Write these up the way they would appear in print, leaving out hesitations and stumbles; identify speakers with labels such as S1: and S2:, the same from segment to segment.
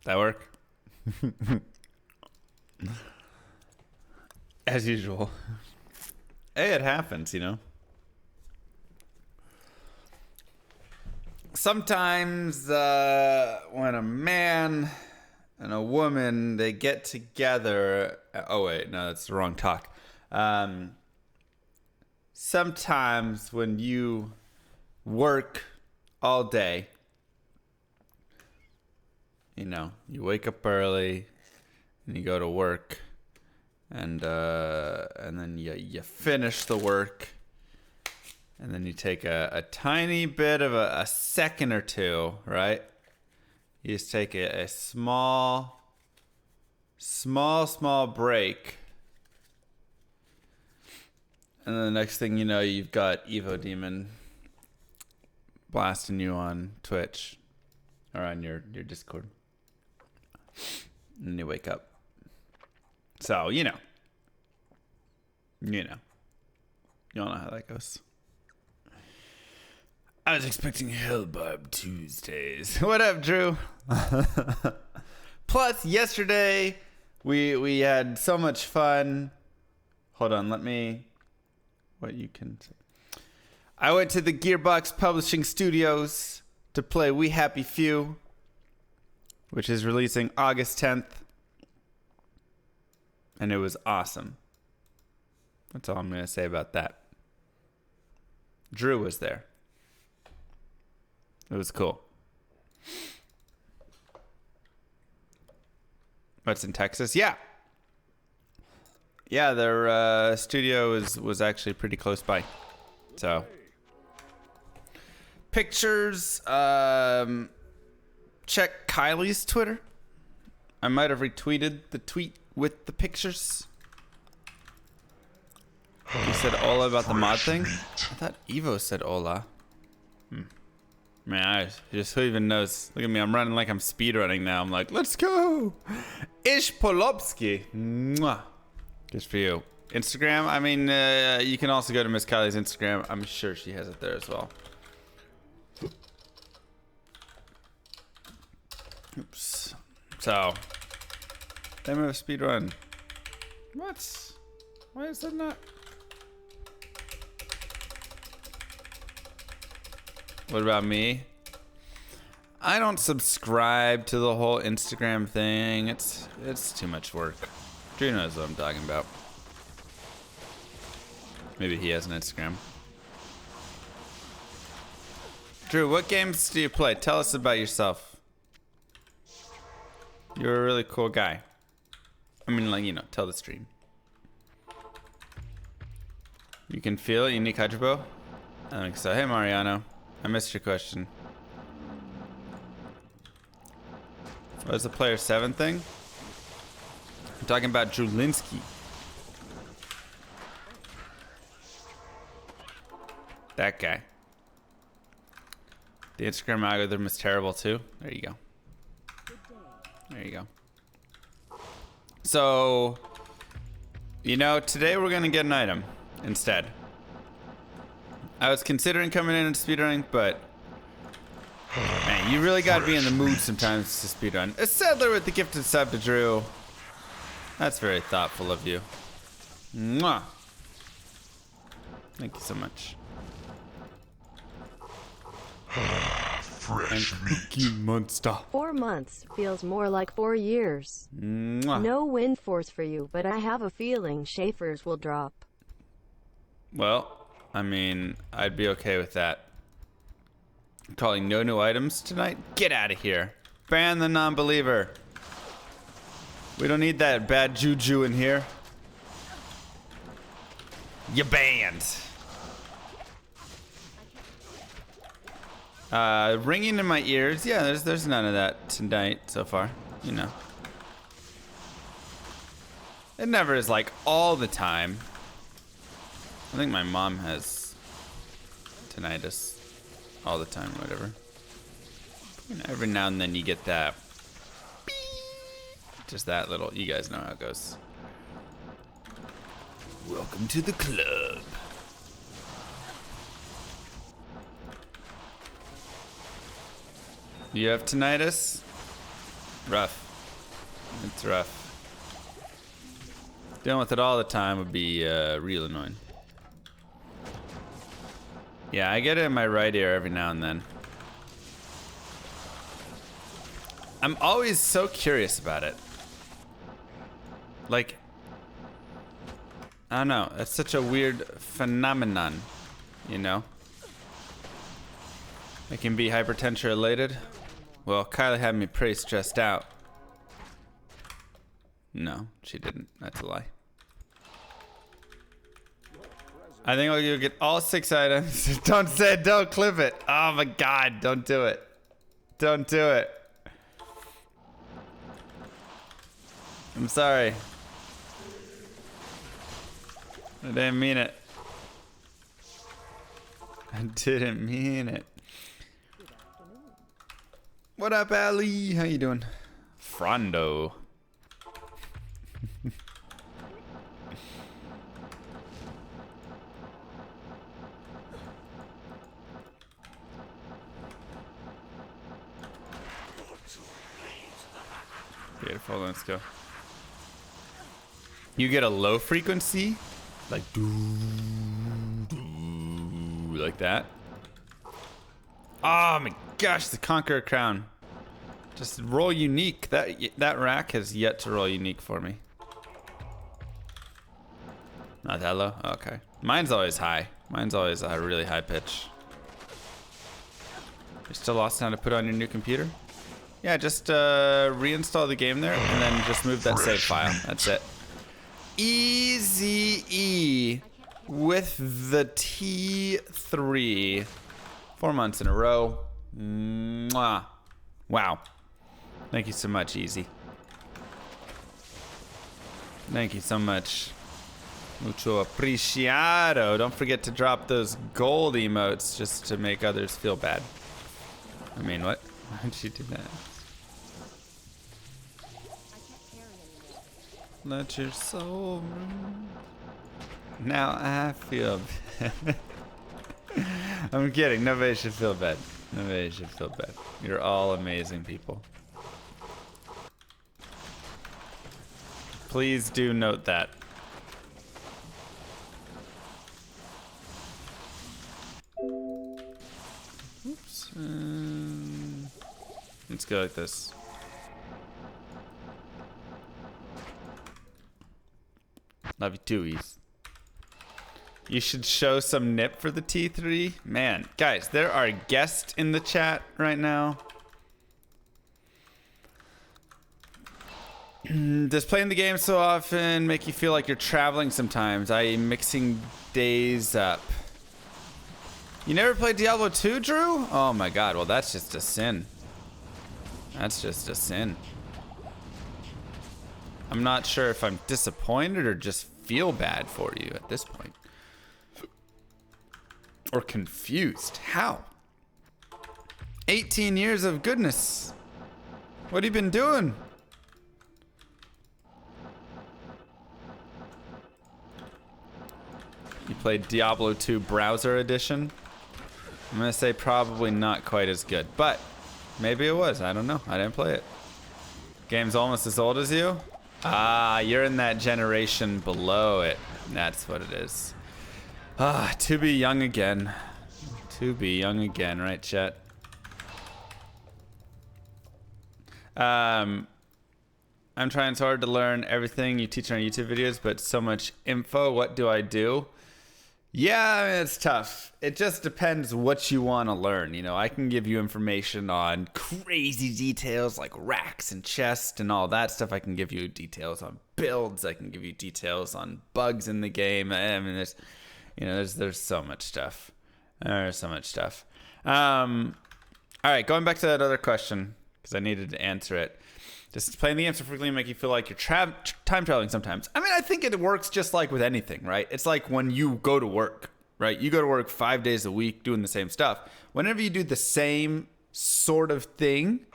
S1: That work? As usual. Hey, it happens, you know. Sometimes when a man and a woman, they get together. Oh, wait, no, that's the wrong talk. Sometimes when you work all day, you know, you wake up early and you go to work, and then you finish the work, and then you take a tiny bit of a second or two, right? You just take a small break. And then the next thing you know, you've got Evo Demon blasting you on Twitch or on your Discord. And you wake up. So, you know. You all know how that goes. I was expecting Hellbarb Tuesdays. What up, Drew? Plus, yesterday, we had so much fun. Hold on, let me... What you can say. I went to the Gearbox Publishing Studios to play We Happy Few, which is releasing August 10th. And it was awesome. That's all I'm going to say about that. Drew was there. It was cool. What's in Texas? Yeah. Yeah, their studio was actually pretty close by. So, pictures. Check Kylie's Twitter. I might have retweeted the tweet with the pictures. He said Ola about the mod thing. I thought Evo said Ola. Man, who even knows? Look at me, I'm running like I'm speedrunning now. I'm like, let's go. Ish Polopsky. Mwah. Just for you. Instagram, I mean, you can also go to Miss Kylie's Instagram. I'm sure she has it there as well. Oops. So, they move a speed run. What? Why is that not? What about me? I don't subscribe to the whole Instagram thing. It's too much work. Drew knows what I'm talking about. Maybe he has an Instagram. Drew, what games do you play? Tell us about yourself. You're a really cool guy. I mean, like, you know, tell the stream. You can feel it, Unique Hydrobo? I think so. Hey, Mariano. I missed your question. What is the player 7 thing? I'm talking about Julinski. That guy. The Instagram algorithm is terrible too. There you go. There you go. So, you know, today we're gonna get an item instead. I was considering coming in and speedrunning, but man, you really gotta be in the mood sometimes to speedrun. A Settler with the gifted sub to Drew. That's very thoughtful of you. Mwah. Thank you so much.
S2: Fresh
S1: meat. Monster.
S3: 4 months feels more like 4 years.
S1: Mwah.
S3: No wind force for you, but I have a feeling Schaefer's will drop.
S1: Well, I mean, I'd be okay with that. Calling no new items tonight? Get out of here. Ban the non-believer. We don't need that bad juju in here. You banned. Ringing in my ears. Yeah, there's none of that tonight so far. You know. It never is like all the time. I think my mom has tinnitus all the time, whatever. You know, every now and then you get that. Just that little, you guys know how it goes. Welcome to the club. You have tinnitus? Rough. It's rough. Dealing with it all the time would be real annoying. Yeah, I get it in my right ear every now and then. I'm always so curious about it. Like, I don't know. It's such a weird phenomenon, you know? It can be hypertension related. Well, Kylie had me pretty stressed out. No, she didn't. That's a lie. I think you'll get all 6 items. Don't say it. Don't clip it. Oh my God. Don't do it. Don't do it. I'm sorry. I didn't mean it. I didn't mean it. What up, Ali? How you doing? Frondo. Beautiful, let's go. You get a low frequency, like doo, doo, like that. Oh my gosh, the Conqueror Crown. Just roll unique. That rack has yet to roll unique for me. Not that low? Okay. Mine's always high. Mine's always a really high pitch. You're still lost on how to put on your new computer? Yeah, just reinstall the game there and then just move that save file. That's it. Easy E with the T3. 4 months in a row. Mwah. Wow. Thank you so much, Easy. Thank you so much. Mucho apreciado. Don't forget to drop those gold emotes just to make others feel bad. I mean, what? Why did she do that? Let your soul run. Now I feel bad. I'm kidding. Nobody should feel bad. Nobody should feel bad. You're all amazing people. Please do note that. Oops. Let's go like this. Love you too, Ease. You should show some nip for the T3. Man, guys, there are guests in the chat right now. Does playing the game so often make you feel like you're traveling sometimes, i.e. mixing days up? You never played Diablo 2, Drew? Oh my God, well that's just a sin. That's just a sin. I'm not sure if I'm disappointed or just feel bad for you at this point. Or confused. How? 18 years of goodness. What have you been doing? You played Diablo 2 Browser Edition? I'm gonna say probably not quite as good, but maybe it was. I don't know. I didn't play it. Game's almost as old as you? Ah, you're in that generation below it. That's what it is. Ah, to be young again. To be young again, right, chat? I'm trying so hard to learn everything you teach on YouTube videos, but so much info. What do I do? Yeah, I mean, it's tough. It just depends what you want to learn. You know, I can give you information on crazy details like racks and chests and all that stuff. I can give you details on builds. I can give you details on bugs in the game. I mean, there's so much stuff. There's so much stuff. All right, going back to that other question because I needed to answer it. Just playing the game so frequently make you feel like you're time traveling sometimes. I mean, I think it works just like with anything, right? It's like when you go to work, right? You go to work 5 days a week doing the same stuff. Whenever you do the same sort of thing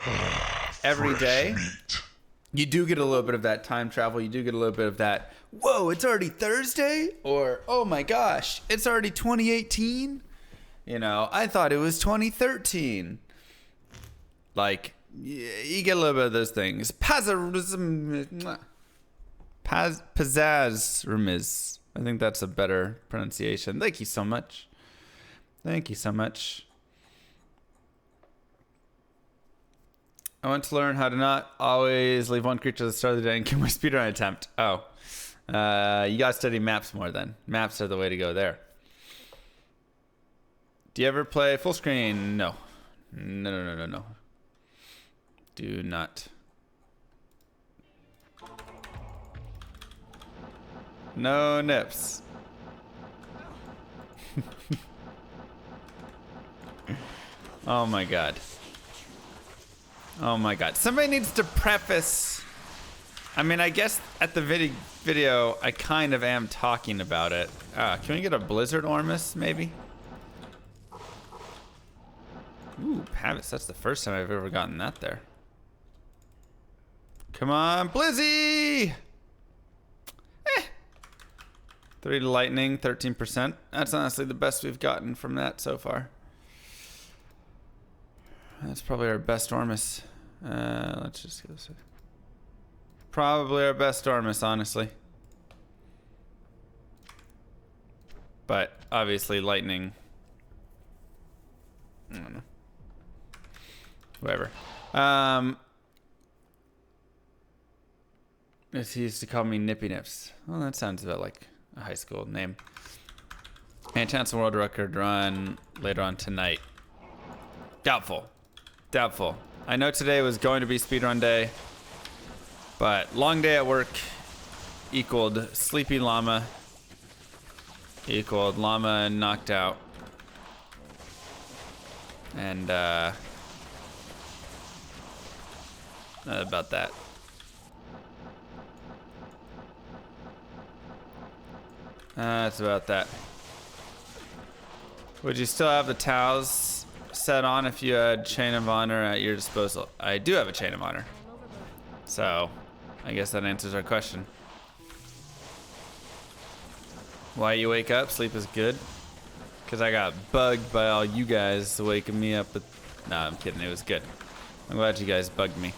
S1: every day, you do get a little bit of that time travel. You do get a little bit of that, whoa, it's already Thursday? Or, oh my gosh, it's already 2018? You know, I thought it was 2013. Like, you get a little bit of those things. Pizzazz Remiz. I think that's a better pronunciation. Thank you so much. Thank you so much. I want to learn how to not always leave one creature at the start of the day and kill my speedrun attempt. Oh. You gotta study maps more then. Maps are the way to go there. Do you ever play full screen? No. No. Do not. No nips. Oh my god. Oh my god. Somebody needs to preface. I mean, I guess at the video, I kind of am talking about it. Can we get a Blizzard Ormus, maybe? Ooh, Pavitz. That's the first time I've ever gotten that there. Come on, Blizzy! 3 to Lightning, 13%. That's honestly the best we've gotten from that so far. That's probably our best Ormus. Let's just go this way. Probably our best Ormus, honestly. But obviously Lightning. I don't know. Whatever. He used to call me Nippy Nips. Well, that sounds about like a high school name. And chance of world record run later on tonight. Doubtful. Doubtful. I know today was going to be speedrun day, but long day at work equaled sleepy llama equaled llama knocked out. And about that. That's about that. Would you still have the towels set on if you had Chain of Honor at your disposal? I do have a Chain of Honor. So, I guess that answers our question. Why you wake up? Sleep is good. Because I got bugged by all you guys waking me up with... Nah, I'm kidding. It was good. I'm glad you guys bugged me.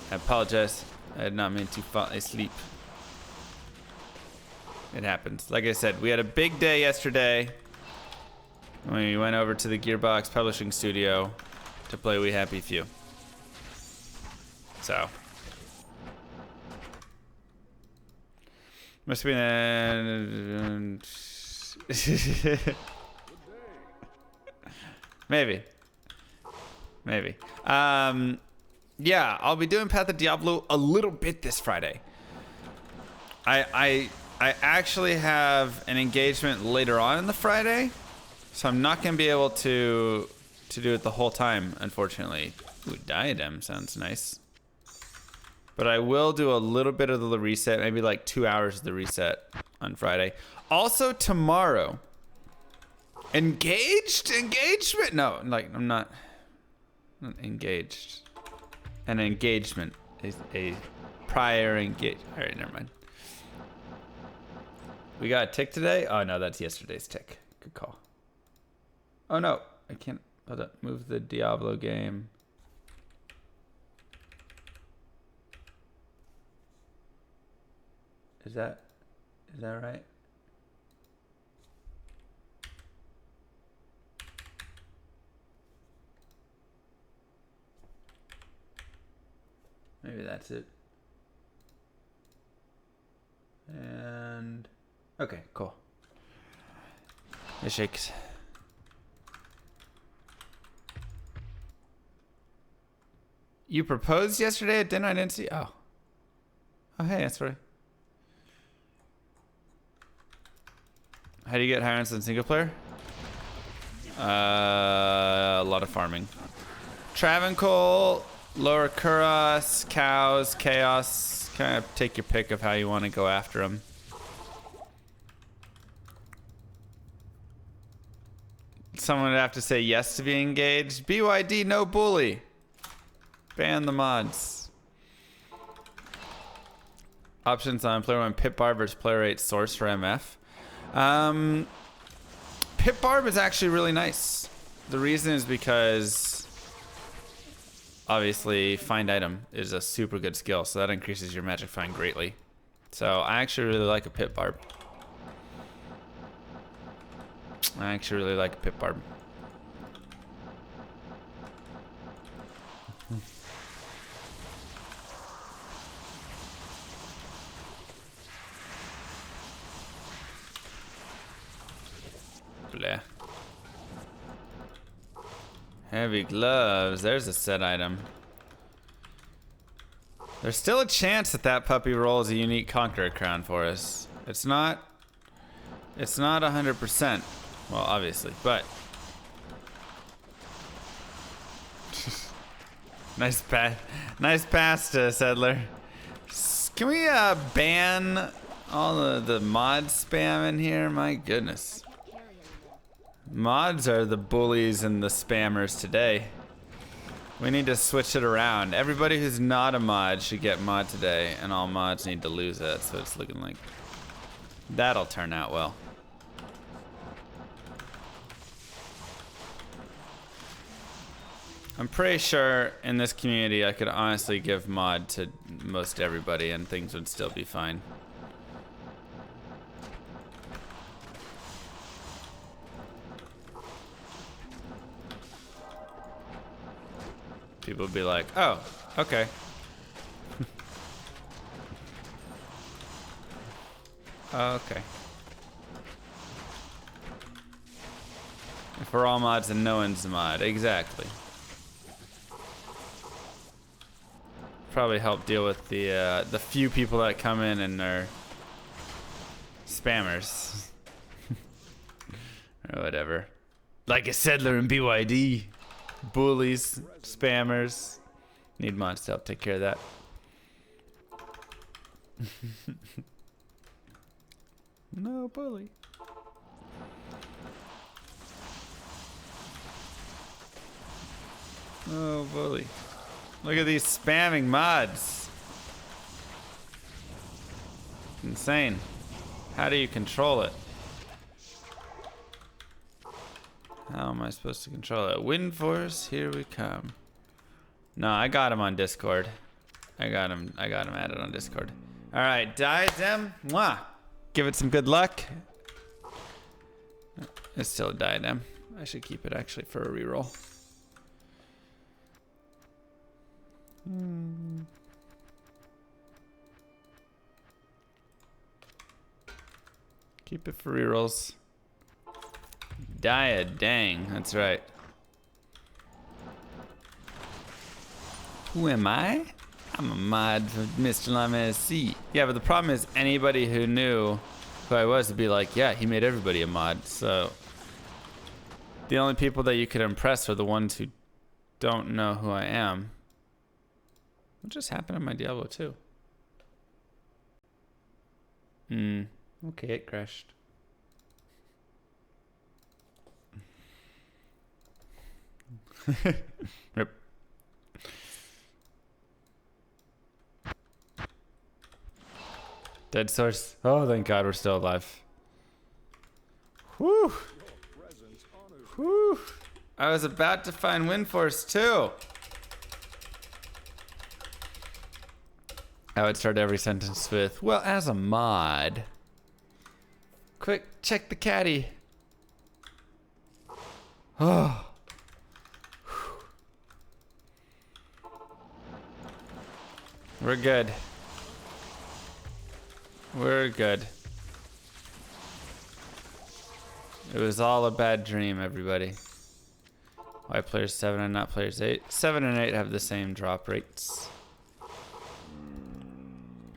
S1: I apologize. I did not mean to fall asleep. It happens. Like I said, we had a big day yesterday when we went over to the Gearbox Publishing Studio to play We Happy Few. So. Must be Maybe. Yeah, I'll be doing Path of Diablo a little bit this Friday. I actually have an engagement later on in the Friday, so I'm not gonna be able to do it the whole time, unfortunately. Ooh, Diadem sounds nice. But I will do a little bit of the reset, maybe like 2 hours of the reset on Friday. Also tomorrow, engagement? No, like I'm not engaged. An engagement is a prior engagement. All right, never mind. We got a tick today? Oh no, that's yesterday's tick. Good call. Oh no, I can't. Hold up. Move the Diablo game. Is that right? Maybe that's it. And okay, cool. It shakes. You proposed yesterday at dinner? I didn't see. Oh, hey, that's right. How do you get higher than single player? A lot of farming. Travancore, Lower Kuros, cows, chaos. Kind of take your pick of how you want to go after them. Someone would have to say yes to be engaged. BYD, no bully. Ban the mods. Options on player 1, Pit Barb versus player 8, Source for MF. Pit Barb is actually really nice. The reason is because obviously find item is a super good skill, so that increases your magic find greatly. So I actually really like a pit barb. Bleh. Heavy gloves. There's a set item. There's still a chance that that puppy rolls a unique Conqueror crown for us. It's not 100%. Well, obviously, but nice pass to Settler. Can we ban all the mod spam in here? My goodness. Mods are the bullies and the spammers today. We need to switch it around. Everybody who's not a mod should get mod today, and all mods need to lose it. So it's looking like that'll turn out well. I'm pretty sure in this community I could honestly give mod to most everybody and things would still be fine. People would be like, oh, okay. Okay. If we're all mods and no one's a mod, exactly. Probably help deal with the few people that come in and are spammers. Or whatever. Like a settler in BYD. Bullies, spammers. Need mods to help take care of that. No bully. No bully. Look at these spamming mods. Insane. How do you control it? How am I supposed to control it? Wind force, here we come. No, I got him on Discord. I got him added on Discord. Alright, diadem. Mwah. Give it some good luck. It's still a diadem. I should keep it actually for a reroll. Keep it for rerolls. Dang, that's right. Who am I? I'm a mod for Mr. LaMSC. Yeah, but the problem is anybody who knew who I was would be like, yeah, he made everybody a mod. So the only people that you could impress are the ones who don't know who I am. What just happened in my Diablo 2? Okay, it crashed. Rip. Dead source. Oh, thank God we're still alive. Whew. Whew. I was about to find Wind Force too. I would start every sentence with, well, as a mod. Quick, check the caddy. Oh. We're good. We're good. It was all a bad dream, everybody. Why players 7 and not players 8? 7 and 8 have the same drop rates.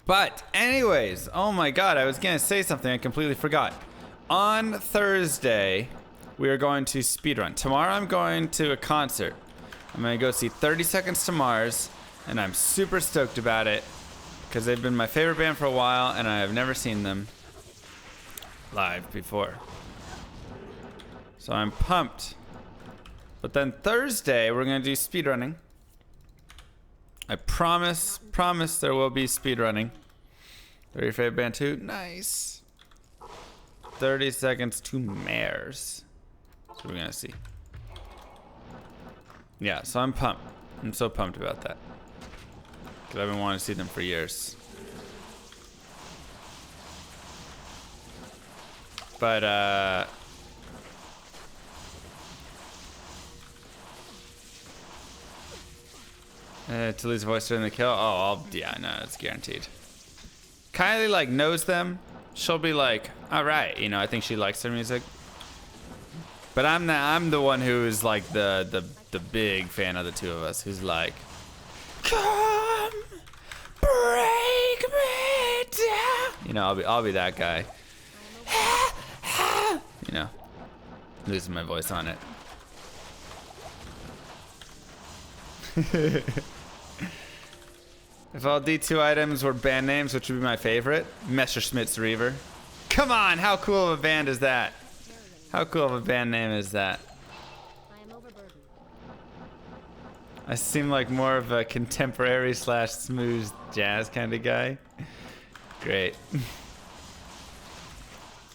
S1: But anyways, oh my God, I was gonna say something, I completely forgot. On Thursday, we are going to speedrun. Tomorrow I'm going to a concert. I'm gonna go see 30 Seconds to Mars, and I'm super stoked about it because they've been my favorite band for a while and I have never seen them live before. So I'm pumped. But then Thursday, we're gonna do speedrunning. I promise there will be speedrunning. They're your favorite band too? Nice. 30 Seconds to Mars. So we're gonna see. Yeah, so I'm pumped. I'm so pumped about that. Because I've been wanting to see them for years. But, to lose voice during the kill? Oh, yeah, no, it's guaranteed. Kylie, like, knows them. She'll be like, all right, you know, I think she likes their music. But I'm the one who is like the big fan of the two of us, who's like, come break me down. You know, I'll be that guy. You know, losing my voice on it. If all D2 items were band names, which would be my favorite? Messerschmitt's Reaver. Come on, how cool of a band is that? How cool of a band name is that? I seem like more of a contemporary / smooth jazz kind of guy. Great.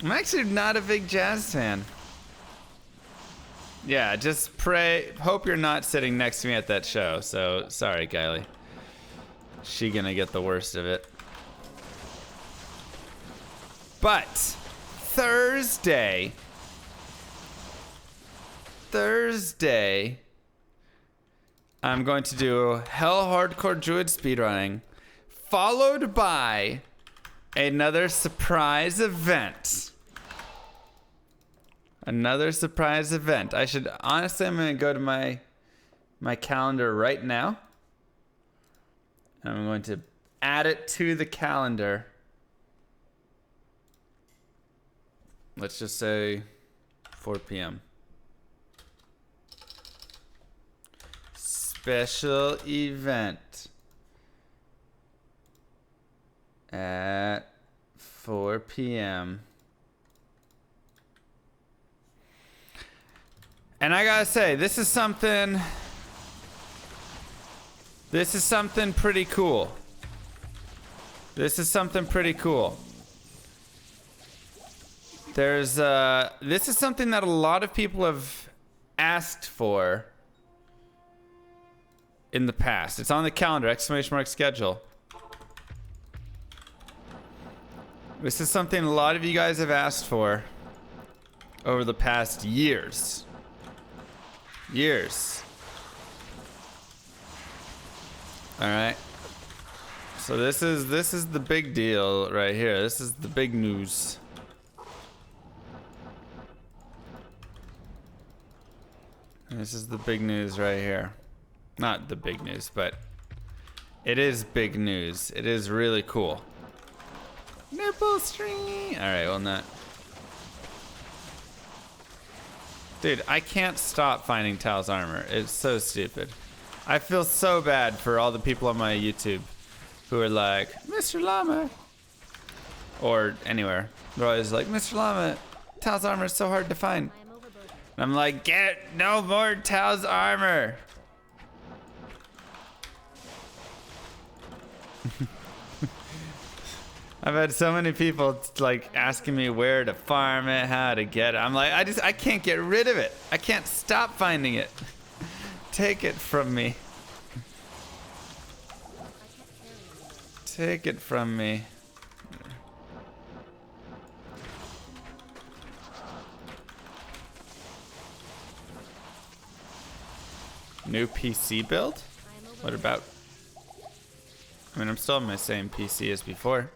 S1: I'm actually not a big jazz fan. Yeah, just hope you're not sitting next to me at that show. So, sorry, Kylie. She gonna get the worst of it. But, Thursday, I'm going to do Hell Hardcore Druid speedrunning, followed by another surprise event. Another surprise event. Honestly, I'm gonna go to my calendar right now. I'm going to add it to the calendar. Let's just say 4 p.m. Special event at 4 p.m. And I gotta say, this is something pretty cool. This is something pretty cool. This is something that a lot of people have asked for in the past. It's on the calendar, ! schedule. This is something a lot of you guys have asked for over the past years. All right. So this is the big deal right here. This is the big news. This is the big news right here. Not the big news, but it is big news. It is really cool. Nipple stringy. All right, well, not. Dude, I can't stop finding Tal's armor. It's so stupid. I feel so bad for all the people on my YouTube who are like, Mr. Llama. Or anywhere. They're always like, Mr. Llama, Tal's armor is so hard to find. And I'm like, get no more Tal's armor. I've had so many people like asking me where to farm it, how to get it. I'm like, I can't get rid of it. I can't stop finding it. Take it from me. Take it from me. New PC build? What about? I mean, I'm still on my same PC as before.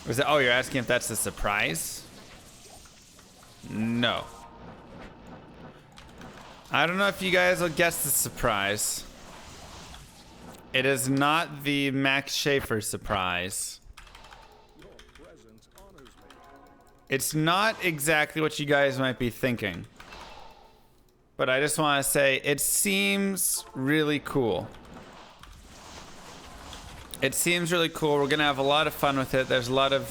S1: Was it? Oh, you're asking if that's a surprise? No. I don't know if you guys will guess the surprise. It is not the Max Schaefer surprise. It's not exactly what you guys might be thinking. But I just want to say it seems really cool. It seems really cool. We're going to have a lot of fun with it. There's a lot of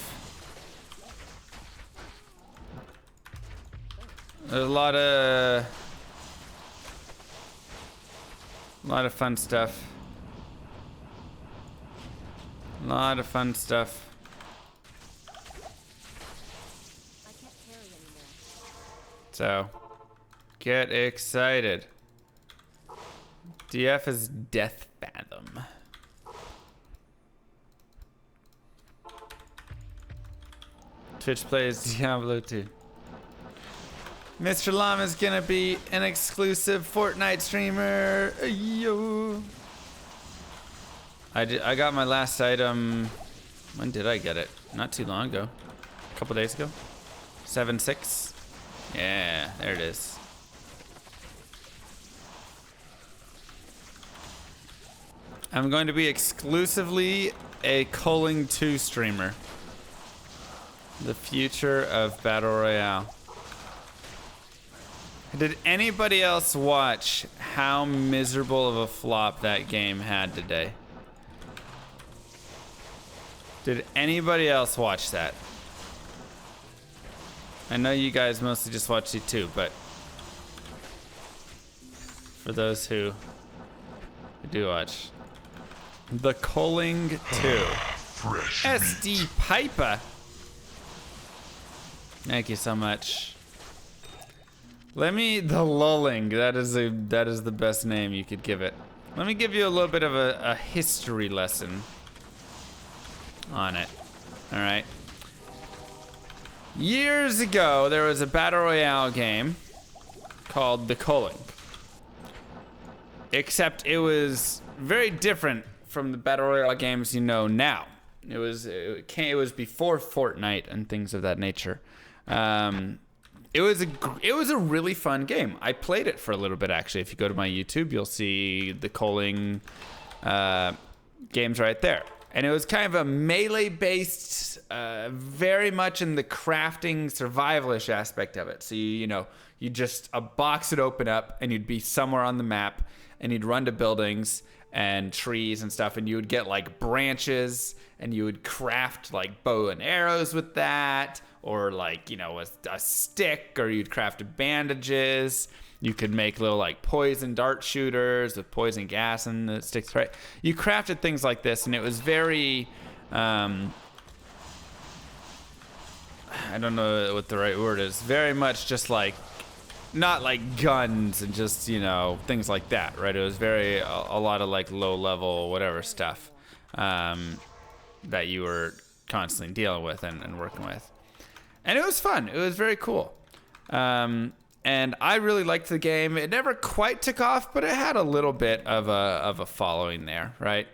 S1: fun stuff. A lot of fun stuff. So, get excited. DF is Death Fathom. Twitch plays Diablo 2. Mr. Llama's gonna be an exclusive Fortnite streamer. Yo. I got my last item. When did I get it? Not too long ago. A couple days ago. 7.6. Yeah, there it is. I'm going to be exclusively a Culling 2 streamer. The future of Battle Royale. Did anybody else watch how miserable of a flop that game had today? Did anybody else watch that? I know you guys mostly just watched it too, but for those who do watch. The Culling 2. SD Piper. Thank you so much. The Lulling. That is the best name you could give it. Let me give you a little bit of a history lesson on it. All right. Years ago, there was a battle royale game called The Culling. Except it was very different from the battle royale games you know now. It was before Fortnite and things of that nature. It was a really fun game. I played it for a little bit actually. If you go to my YouTube, you'll see the Culling games right there. And it was kind of a melee-based, very much in the crafting, survivalish aspect of it. So you just a box would open up, and you'd be somewhere on the map, and you'd run to buildings and trees and stuff, and you would get like branches, and you would craft like bow and arrows with that, or like a stick, or you'd craft bandages. You could make little like poison dart shooters with poison gas and the sticks, right? You crafted things like this, and it was very, I don't know what the right word is. Very much just like, not like guns and just, things like that, right? It was very, a lot of like low level, whatever stuff that you were constantly dealing with and working with. And it was fun. It was very cool. And I really liked the game. It never quite took off, but it had a little bit of a following there, right?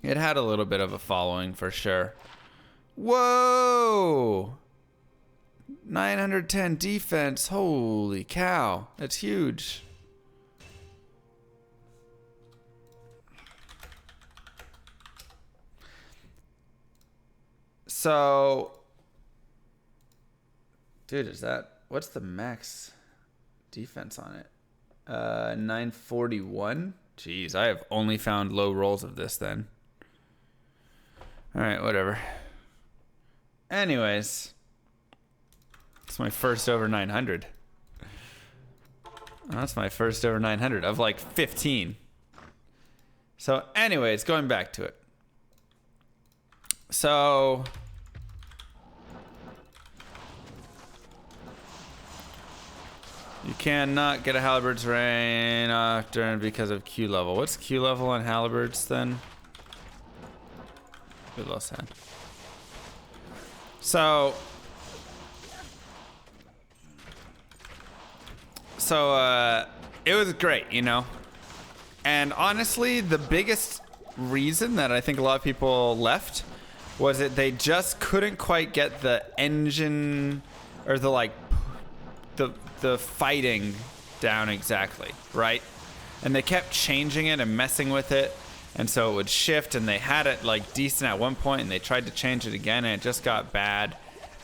S1: It had a little bit of a following for sure. Whoa! 910 defense. Holy cow. That's huge. So, dude, what's the max defense on it? 941? Jeez, I have only found low rolls of this then. Alright, whatever. Anyways. It's my first over 900. That's my first over 900 of like 15. So anyways, going back to it. So... you cannot get a halberd's rain nocturne because of Q level. What's Q level on halberds then? We lost that. So it was great, And honestly, the biggest reason that I think a lot of people left was that they just couldn't quite get the engine or the fighting down exactly, right? And they kept changing it and messing with it, and so it would shift, and they had it like decent at one point, and they tried to change it again, and it just got bad.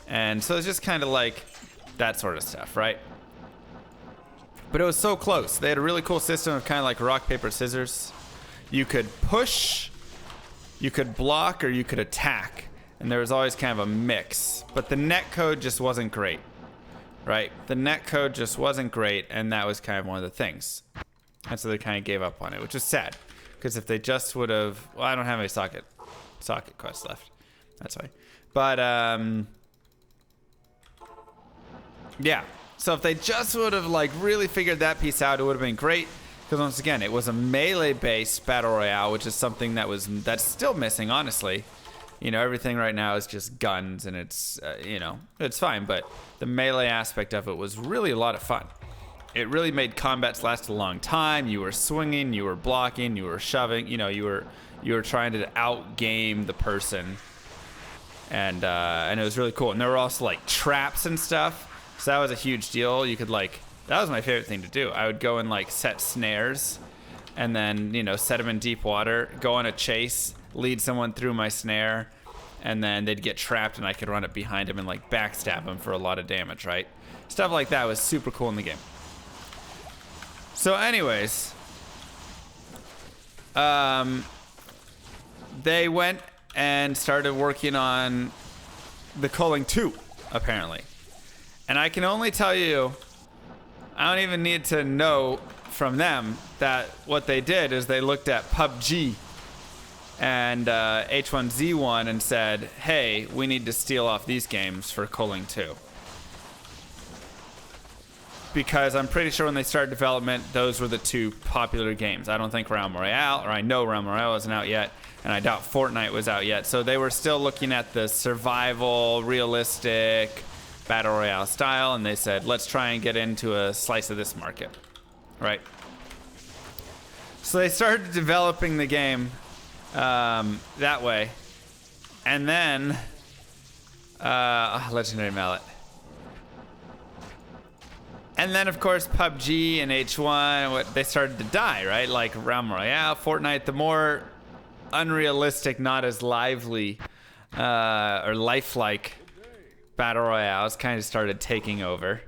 S1: And so it's just kind of like that sort of stuff, right? But it was so close. They had a really cool system of kind of like rock, paper, scissors. You could push, you could block, or you could attack, and there was always kind of a mix. But the netcode just wasn't great. Right? The netcode just wasn't great, and that was kind of one of the things. And so they kind of gave up on it, which is sad. Because if they just would have... well, I don't have any socket quests left. That's why. But, yeah. So if they just would have like really figured that piece out, it would have been great. Because once again, it was a melee-based battle royale, which is something that's still missing, honestly. You know, everything right now is just guns, and it's you know, it's fine. But the melee aspect of it was really a lot of fun. It really made combats last a long time. You were swinging, you were blocking, you were shoving. You know, you were trying to outgame the person, and it was really cool. And there were also like traps and stuff. So that was a huge deal. You could like. That was my favorite thing to do. I would go and like set snares and then, you know, set them in deep water, go on a chase, lead someone through my snare, and then they'd get trapped and I could run up behind them and like backstab them for a lot of damage, right? Stuff like that was super cool in the game. So anyways, they went and started working on the Culling 2, apparently. And I can only tell you, I don't even need to know from them that what they did is they looked at PUBG and H1Z1 and said, hey, we need to steal off these games for Culling 2. Because I'm pretty sure when they started development, those were the two popular games. I don't think Realm Royale, or I know Realm Royale wasn't out yet, and I doubt Fortnite was out yet. So they were still looking at the survival, realistic, battle royale style, and they said, let's try and get into a slice of this market, right? So they started developing the game that way, and then Legendary Mallet, and then of course PUBG and H1, they started to die, right? Like Realm Royale, Fortnite, the more unrealistic, not as lively or lifelike battle royales kind of started taking over.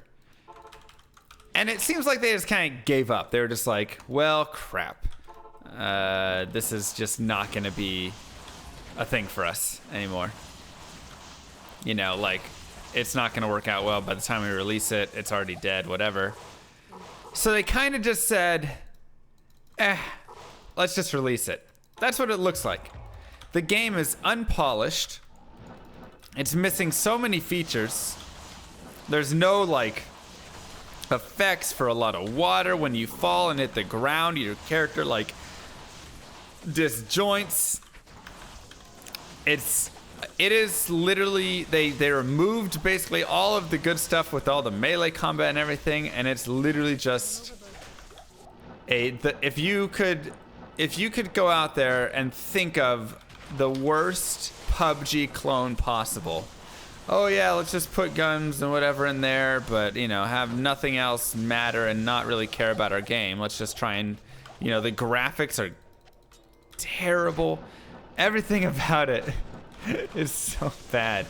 S1: And it seems like they just kind of gave up. They were just like, well, crap. This is just not going to be a thing for us anymore. You know, like, it's not going to work out well. By the time we release it, it's already dead, whatever. So they kind of just said, let's just release it. That's what it looks like. The game is unpolished. It's missing so many features. There's no, like, effects for a lot of water. When you fall and hit the ground, your character, like, disjoints. It is literally, they removed basically all of the good stuff with all the melee combat and everything, and it's literally just if you could go out there and think of the worst PUBG clone possible. Oh yeah, let's just put guns and whatever in there, but you know, have nothing else matter and not really care about our game. Let's just try and, you know, the graphics are terrible. Everything about it is so bad.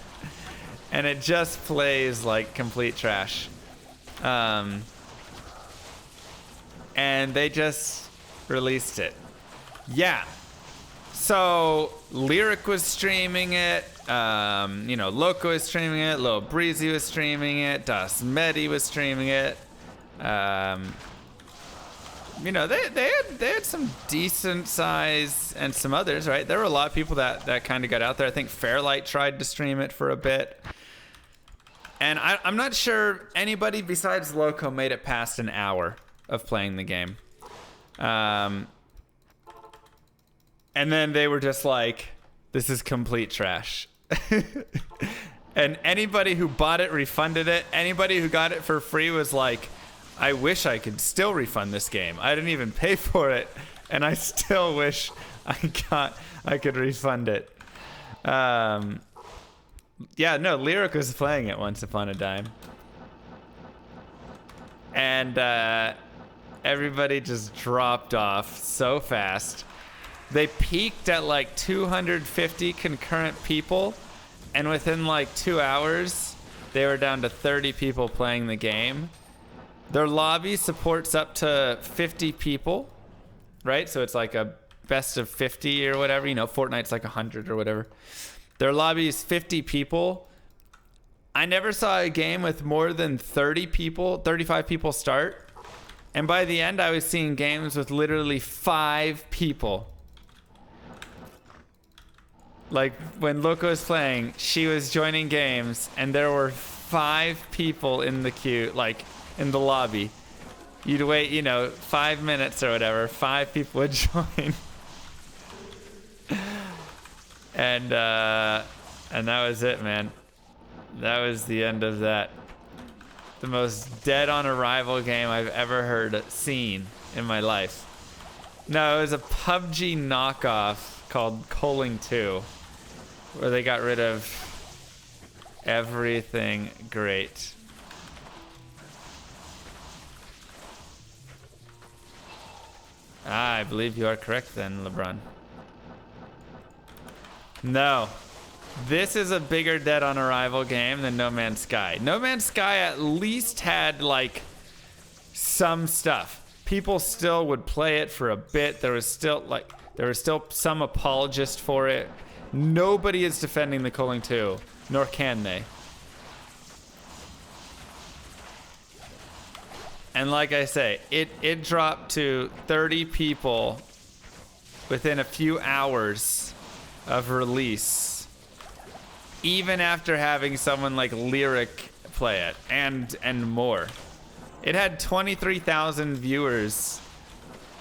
S1: And it just plays like complete trash. And they just released it. Yeah. So Lyric was streaming it, you know, Loco was streaming it, Lil Breezy was streaming it, Das Medi was streaming it. You know, they had some decent size, and some others, right? There were a lot of people that kind of got out there. I think Fairlight tried to stream it for a bit. And I'm not sure anybody besides Loco made it past an hour of playing the game. And then they were just like, this is complete trash. And anybody who bought it refunded it. Anybody who got it for free was like, I wish I could still refund this game. I didn't even pay for it, and I still wish I could refund it. Yeah, no, Lyric was playing it once upon a time. And everybody just dropped off so fast. They peaked at like 250 concurrent people, and within like 2 hours, they were down to 30 people playing the game. Their lobby supports up to 50 people, right? So it's like a best of 50 or whatever. You know, Fortnite's like 100 or whatever. Their lobby is 50 people. I never saw a game with more than 30 people, 35 people start. And by the end, I was seeing games with literally 5 people. Like when Loco was playing, she was joining games and there were 5 people in the queue, like in the lobby. You'd wait, you know, 5 minutes or whatever. 5 people would join. And that was it, man. That was the end of that. The most dead on arrival game I've ever seen in my life. No, it was a PUBG knockoff called Colling 2, where they got rid of everything great. I believe you are correct then, LeBron. No. This is a bigger dead on arrival game than No Man's Sky. No Man's Sky at least had like some stuff. People still would play it for a bit. There was still some apologist for it. Nobody is defending the Culling 2, nor can they. And like I say, it dropped to 30 people within a few hours of release. Even after having someone like Lyric play it, and more. It had 23,000 viewers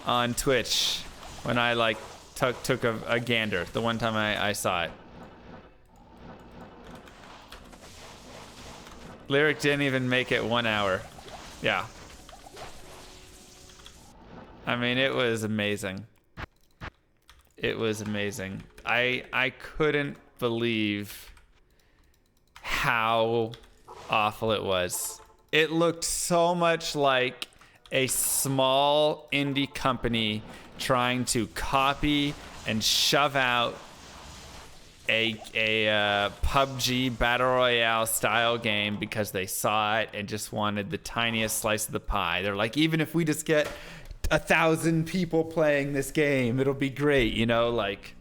S1: on Twitch when I like took a gander the one time I saw it. Lyric didn't even make it 1 hour. Yeah. I mean, it was amazing. It was amazing. I couldn't believe how awful it was. It looked so much like a small indie company trying to copy and shove out a PUBG Battle Royale style game because they saw it and just wanted the tiniest slice of the pie. They're like, even if we just get 1,000 people playing this game, it'll be great, you know, like.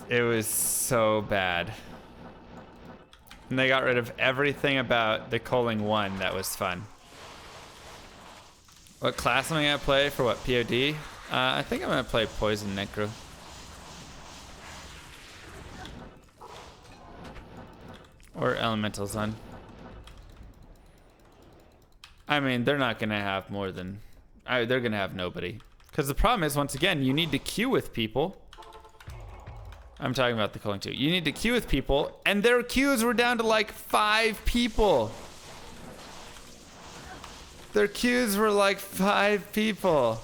S1: It was so bad. And they got rid of everything about the Culling 1 that was fun. What class am I gonna play for what, POD? I think I'm gonna play Poison Necro. Or Elemental Sun. I mean, they're not gonna have more than... they're gonna have nobody. Because the problem is, once again, you need to queue with people. I'm talking about the Culling 2. You need to queue with people, and their queues were down to like 5 people. Their queues were like 5 people.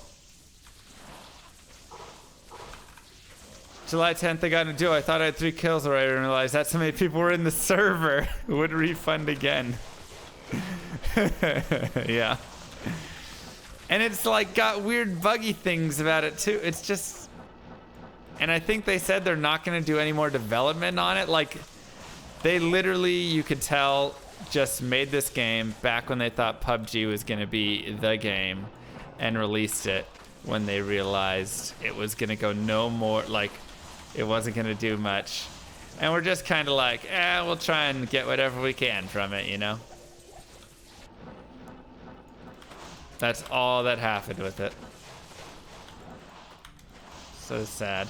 S1: July 10th, they got a duo. I thought I had 3 kills already and realized that's how many people were in the server. Would refund again. Yeah. And it's like got weird buggy things about it too. It's just... And I think they said they're not going to do any more development on it. Like, they literally, you could tell, just made this game back when they thought PUBG was going to be the game and released it when they realized it was going to go no more, like, it wasn't going to do much. And we're just kind of like, we'll try and get whatever we can from it, you know? That's all that happened with it. So sad.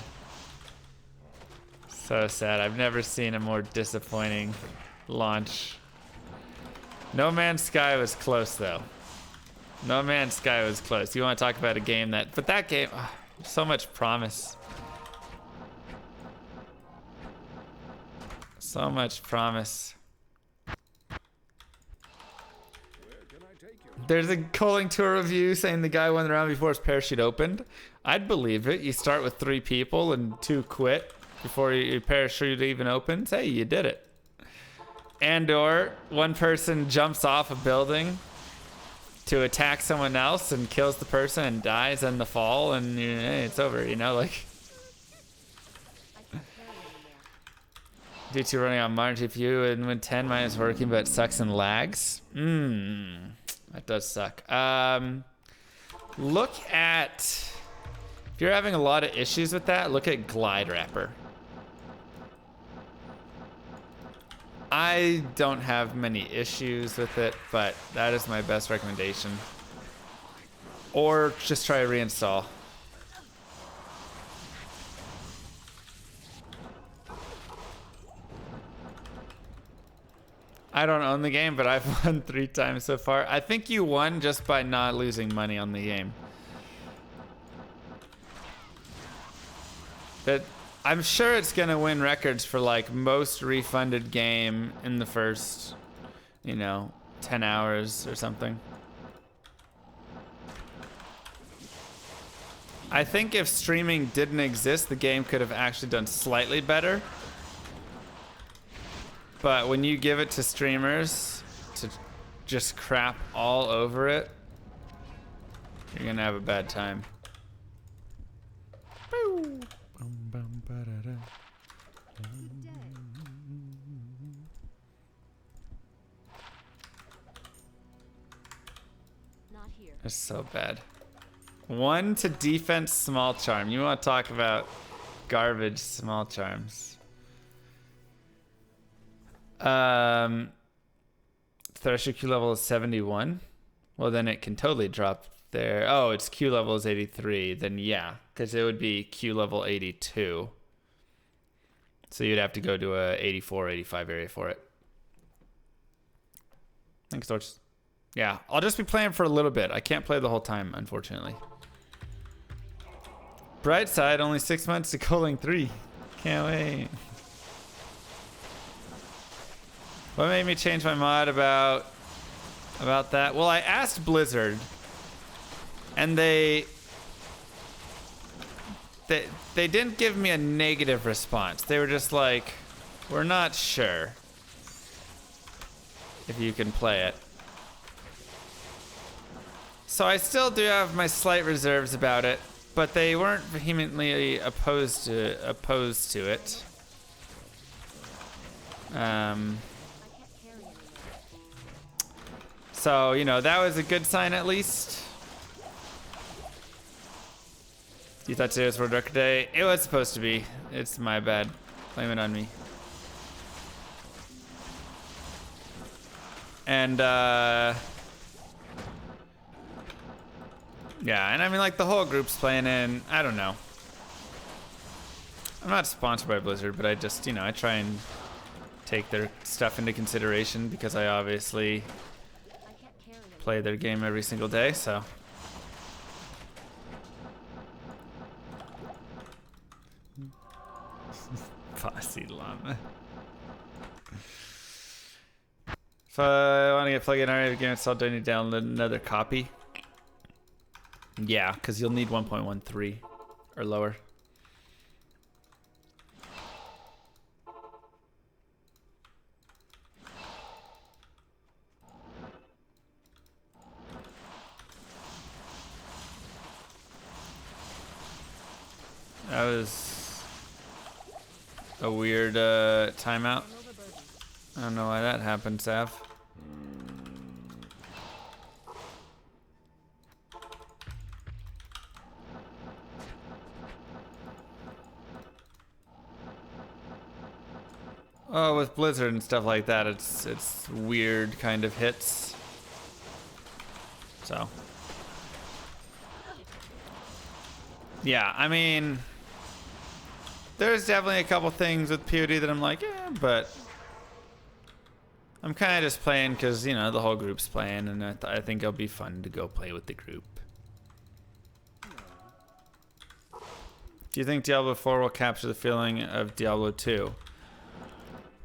S1: So sad. I've never seen a more disappointing launch. No Man's Sky was close, though. No Man's Sky was close. You want to talk about a game that... But that game... Oh, so much promise. So much promise. There's a Culling Tour review saying the guy won the round before his parachute opened. I'd believe it. You start with 3 people and 2 quit before your parachute even opens. Hey, you did it. And or one person jumps off a building to attack someone else and kills the person and dies in the fall, and hey, it's over, you know, like. D2 running on modern GPU and Win 10 minus working, but it sucks and lags. That does suck. Look at, if you're having a lot of issues with that, look at Glide Wrapper. I don't have many issues with it, but that is my best recommendation. Or just try a reinstall. I don't own the game, but I've won 3 times so far. I think you won just by not losing money on the game. But I'm sure it's gonna win records for like most refunded game in the first, 10 hours or something. I think if streaming didn't exist, the game could have actually done slightly better. But when you give it to streamers to just crap all over it, you're gonna have a bad time. It's so bad. 1 to defense small charm. You want to talk about garbage small charms. Thresher Q level is 71. Well, then it can totally drop there. Oh, its Q level is 83. Then yeah, because it would be Q level 82. So you'd have to go to a 84, 85 area for it. Thanks, Torch. Yeah, I'll just be playing for a little bit. I can't play the whole time, unfortunately. Bright side, only 6 months to Calling 3. Can't wait. What made me change my mod about that? Well, I asked Blizzard, and they didn't give me a negative response. They were just like, we're not sure if you can play it. So I still do have my slight reserves about it, but they weren't vehemently opposed to it. So, that was a good sign at least. You thought today was World Record Day? It was supposed to be. It's my bad. Blame it on me. And, yeah, and I mean, like, the whole group's playing in. I don't know. I'm not sponsored by Blizzard, but I just, I try and take their stuff into consideration because I obviously play their game every single day, so. Bossy llama. If I want to get plug-in already game installed, do I need to download another copy? Yeah, because you'll need 1.13 or lower. That was a weird timeout. I don't know why that happened, Sav. Oh, with Blizzard and stuff like that, it's weird kind of hits. So. Yeah, I mean, there's definitely a couple things with POD that I'm like, yeah, but I'm kind of just playing because, the whole group's playing, and I think it'll be fun to go play with the group. Do you think Diablo 4 will capture the feeling of Diablo 2?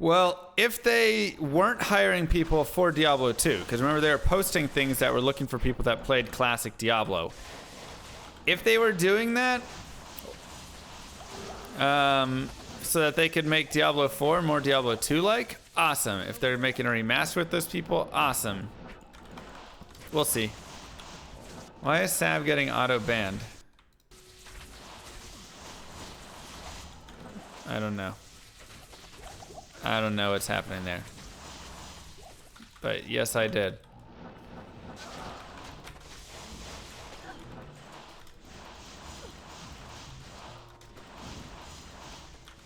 S1: Well, if they weren't hiring people for Diablo 2, because remember they were posting things that were looking for people that played classic Diablo. If they were doing that, so that they could make Diablo 4 more Diablo 2-like, awesome. If they're making a remaster with those people, awesome. We'll see. Why is Sav getting auto-banned? I don't know. I don't know what's happening there. But yes, I did.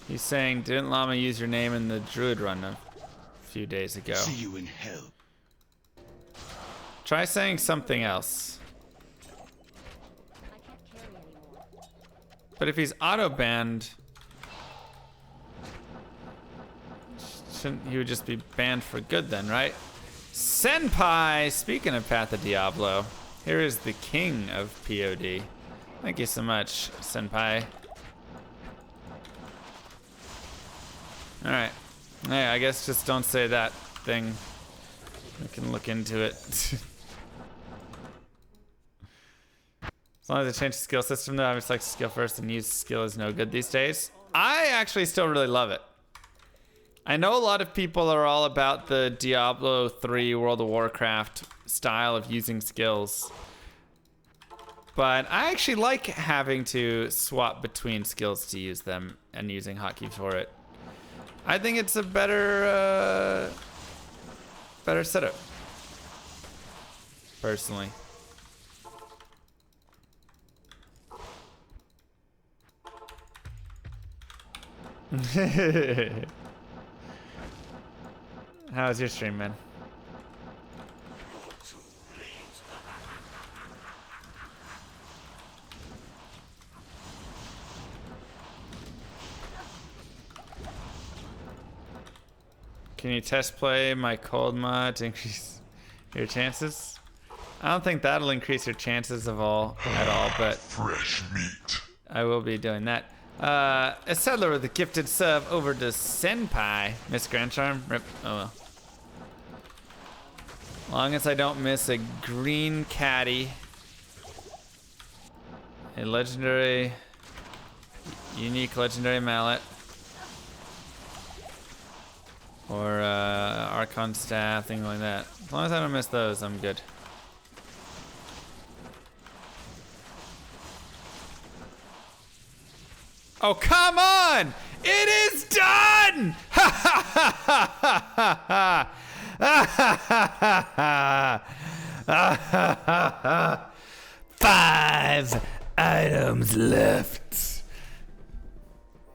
S1: He's saying, didn't Llama use your name in the Druid run a few days ago?
S2: See you in hell.
S1: Try saying something else. But if he's auto-banned, Shouldn't he would just be banned for good then, right? Senpai! Speaking of Path of Diablo, here is the king of POD. Thank you so much, Senpai. Alright. Hey, I guess just don't say that thing. I can look into it. As long as I change the skill system, though, I just like skill first and use skill is no good these days. I actually still really love it. I know a lot of people are all about the Diablo 3 World of Warcraft style of using skills. But I actually like having to swap between skills to use them and using hotkeys for it. I think it's a better setup, personally. How was your stream, man? Can you test play my cold mod to increase your chances? I don't think that'll increase your chances at all, but
S2: fresh meat.
S1: I will be doing that. A settler with a gifted sub over to Senpai. Miss Grandcharm? Rip. Oh well. Long as I don't miss a green caddy. A legendary, unique legendary mallet. Or Archon staff, thing like that. As long as I don't miss those, I'm good. Oh, come on! It is done! Ha ha ha ha ha ha! 5 items left.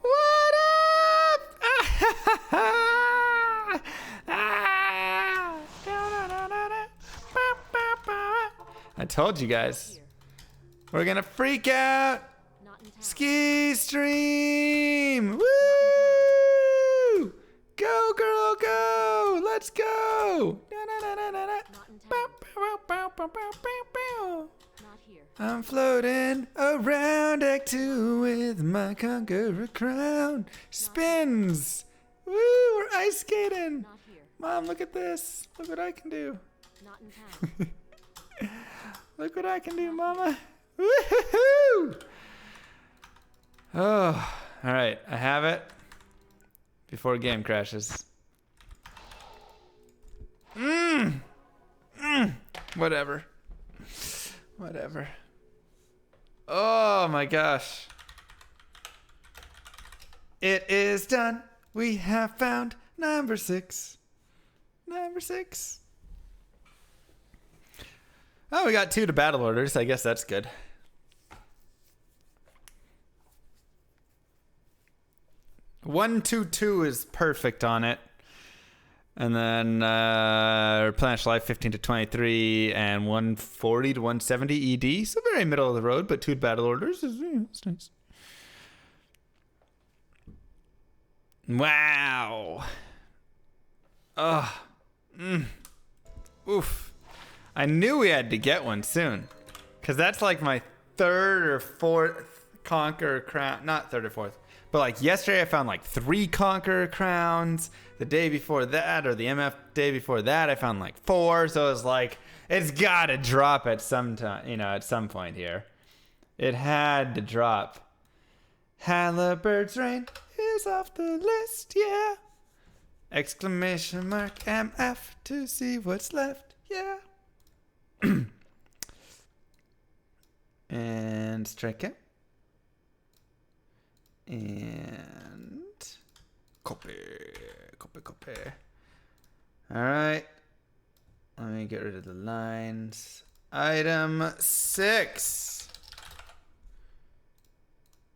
S1: What up? I told you guys. We're gonna freak out. Ski stream! Woo! Go, girl, go! Let's go! I'm floating around Act 2 with my conqueror crown. Spins! Woo! We're ice skating! Mom, look at this. Look what I can do. Look what I can do, Mama. Woohoo! Oh, all right. I have it before a game crashes. Whatever. Whatever. Oh my gosh. It is done. We have found number 6. Number 6. Oh, we got 2 to battle orders. I guess that's good. One, 2, 2 is perfect on it. And then Replenish Life 15 to 23 and 140 to 170 ED. So very middle of the road, but 2 battle orders is it's nice. Wow. Oh. Oof. I knew we had to get one soon. Because that's like my 3rd or 4th Conqueror crown. Not 3rd or 4th. But like yesterday I found like 3 Conqueror crowns. The day before that, or the MF day before that, I found like 4. So it was like, it's gotta drop at some time, at some point here. It had to drop. Halliburt's Reign is off the list, yeah. Exclamation mark MF to see what's left, yeah. And strike it. And copy. All right. Let me get rid of the lines. Item 6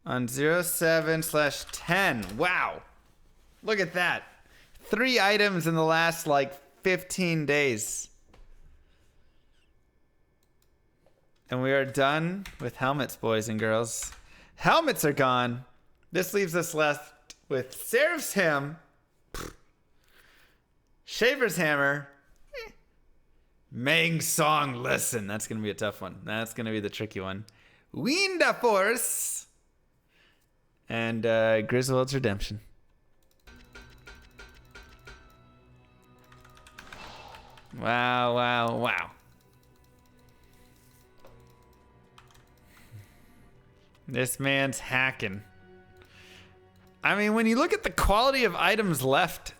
S1: on 07/10. Wow. Look at that. 3 items in the last like 15 days. And we are done with helmets, boys and girls. Helmets are gone. This leaves us left with Seraph's Hymn Shaver's hammer. Mang Song Listen. That's going to be a tough one. That's going to be the tricky one. Winda Force. And Griswold's Redemption. Wow, wow, wow. This man's hacking. I mean, when you look at the quality of items left,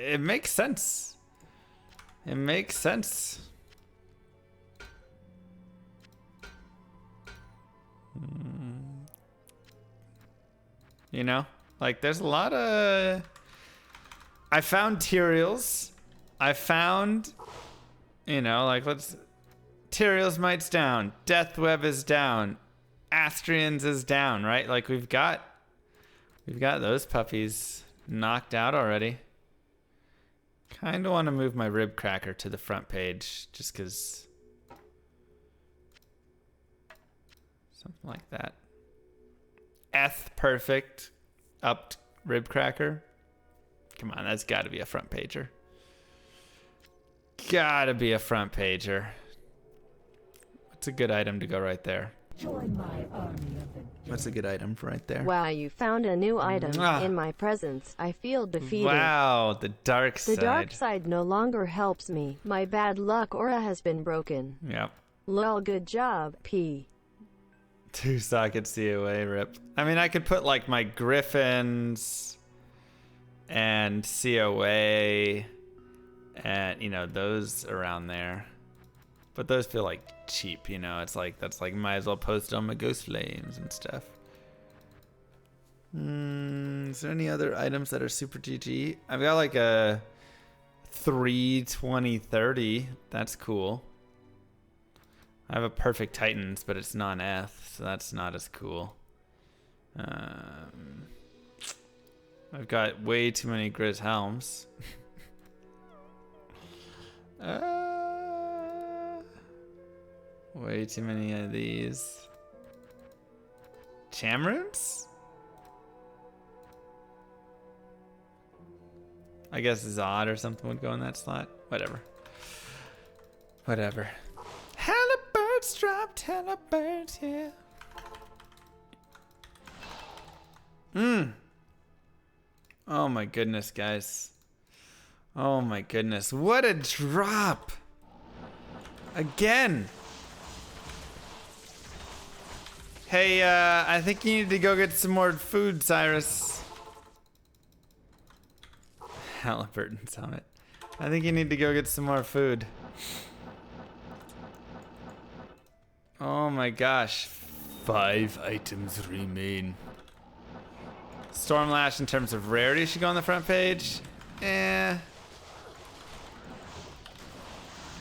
S1: it makes sense. It makes sense. You know, like there's a lot of. I found Tyraels. I found, you know, like Tyraels Might's down. Deathweb is down. Astrians is down, right? Like we've got those puppies knocked out already. Kind of want to move my rib cracker to the front page just because. Something like that. Perfect. Upped rib cracker. Come on, that's got to be a front pager. Gotta be a front pager. What's a good item to go right there?
S2: Join my army of the
S1: What's a good item for right there?
S3: Wow, you found a new item in my presence. I feel defeated.
S1: Wow, the dark side.
S3: The dark side no longer helps me. My bad luck aura has been broken.
S1: Yep.
S3: Lol, good job, P.
S1: 2 sockets COA rip. I mean, I could put like my Griffins and COA and, you know, those around there. But those feel like cheap, you know. It's like, that's like, might as well post on my Ghost Flames and stuff. Is there any other items that are super GG? I've got like a 3/20/30. That's cool. I have a perfect Titans, but it's non-Eth, so that's not as cool. I've got way too many Grizz Helms. Way too many of these. Chamrooms? I guess Zod or something would go in that slot. Whatever. Whatever. Halibirds dropped, halibirds, yeah. Oh my goodness, guys. Oh my goodness. What a drop. Again. Hey, I think you need to go get some more food, Cyrus. Halliburton Summit. I think you need to go get some more food. Oh my gosh. 5 items remain. Stormlash in terms of rarity should go on the front page. I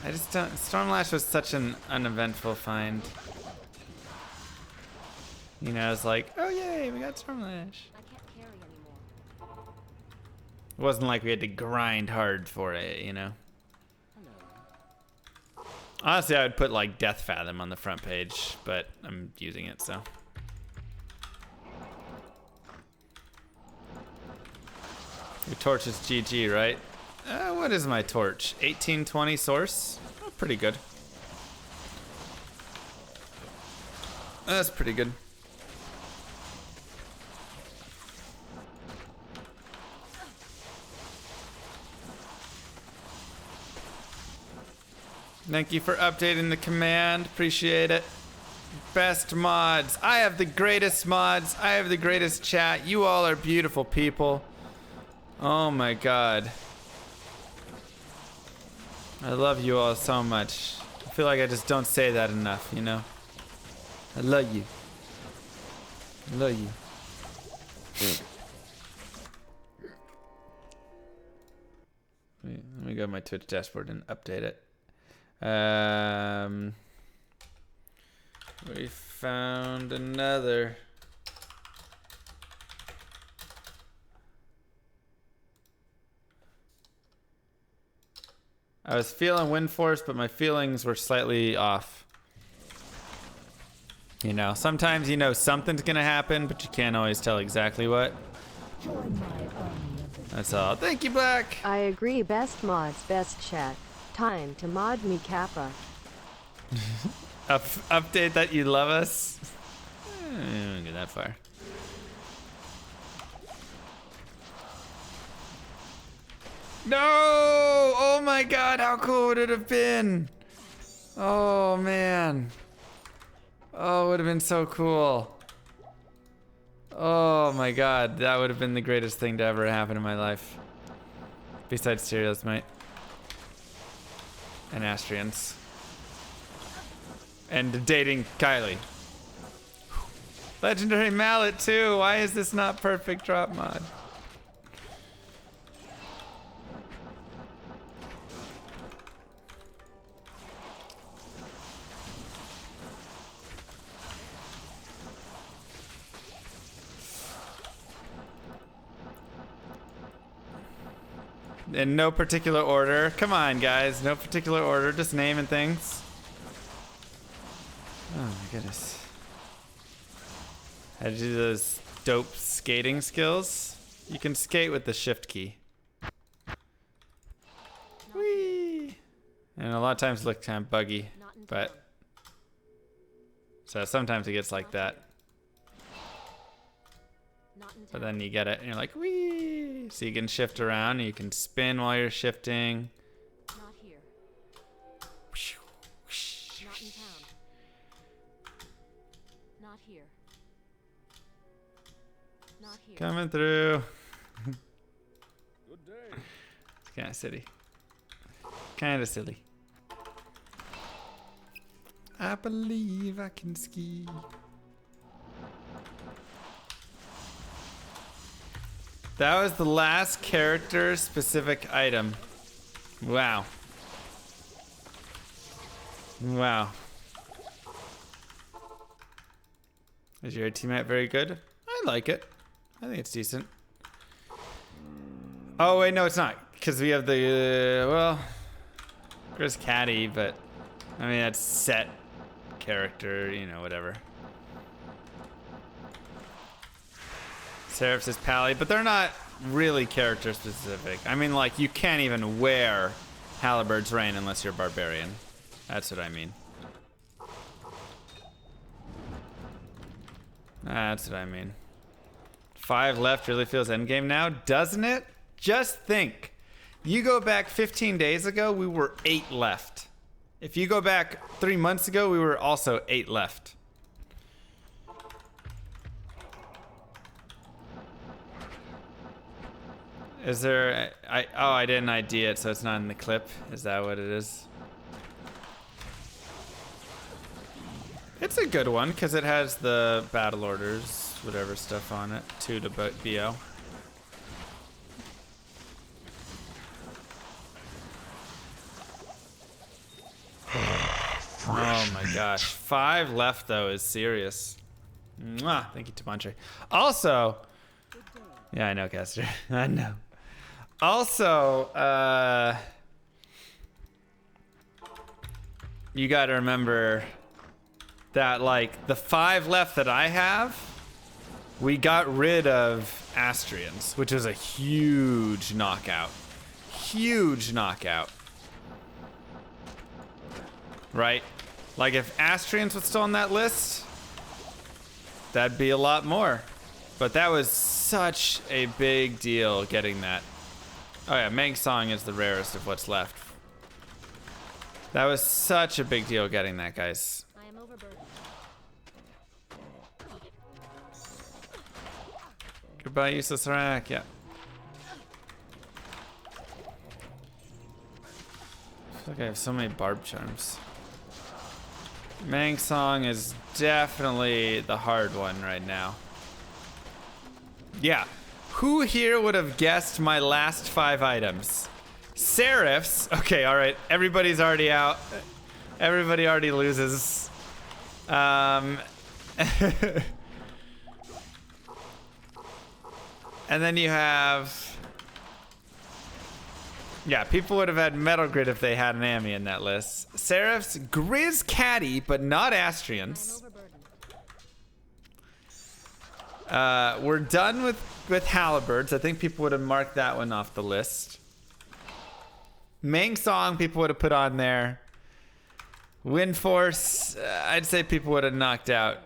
S1: just don't. Stormlash was such an uneventful find. You know, it's like, oh yay, we got Stormlash. It wasn't like we had to grind hard for it, you know. Honestly, I would put like Death Fathom on the front page, but I'm using it, so. Your torch is GG, right? What is my torch? 1820 source? Oh, pretty good. That's pretty good. Thank you for updating the command. Appreciate it. Best mods. I have the greatest mods. I have the greatest chat. You all are beautiful people. Oh my god. I love you all so much. I feel like I just don't say that enough, you know? I love you. I love you. Let me go to my Twitch dashboard and update it. We found another. I was feeling wind force, but my feelings were slightly off. You know, sometimes you know something's gonna happen, but you can't always tell exactly what. That's all. Thank you, Black.
S3: I agree. Best mods, best chat. Time to mod me Kappa.
S1: Update that you love us. I didn't get that far. No! Oh my god, how cool would it have been? Oh man. Oh, it would have been so cool. Oh my god, that would have been the greatest thing to ever happen in my life. Besides Tyrios, mate. And Astrians. And dating Kylie. Legendary mallet too. Why is this not perfect drop mod? In no particular order. Come on, guys. No particular order. Just naming things. Oh my goodness. How to do those dope skating skills? You can skate with the shift key. Whee! And a lot of times it looks kind of buggy, but so sometimes it gets like that. But then you get it and you're like, whee! So you can shift around and you can spin while you're shifting.
S4: Not here. Not in town. Not here. Not here.
S1: Coming through. Good day. It's kind of silly. Kind of silly. I believe I can ski. That was the last character specific item. Wow. Wow. Is your teammate very good? I like it. I think it's decent. Oh wait, no, it's not, because we have the well, there's Caddy, but I mean that's set character, you know, whatever. Seraph's is Pally, but they're not really character specific. I mean, like, you can't even wear Halberd's Reign unless you're a barbarian. That's what I mean. That's what I mean. 5 left really feels endgame now, doesn't it? Just think. You go back 15 days ago, we were 8 left. If you go back 3 months ago, we were also 8 left. Is there, I didn't ID it, so it's not in the clip. Is that what it is? It's a good one, because it has the battle orders, whatever stuff on it, 2 to BO. Oh my gosh. 5 left, though, is serious. Mwah. Thank you, Tamantre. Also, yeah, I know, Caster. I know. Also, you gotta remember that, like, the 5 left that I have, we got rid of Astrians, which was a huge knockout. Huge knockout. Right? Like, if Astrians was still on that list, that'd be a lot more. But that was such a big deal getting that. Oh yeah, Meng Song is the rarest of what's left. That was such a big deal getting that, guys.
S4: I am overburdened.
S1: Goodbye, useless rack. Yeah. I feel like I have so many barb charms. Meng Song is definitely the hard one right now. Yeah. Who here would have guessed my last 5 items? Seraphs. Okay, all right. Everybody's already out. Everybody already loses. And then you have... Yeah, people would have had Metal Grid if they had an Ami in that list. Seraphs, Grizz Caddy, but not Astrians. We're done with halberds. I think people would have marked that one off the list. Main Song people would have put on there. Wind Force, I'd say people would have knocked out.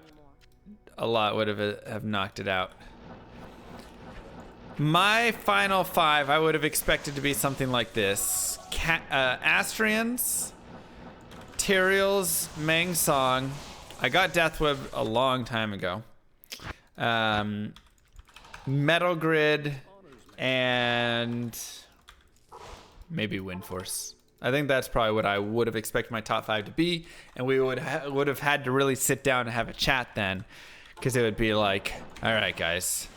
S1: A lot would have knocked it out. My final 5, I would have expected to be something like this. Astrians, Tyraels, Mang Song. I got Deathweb a long time ago. Metal Grid, and maybe Wind Force. I think that's probably what I would have expected my top 5 to be, and we would have had to really sit down and have a chat then, because it would be like, all right, guys,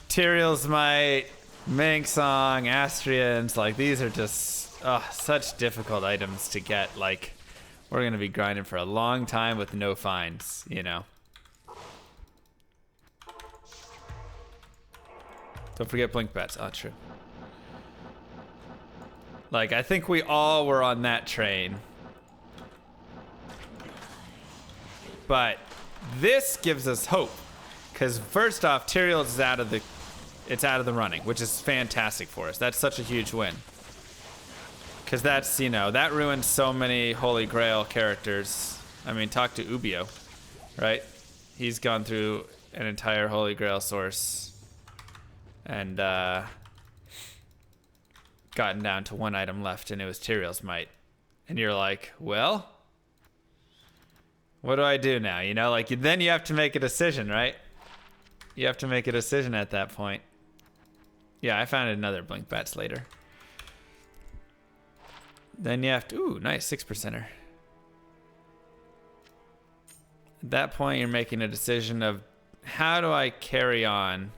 S1: Tyraels Might, Mang Song, Astrians, like these are just such difficult items to get. Like, we're gonna be grinding for a long time with no finds, you know. Don't forget blink bats. Oh, true. Like, I think we all were on that train. But this gives us hope. Because first off, Tyraels is out of the running, which is fantastic for us. That's such a huge win. Because that's, you know, that ruins so many Holy Grail characters. I mean, talk to Ubio, right? He's gone through an entire Holy Grail source and gotten down to one item left, and it was Tyraels Might. And you're like, well, what do I do now? You know, like, then you have to make a decision, right? You have to make a decision at that point. Yeah, I found another blink bats later. Then you have to, ooh, nice, 6%er. At that point, you're making a decision of, how do I carry on?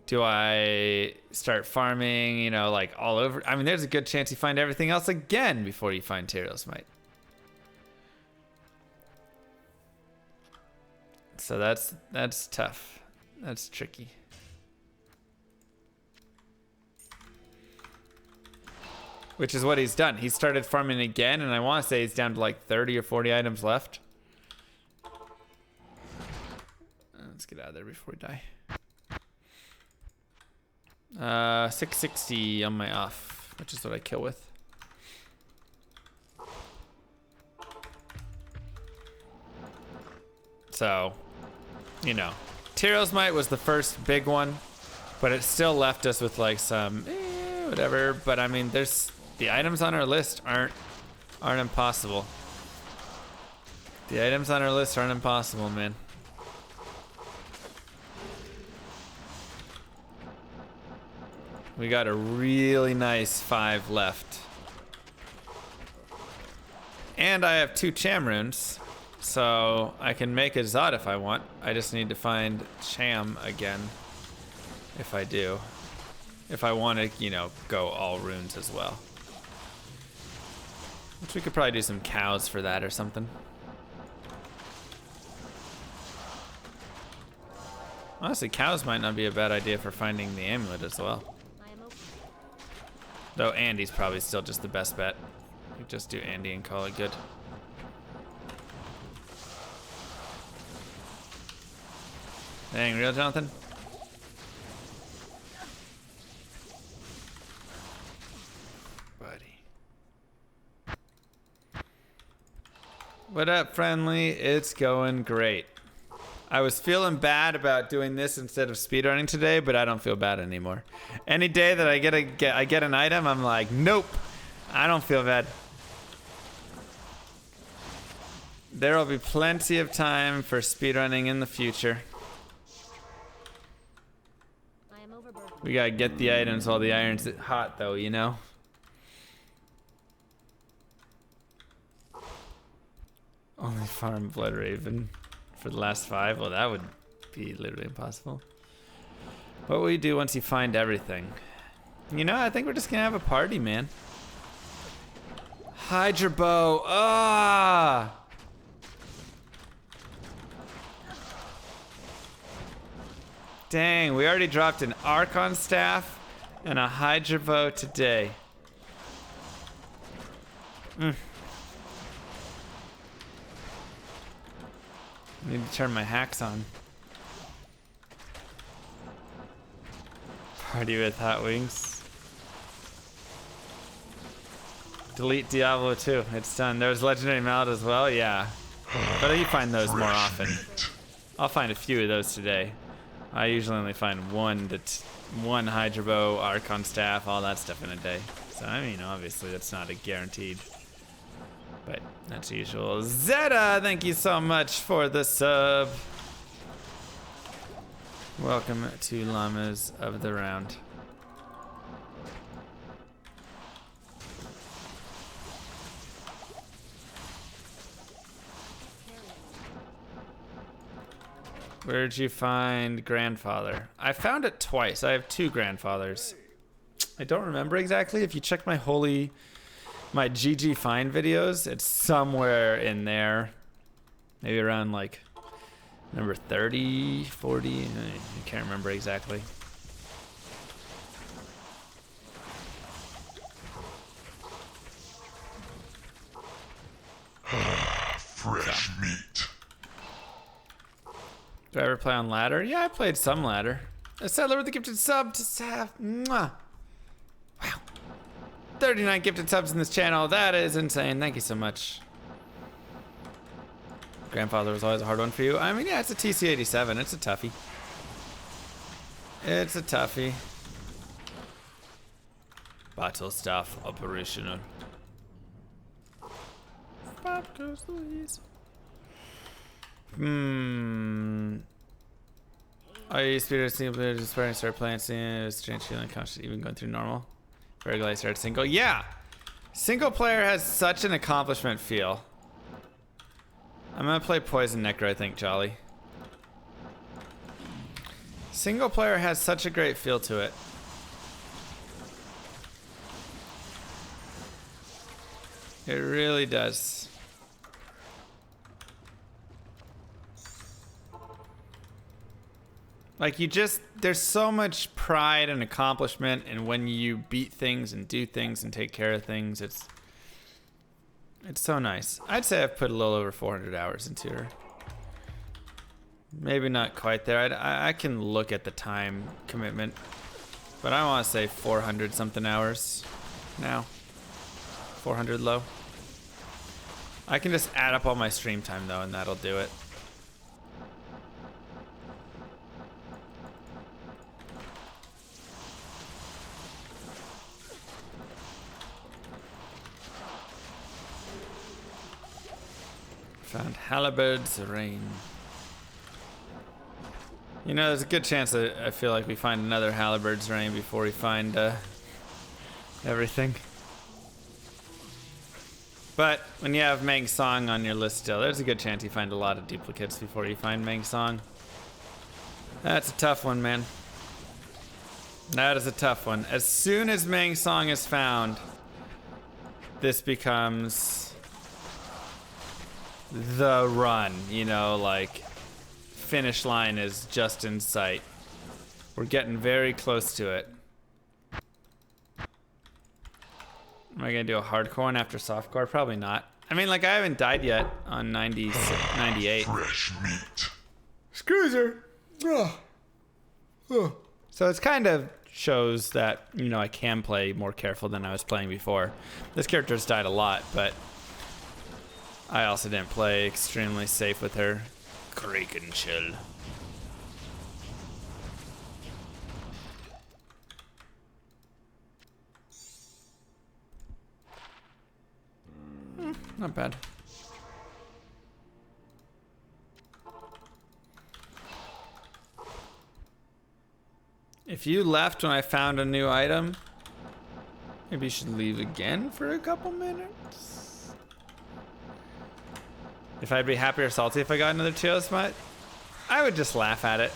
S1: Do I start farming, you know, like all over? I mean, there's a good chance you find everything else again before you find Tyraels Might. So that's tough. That's tricky. Which is what he's done. He started farming again, and I want to say he's down to like 30 or 40 items left. Let's get out of there before we die. 660 on my off, which is what I kill with. So, you know, Tyraels Might was the first big one, but it still left us with like some whatever. But I mean, there's the items on our list aren't impossible. The items on our list aren't impossible, man. We got a really nice 5 left. And I have 2 Cham runes, so I can make a Zod if I want. I just need to find Cham again, if I do. If I want to, you know, go all runes as well. Which we could probably do some cows for that or something. Honestly, cows might not be a bad idea for finding the amulet as well. Though Andy's probably still just the best bet. We just do Andy and call it good. Dang, real Jonathan? Buddy. What up, friendly? It's going great. I was feeling bad about doing this instead of speedrunning today, but I don't feel bad anymore. Any day that I get an item, I'm like, nope, I don't feel bad. There will be plenty of time for speedrunning in the future. We gotta get the items while the iron's hot, though, you know? Only farm Blood Raven for the last 5? Well, that would be literally impossible. What will you do once you find everything? You know, I think we're just gonna have a party, man. Hydra bow. Ah! Dang, we already dropped an Archon staff and a Hydra bow today. Need to turn my hacks on. Party with hot wings. Delete Diablo 2. It's done. There's Legendary Mallet as well. Yeah. But you find those more often. I'll find a few of those today. I usually only find one Hydra Bow, Archon Staff, all that stuff in a day. So, I mean, obviously that's not a guaranteed. But that's usual. Zeta, thank you so much for the sub. Welcome to Llamas of the Round. Where'd you find grandfather? I found it twice. I have 2 grandfathers. I don't remember exactly. If you check my GG find videos, it's somewhere in there. Maybe around like number 30, 40. I can't remember exactly.
S5: Fresh meat.
S1: Do I ever play on ladder? Yeah, I played some ladder. A settler with a gifted sub to Saf. Mwah. Wow. 39 gifted subs in this channel. That is insane. Thank you so much. Grandfather was always a hard one for you. I mean, yeah, it's a TC-87. It's a toughie. It's a toughie. Battle staff operational. Pop goes Louise. I used to be a single player, just starting to start playing, seeing it was strange feeling conscious, even going through normal. Very glad I started single. Yeah! Single player has such an accomplishment feel. I'm gonna play Poison Necro, I think, Jolly. Single player has such a great feel to it. It really does. Like there's so much pride and accomplishment in when you beat things and do things and take care of things. It's so nice. I'd say I've put a little over 400 hours into her. Maybe not quite there. I can look at the time commitment, but I want to say 400 something hours now. 400 low. I can just add up all my stream time though, and that'll do it. Found Halibard's Rain. You know, there's a good chance that I feel like we find another Halibard's Rain before we find everything. But when you have Meng Song on your list still, there's a good chance you find a lot of duplicates before you find Meng Song. That's a tough one, man. That is a tough one. As soon as Meng Song is found, this becomes the run, you know, like finish line is just in sight. We're getting very close to it. Am I gonna do a hardcore one after softcore? Probably not. I mean, like, I haven't died yet on 98.
S5: Fresh meat.
S1: Screwser. So it's kind of shows that, you know, I can play more careful than I was playing before. This character's died a lot, but I also didn't play extremely safe with her. Kraken chill. Not bad. If you left when I found a new item, maybe you should leave again for a couple minutes. If I'd be happy or salty if I got another Teal Smite, I would just laugh at it.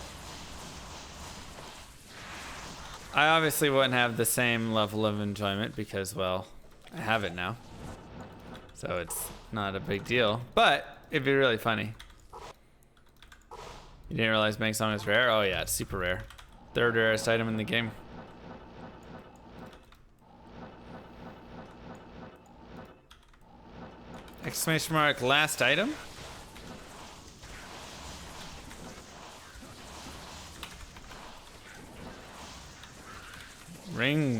S1: I obviously wouldn't have the same level of enjoyment because, well, I have it now. So it's not a big deal, but it'd be really funny. You didn't realize Meng Song is rare? Oh yeah, it's super rare. Third rarest item in the game. Exclamation mark, last item?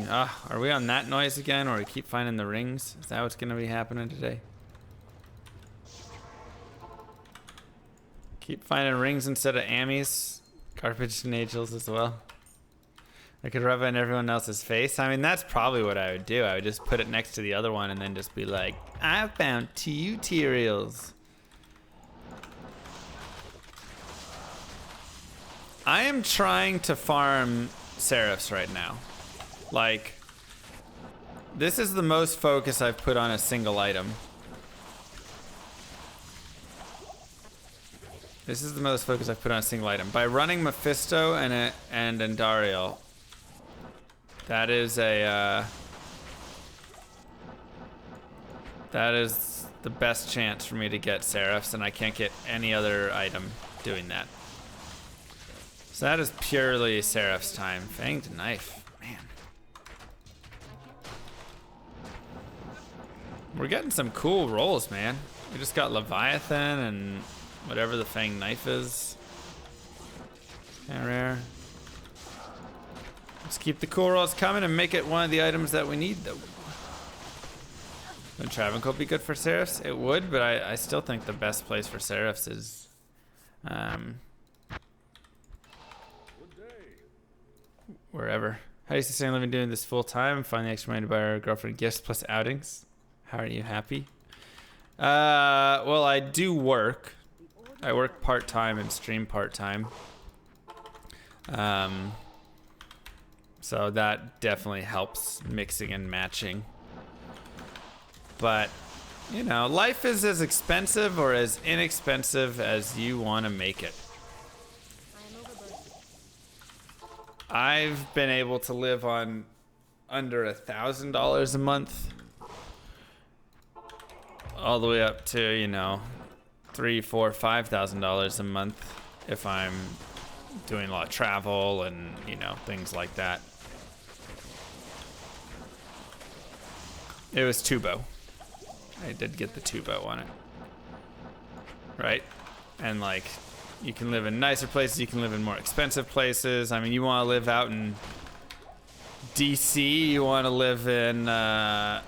S1: mean, are we on that noise again, or we keep finding the rings? Is that what's gonna be happening today? Keep finding rings instead of ammies. Garbage nagels as well. I could rub it in everyone else's face. I mean, that's probably what I would do. I would just put it next to the other one and then just be like, I found 2 materials. I am trying to farm Seraphs right now. Like, this is the most focus I've put on a single item. This is the most focus I've put on a single item. By running Mephisto and Andariel, that is a that is the best chance for me to get Seraphs, and I can't get any other item doing that. So that is purely Seraph's time. Fanged knife, man. We're getting some cool rolls, man. We just got Leviathan and whatever the Fang knife is. Kind of rare. Let's keep the cool rolls coming and make it one of the items that we need, though. Would Travancore be good for Seraphs? It would, but I still think the best place for Seraphs is wherever. How do you sustain living doing this full time? Find the extra money to buy our girlfriend gifts plus outings. How are you happy? Well, I do work. I work part-time and stream part-time. So that definitely helps mixing and matching. But, you know, life is as expensive or as inexpensive as you want to make it. I've been able to live on under $1,000 a month, all the way up to, you know, $3,000, $4,000, $5,000 a month if I'm doing a lot of travel and, you know, things like that. It was Tubo. I did get the Tubo on it. Right? And like, you can live in nicer places, you can live in more expensive places. I mean, you want to live out in DC, you want to live in, you know,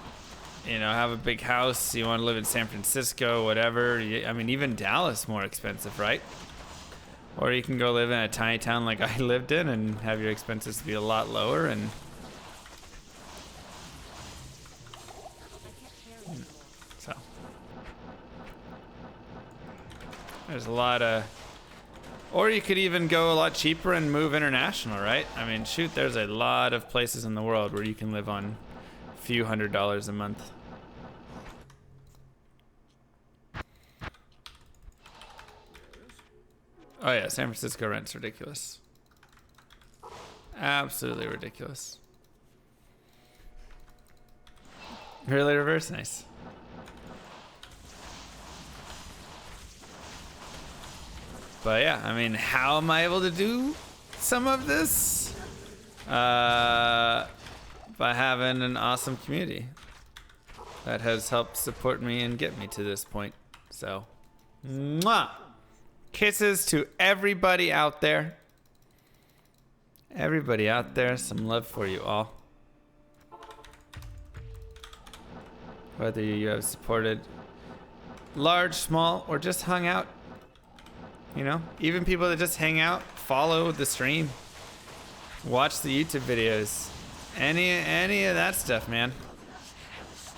S1: have a big house, you want to live in San Francisco, whatever. I mean, even Dallas more expensive, right? Or you can go live in a tiny town like I lived in and have your expenses be a lot lower. And so there's a lot of, or you could even go a lot cheaper and move international, right? I mean, shoot, there's a lot of places in the world where you can live on a few $100s a month. Oh yeah, San Francisco rent's ridiculous. Absolutely ridiculous. Really reverse, nice. But yeah, I mean, how am I able to do some of this? By having an awesome community that has helped support me and get me to this point. So, mwah! Kisses to everybody out there. Everybody out there, some love for you all. Whether you have supported large, small, or just hung out. You know, even people that just hang out, follow the stream, watch the YouTube videos, any of that stuff, man.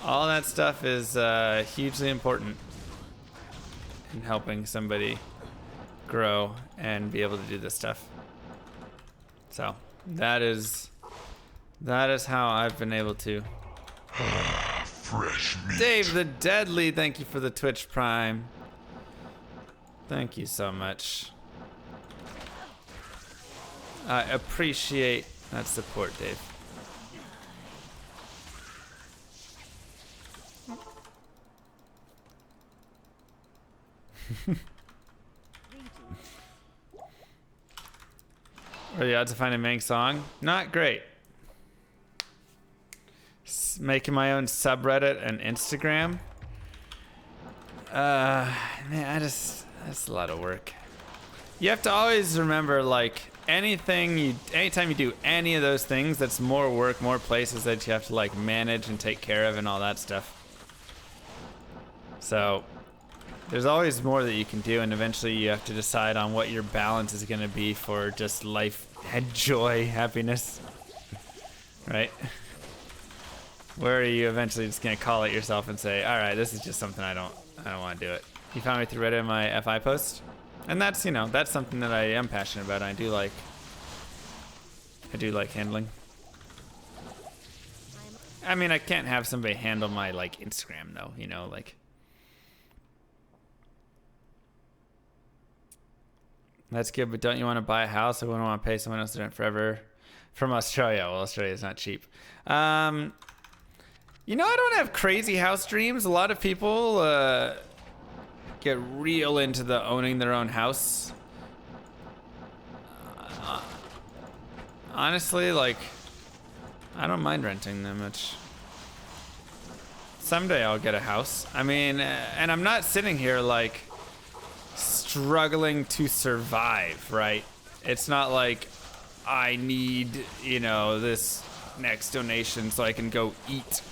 S1: All that stuff is hugely important in helping somebody grow and be able to do this stuff. So that is how I've been able to.
S5: Fresh meat.
S1: Dave the Deadly, thank you for the Twitch Prime. Thank you so much. I appreciate that support, Dave. What are the odds of finding a Manx song? Not great. Making my own subreddit and Instagram. Man, that's a lot of work. You have to always remember, like, anytime you do any of those things, that's more work, more places that you have to like manage and take care of and all that stuff. So there's always more that you can do, and eventually you have to decide on what your balance is going to be for just life and joy, happiness, right? Where are you eventually just going to call it yourself and say, all right, this is just something I don't want to do it. You found me through Reddit in my FI post, and that's, you know, that's something that I am passionate about. I do like handling. I mean, I can't have somebody handle my like Instagram though, you know, like. That's good, but don't you want to buy a house? I wouldn't want to pay someone else to rent forever from Australia. Well, Australia's not cheap. You know, I don't have crazy house dreams. A lot of people get real into the owning their own house. Honestly, like, I don't mind renting that much. Someday I'll get a house. I mean, and I'm not sitting here like struggling to survive, right? It's not like I need, you know, this next donation so I can go eat,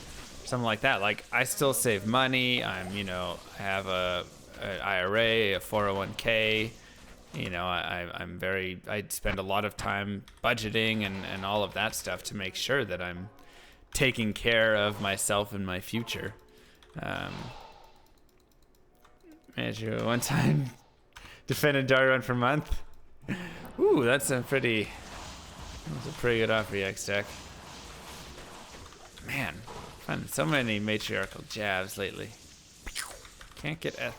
S1: something like that. Like, I still save money. I'm, you know, I have a IRA, a 401k. You know, I spend a lot of time budgeting and all of that stuff to make sure that I'm taking care of myself and my future. Managed one time defended Dart run for a month. Ooh, that's a pretty good offer, X-Tech. Man, finding so many matriarchal jabs lately. Can't get F.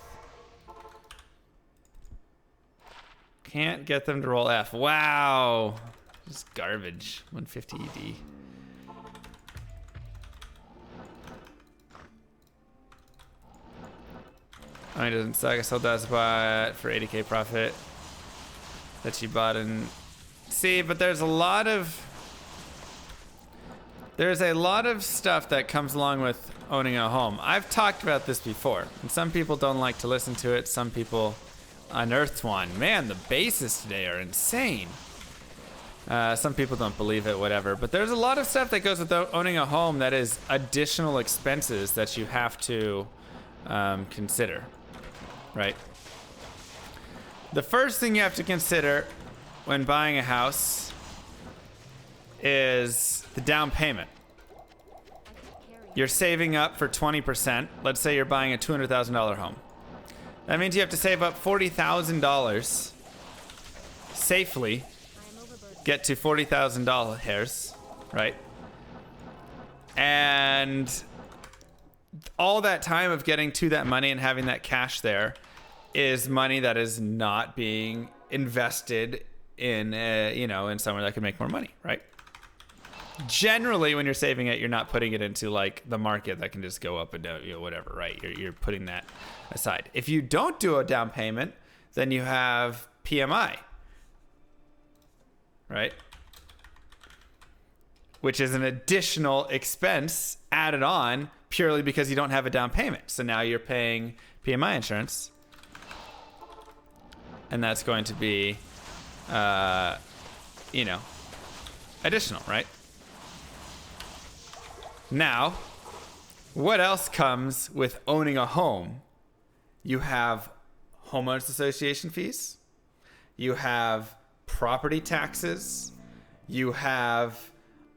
S1: Can't get them to roll F. Wow. Just garbage. 150 ED. Oh, it doesn't suck. I sold that spot for 80k profit that she bought in. See, but there's a lot of stuff that comes along with owning a home. I've talked about this before, and some people don't like to listen to it. Some people unearthed one. Man, the bases today are insane. Some people don't believe it, whatever. But there's a lot of stuff that goes with owning a home that is additional expenses that you have to consider. Right? The first thing you have to consider when buying a house is the down payment. You're saving up for 20%. Let's say you're buying a $200,000 home. That means you have to save up $40,000 safely, get to $40,000, right? And all that time of getting to that money and having that cash there is money that is not being invested in, you know, in somewhere that can make more money, right? Generally, when you're saving it, you're not putting it into like the market that can just go up and down, you know, whatever, right? You're putting that aside. If you don't do a down payment, then you have PMI, right? Which is an additional expense added on purely because you don't have a down payment. So now you're paying PMI insurance. And that's going to be, you know, additional, right? Now, what else comes with owning a home? You have homeowners association fees. You have property taxes. You have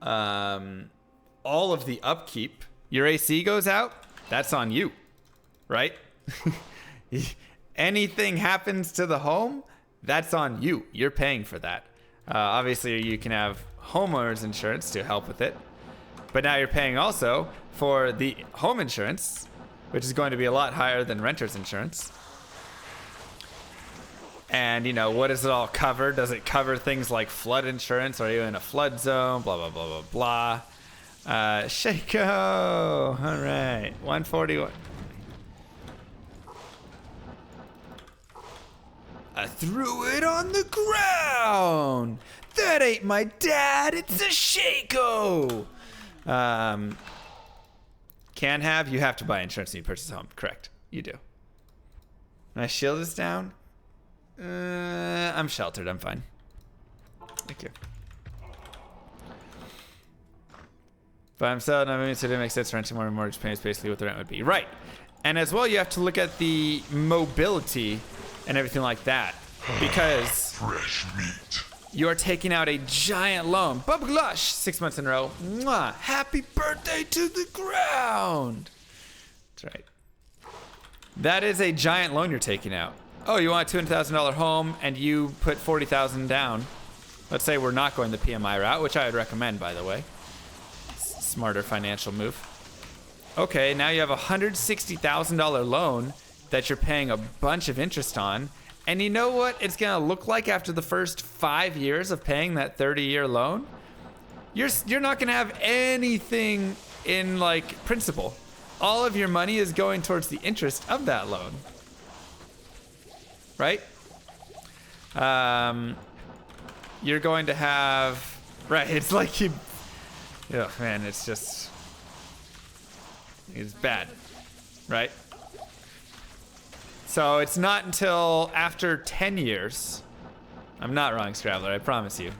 S1: all of the upkeep. Your AC goes out, that's on you, right? Anything happens to the home, that's on you. You're paying for that. Obviously, you can have homeowners insurance to help with it. But now you're paying also for the home insurance, which is going to be a lot higher than renter's insurance. And, you know, what does it all cover? Does it cover things like flood insurance? Are you in a flood zone? Blah, blah, blah, blah, blah. Shaco. All right. 141. I threw it on the ground. That ain't my dad. It's a Shaco. Can have. You have to buy insurance when you purchase a home. Correct. You do. My shield is down. I'm sheltered. I'm fine. Thank you. But I'm selling, I mean, so it didn't make sense renting more mortgage payments basically what the rent would be. Right. And as well, you have to look at the mobility and everything like that. Because
S5: Fresh meat.
S1: you are taking out a giant loan. Bubba Glush, 6 months in a row. Mwah. Happy birthday to the ground. That's right. That is a giant loan you're taking out. Oh, you want a $200,000 home and you put $40,000 down. Let's say we're not going the PMI route, which I would recommend, by the way. Smarter financial move. Okay, now you have a $160,000 loan that you're paying a bunch of interest on. And you know what it's gonna look like after the first 5 years of paying that 30-year loan? You're not gonna have anything in like principal. All of your money is going towards the interest of that loan. Right? You're going to have, right, it's like you, oh man, it's just, it's bad, right? So it's not until after 10 years, I'm not wrong, Scrabbler, I promise you.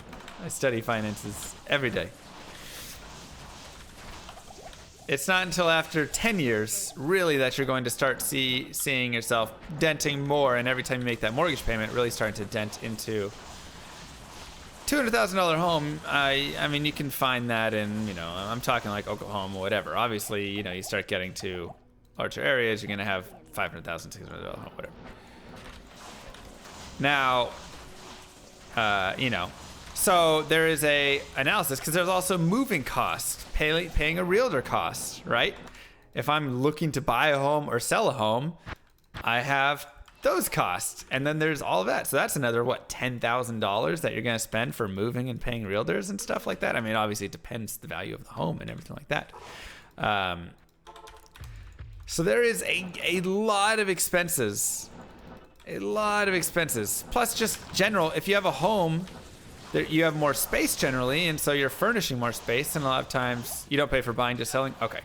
S1: I study finances every day. It's not until after 10 years, really, that you're going to start seeing yourself denting more, and every time you make that mortgage payment, really starting to dent into $200,000 home. I mean, you can find that in, you know, I'm talking like Oklahoma, whatever. Obviously, you know, you start getting to larger areas, you're going to have $500,000, $600,000 home, whatever. Now, you know, so there is a analysis because there's also moving costs, paying a realtor cost, right? If I'm looking to buy a home or sell a home, I have those costs, and then there's all of that. So that's another what, $10,000 that you're going to spend for moving and paying realtors and stuff like that. I mean, obviously it depends the value of the home and everything like that. So there is a lot of expenses, plus just general. If you have a home, you have more space generally, and so you're furnishing more space, and a lot of times you don't pay for buying, just selling. Okay.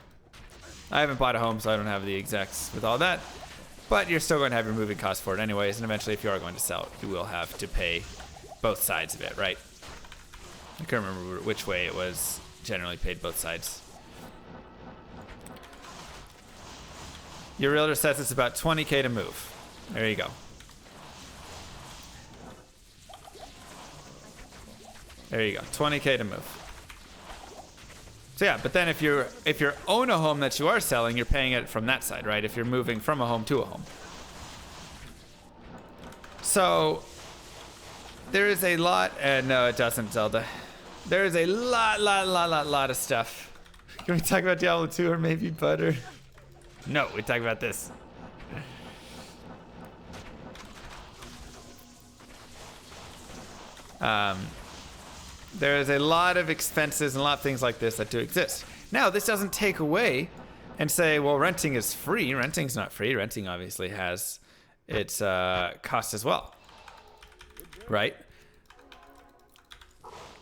S1: I haven't bought a home, so I don't have the execs with all that, but you're still going to have your moving costs for it anyways, and eventually if you are going to sell, you will have to pay both sides of it, right? I can't remember which way it was generally paid, both sides. Your realtor says it's about $20K to move. There you go. There you go, $20K to move. So yeah, but then if you own a home that you are selling, you're paying it from that side, right? If you're moving from a home to a home. So there is a lot, no, it doesn't, Zelda. There is a lot of stuff. Can we talk about Diablo 2 or maybe Butter? No, we talk about this. There is a lot of expenses and a lot of things like this that do exist. Now, this doesn't take away and say, well, renting is free. Renting's not free. Renting obviously has its cost as well, right?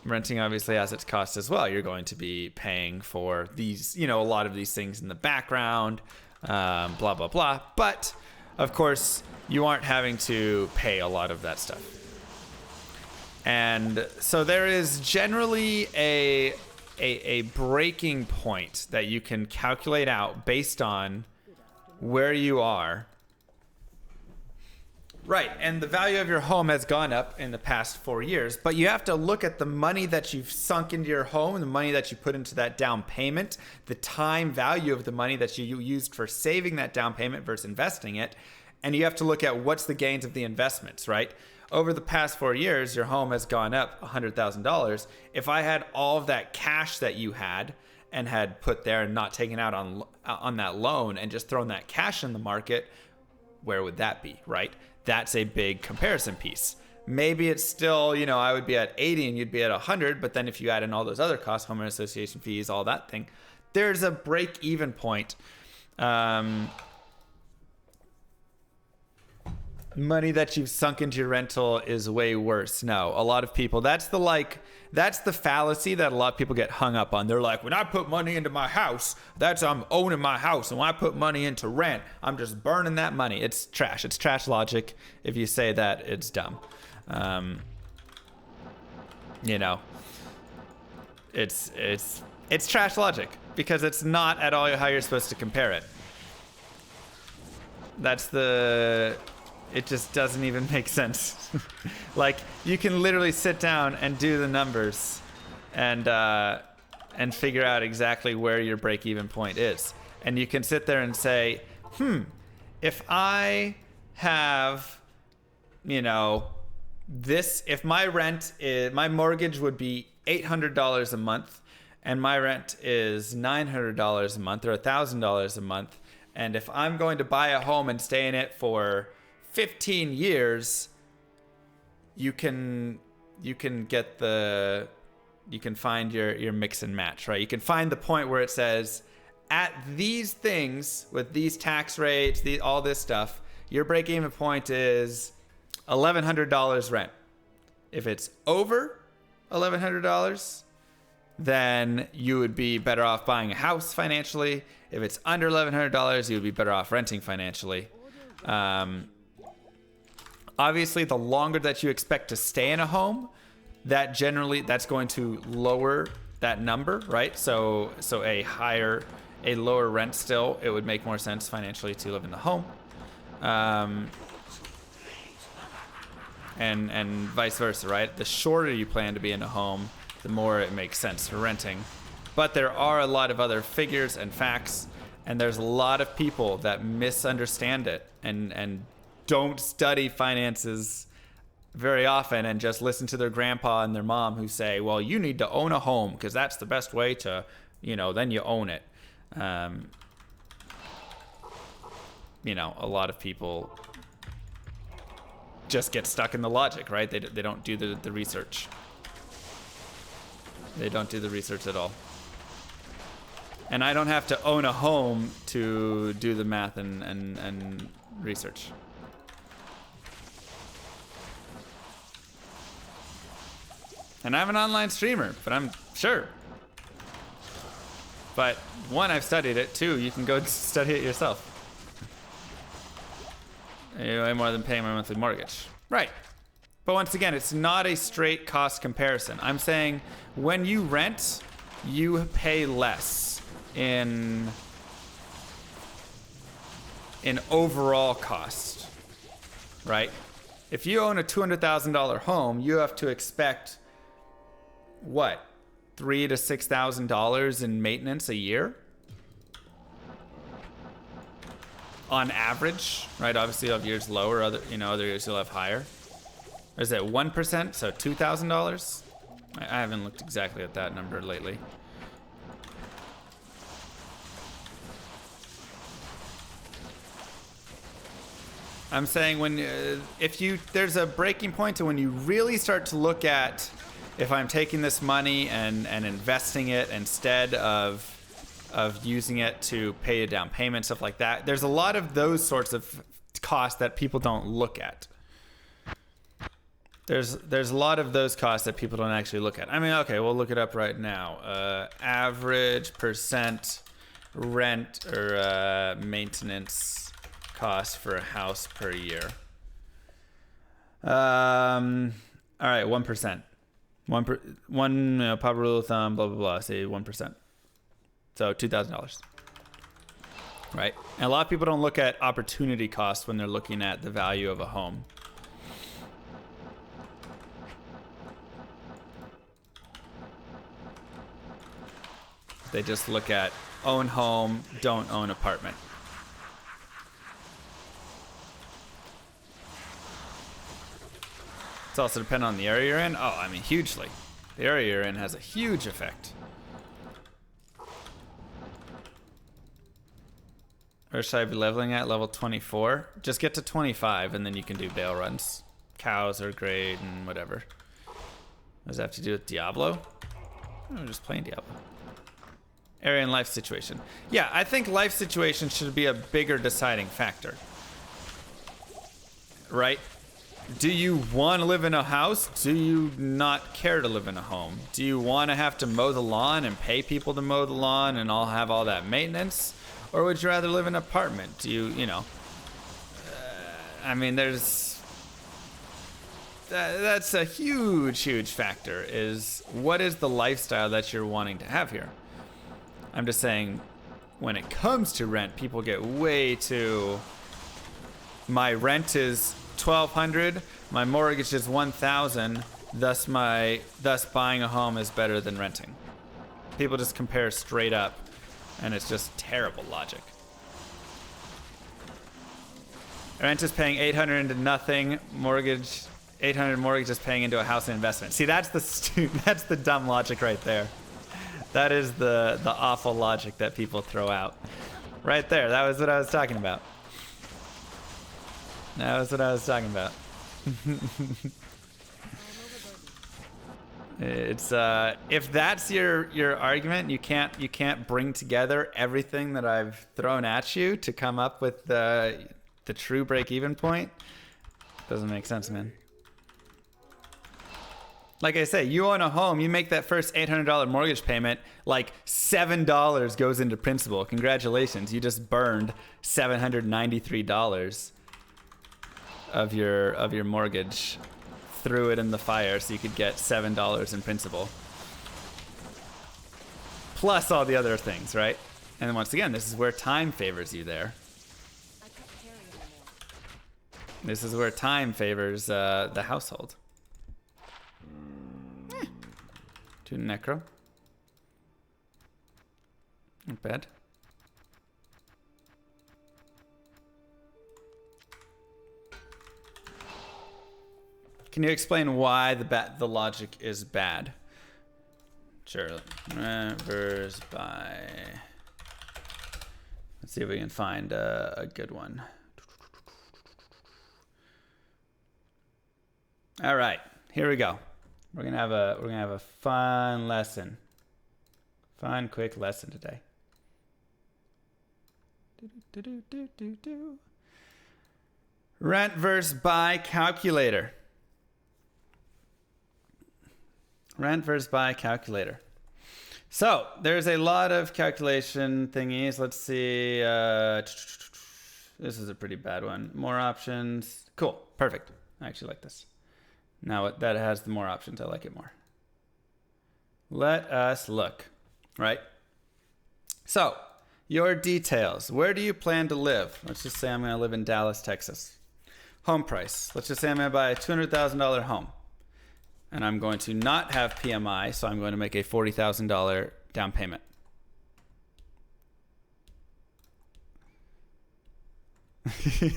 S1: Renting obviously has its cost as well. You're going to be paying for these, you know, a lot of these things in the background, blah, blah, blah. But, of course, you aren't having to pay a lot of that stuff. And so there is generally a breaking point that you can calculate out based on where you are. Right, and the value of your home has gone up in the past 4 years, but you have to look at the money that you've sunk into your home, the money that you put into that down payment, the time value of the money that you used for saving that down payment versus investing it, and you have to look at what's the gains of the investments, right? Over the past 4 years, your home has gone up $100,000. If I had all of that cash that you had and had put there and not taken out on that loan and just thrown that cash in the market, where would that be, right? That's a big comparison piece. Maybe it's still, you know, I would be at 80 and you'd be at 100, but then if you add in all those other costs, homeowner association fees, all that thing, there's a break-even point. Money that you've sunk into your rental is way worse. No, a lot of people, that's the fallacy that a lot of people get hung up on. They're like, when I put money into my house, I'm owning my house. And when I put money into rent, I'm just burning that money. It's trash. It's trash logic. If you say that, it's dumb. you know, it's trash logic because it's not at all how you're supposed to compare it. It just doesn't even make sense. Like, you can literally sit down and do the numbers and figure out exactly where your break-even point is. And you can sit there and say, if I have, you know, this, if my mortgage would be $800 a month, and my rent is $900 a month or $1,000 a month, and if I'm going to buy a home and stay in it for 15 years, you can find your mix and match, right? You can find the point where it says, at these things with these tax rates, all this stuff, your break-even point is $1,100 rent. If it's over $1,100, then you would be better off buying a house financially. If it's under $1,100, you would be better off renting financially. Obviously, the longer that you expect to stay in a home, that's going to lower that number, right? So a lower rent still, it would make more sense financially to live in the home. And vice versa, right? The shorter you plan to be in a home, the more it makes sense for renting. But there are a lot of other figures and facts, and there's a lot of people that misunderstand it and don't study finances very often and just listen to their grandpa and their mom who say, well, you need to own a home because that's the best way to, then you own it. A lot of people just get stuck in the logic, right? They don't do the research. They don't do the research at all. And I don't have to own a home to do the math and research. And I'm an online streamer, but I'm sure. But one, I've studied it. Two, you can go study it yourself. Way more than paying my monthly mortgage. Right. But once again, it's not a straight cost comparison. I'm saying when you rent, you pay less in overall cost, right? If you own a $200,000 home, you have to expect what, $3,000 to $6,000 in maintenance a year, on average, right? Obviously, you'll have years lower. Other years you'll have higher. Or is it 1%? So $2,000. I haven't looked exactly at that number lately. I'm saying there's a breaking point to when you really start to look at, if I'm taking this money and investing it instead of using it to pay a down payment, stuff like that. There's a lot of those sorts of costs that people don't look at. There's a lot of those costs that people don't actually look at. I mean, okay, we'll look it up right now. Average percent rent or maintenance cost for a house per year. All right, 1%. One pop rule of thumb, blah blah blah. Say 1%. So $2,000. Right? And a lot of people don't look at opportunity cost when they're looking at the value of a home. They just look at own home, don't own apartment. It's also dependent on the area you're in. Oh, I mean, hugely. The area you're in has a huge effect. Where should I be leveling at? Level 24? Just get to 25 and then you can do bale runs. Cows are great and whatever. What does that have to do with Diablo? I'm just playing Diablo. Area and life situation. Yeah, I think life situation should be a bigger deciding factor. Right? Do you want to live in a house? Do you not care to live in a home? Do you want to have to mow the lawn and pay people to mow the lawn and all have all that maintenance? Or would you rather live in an apartment? Do you, I mean, there's that's a huge factor, is what is the lifestyle that you're wanting to have here. I'm just saying, when it comes to rent, people get way too, my rent is $1,200, my mortgage is $1,000, thus buying a home is better than renting. People just compare straight up, and it's just terrible logic. Rent is paying $800 into nothing. Mortgage, $800 mortgage is paying into a house and investment. See, that's the dumb logic right there. That is the awful logic that people throw out. Right there. That was what I was talking about. That was what I was talking about. It's if that's your argument, you can't bring together everything that I've thrown at you to come up with the true break-even point. Doesn't make sense, man. Like I say, you own a home, you make that first $800 mortgage payment, like $7 goes into principal. Congratulations, you just burned $793 of your mortgage, threw it in the fire so you could get $7 in principal. Plus all the other things, right? And once again, this is where time favors you there. This is where time favors the household. To necro. Not bad. Can you explain why the logic is bad? Sure. Reverse by. Let's see if we can find a good one. All right, here we go. We're gonna have a fun lesson. Fun, quick lesson today. Rent versus buy calculator. Rent versus buy calculator. So there's a lot of calculation thingies. Let's see. This is a pretty bad one. More options. Cool. Perfect. I actually like this. Now that has the more options, I like it more. Let us look, right? So, your details. Where do you plan to live? Let's just say I'm going to live in Dallas, Texas. Home price. Let's just say I'm going to buy a $200,000 home. And I'm going to not have PMI, so I'm going to make a $40,000 down payment.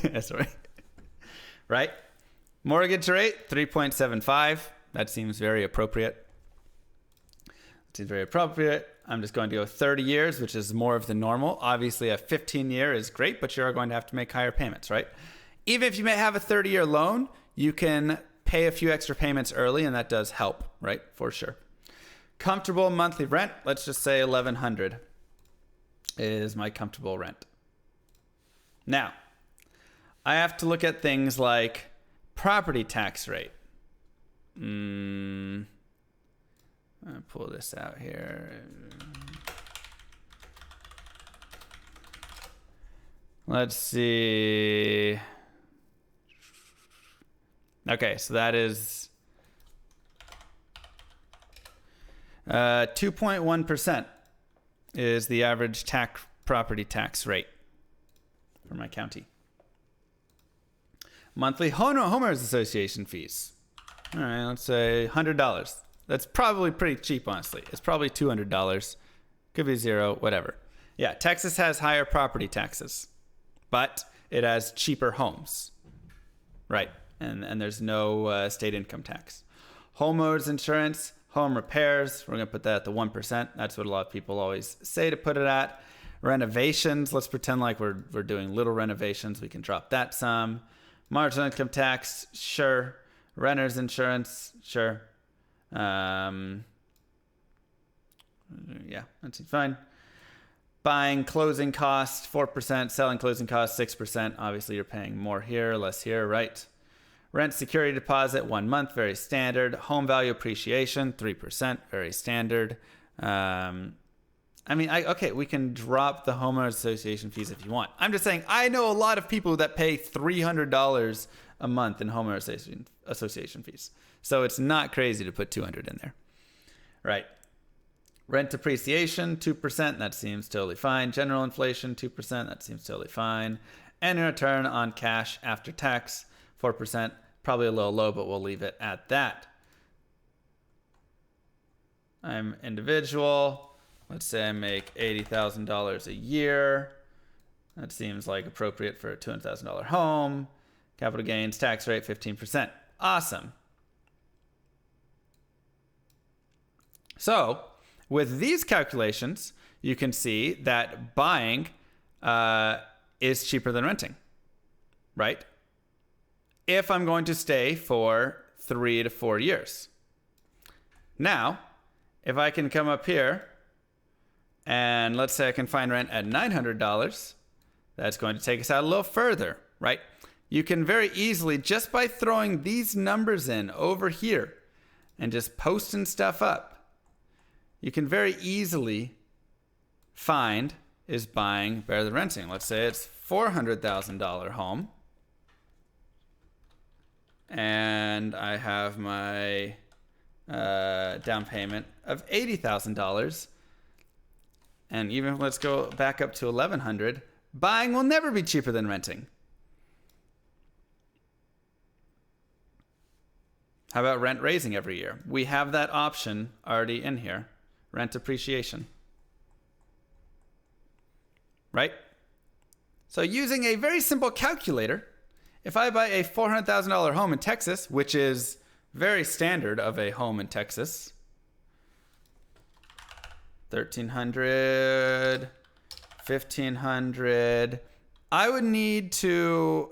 S1: That's right. Right? Mortgage rate, 3.75. That seems very appropriate. I'm just going to go 30 years, which is more of the normal. Obviously, a 15-year is great, but you're going to have to make higher payments, right? Even if you may have a 30-year loan, you can pay a few extra payments early, and that does help, right? For sure. Comfortable monthly rent, let's just say $1,100 is my comfortable rent. Now, I have to look at things like property tax rate. I'll pull this out here. Let's see. Okay, so that is 2.1% is the average property tax rate for my county. Monthly homeowners association fees. All right, let's say $100. That's probably pretty cheap, honestly. It's probably $200. Could be zero, whatever. Yeah, Texas has higher property taxes, but it has cheaper homes. Right, and there's no state income tax. Homeowners insurance, home repairs, we're going to put that at the 1%. That's what a lot of people always say to put it at. Renovations, let's pretend like we're doing little renovations. We can drop that some. Marginal income tax, sure. Renter's insurance, sure. Yeah, that's fine. Buying closing costs, 4%. Selling closing costs, 6%. Obviously, you're paying more here, less here, right? Rent security deposit, 1 month, very standard. Home value appreciation, 3%, very standard. Okay, we can drop the homeowners association fees if you want. I'm just saying, I know a lot of people that pay $300 a month in homeowner association fees. So it's not crazy to put 200 in there. Right. Rent depreciation, 2%. That seems totally fine. General inflation, 2%. That seems totally fine. And return on cash after tax, 4%. Probably a little low, but we'll leave it at that. I'm individual. Let's say I make $80,000 a year. That seems like appropriate for a $200,000 home. Capital gains tax rate 15%. Awesome. So with these calculations, you can see that buying is cheaper than renting, right? If I'm going to stay for 3 to 4 years. Now, if I can come up here and let's say I can find rent at $900, that's going to take us out a little further, right? You can very easily, just by throwing these numbers in over here and just posting stuff up, you can very easily find is buying better than renting. Let's say it's $400,000 home. And I have my down payment of $80,000. And even let's go back up to $1,100. Buying will never be cheaper than renting. How about rent raising every year? We have that option already in here. Rent appreciation. Right? So using a very simple calculator, if I buy a $400,000 home in Texas, which is very standard of a home in Texas, $1,300, $1,500, I would need to,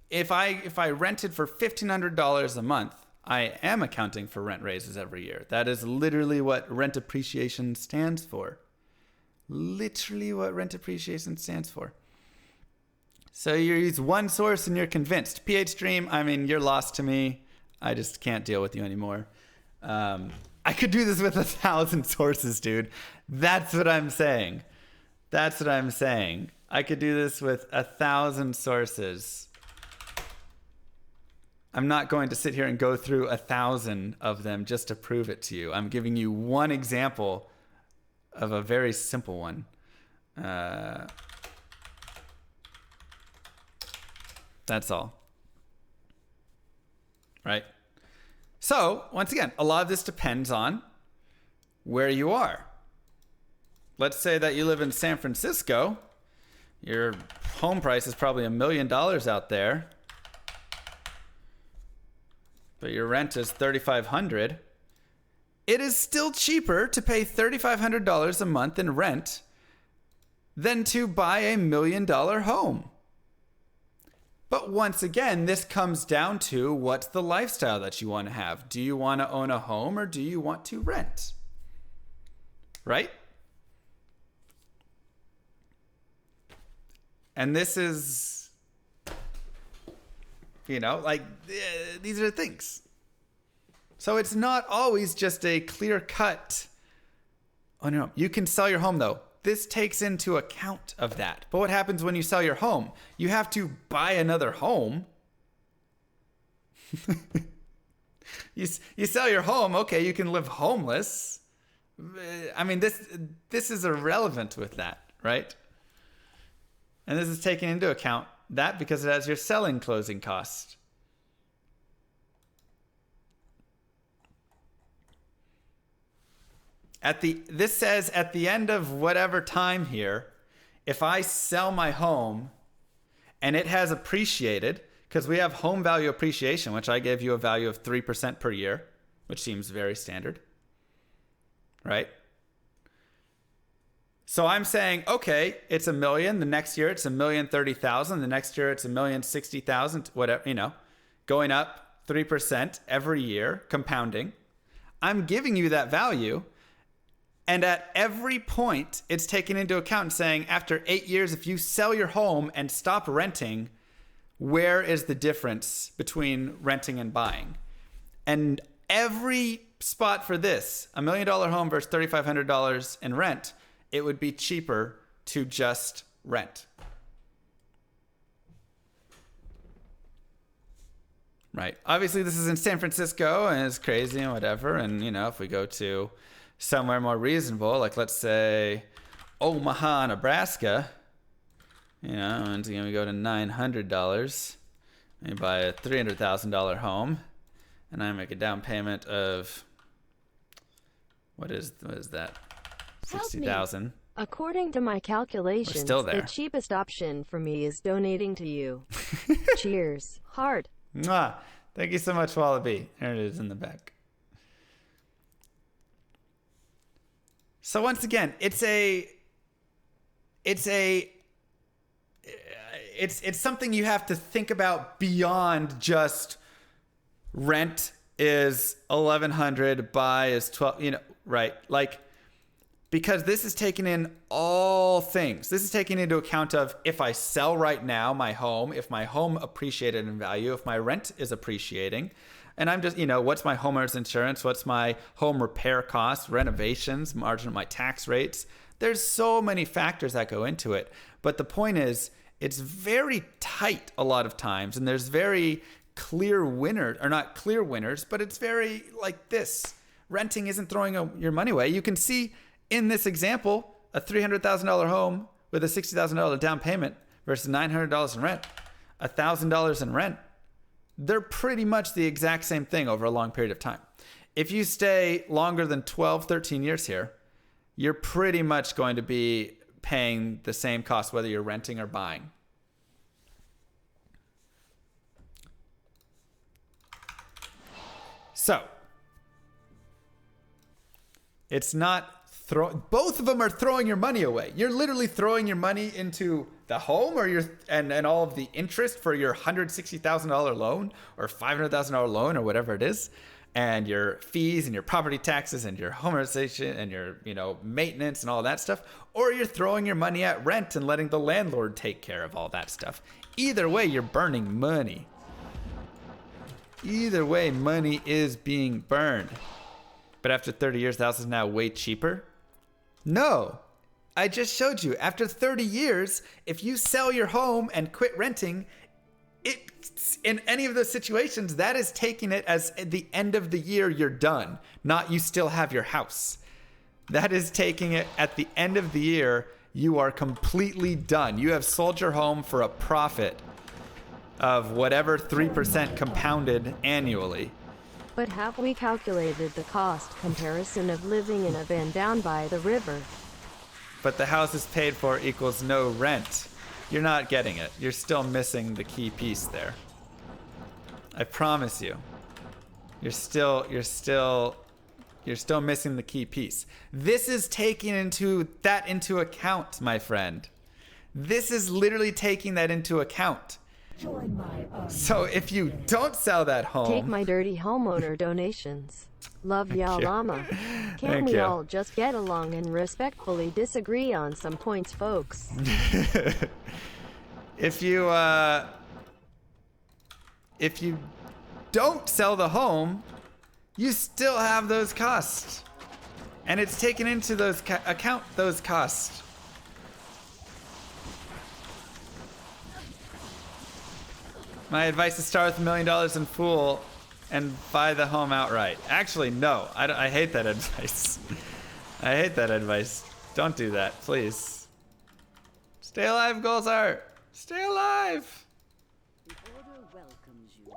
S1: if I rented for $1,500 a month, I am accounting for rent raises every year. That is literally what rent appreciation stands for. Literally what rent appreciation stands for. So you use one source and you're convinced. PH Dream, I mean, you're lost to me. I just can't deal with you anymore. I could do this with 1,000 sources, dude. That's what I'm saying. That's what I'm saying. I could do this with 1,000 sources. I'm not going to sit here and go through 1,000 of them just to prove it to you. I'm giving you one example of a very simple one. That's all. Right? So, once again, a lot of this depends on where you are. Let's say that you live in San Francisco. Your home price is probably $1 million out there, but your rent is $3,500. It is still cheaper to pay $3,500 a month in rent than to buy a $1 million home. But once again, this comes down to what's the lifestyle that you want to have. Do you want to own a home or do you want to rent? Right? And this is, like, these are things. So it's not always just a clear cut. Oh, no. You can sell your home, though. This takes into account of that. But what happens when you sell your home? You have to buy another home. You sell your home, okay, you can live homeless. I mean, this is irrelevant with that, right? And this is taking into account that because it has your selling closing cost. This says at the end of whatever time here, if I sell my home and it has appreciated, because we have home value appreciation, which I gave you a value of 3% per year, which seems very standard, right? So I'm saying, okay, it's $1 million. The next year it's $1,030,000. The next year it's $1,060,000. Whatever, going up 3% every year, compounding. I'm giving you that value. And at every point, it's taken into account saying after 8 years, if you sell your home and stop renting, where is the difference between renting and buying? And every spot for this, $1 million home versus $3,500 in rent, it would be cheaper to just rent. right? Obviously, this is in San Francisco and it's crazy and whatever. And, you know, if we go to somewhere more reasonable, like let's say Omaha, Nebraska, you know, and we go to $900, and you buy a $300,000 home, and I make a down payment of, what is that?
S3: Help me.
S1: $60,000.
S3: According to my calculations,
S1: still there.
S3: the cheapest option for me is donating to you. Cheers. Heart.
S1: Mwah. Thank you so much, Wallaby. There it is in the back. So once again, it's something you have to think about beyond just rent is $1,100, buy is $1,200, you know, right? Like, because this is taking in all things. This is taking into account of if I sell right now my home, if my home appreciated in value, if my rent is appreciating, and I'm just, you know, what's my homeowner's insurance? What's my home repair costs, renovations, margin of my tax rates? There's so many factors that go into it. But the point is, it's very tight a lot of times, and there's very clear winners, or not clear winners, but it's very like this. Renting isn't throwing your money away. You can see in this example, a $300,000 home with a $60,000 down payment versus $900 in rent, $1,000 in rent. They're pretty much the exact same thing over a long period of time. If you stay longer than 12, 13 years here, you're pretty much going to be paying the same cost whether you're renting or buying. So, it's not both of them are throwing your money away. You're literally throwing your money into the home, or and all of the interest for your $160,000 loan or $500,000 loan or whatever it is, and your fees and your property taxes and your homeownership and your, you know, maintenance and all that stuff, or you're throwing your money at rent and letting the landlord take care of all that stuff. Either way, you're burning money. Either way, money is being burned. But after 30 years, the house is now way cheaper? No. I just showed you. After 30 years, if you sell your home and quit renting, in any of those situations, that is taking it as at the end of the year you're done, not you still have your house. That is taking it at the end of the year, you are completely done. You have sold your home for a profit of whatever 3% compounded annually.
S3: But have we calculated the cost comparison of living in a van down by the river?
S1: But the house is paid for equals no rent. You're not getting it. You're still missing the key piece there. I promise you. You're still missing the key piece. This is taking into account, my friend. This is literally taking that into account.
S2: Join my army.
S1: So if you don't sell that home,
S3: Take my dirty homeowner donations. Love ya,
S1: you.
S3: llama. Can't
S1: Thank
S3: we
S1: you.
S3: all just get along and respectfully disagree on some points, folks?
S1: if you don't sell the home, you still have those costs, and it's taken into those account those costs. My advice is start with $1 million in full and buy the home outright. Actually, no. I hate that advice. I hate that advice. Don't do that, please. Stay alive, Golzar. Stay alive.
S4: The order welcomes you.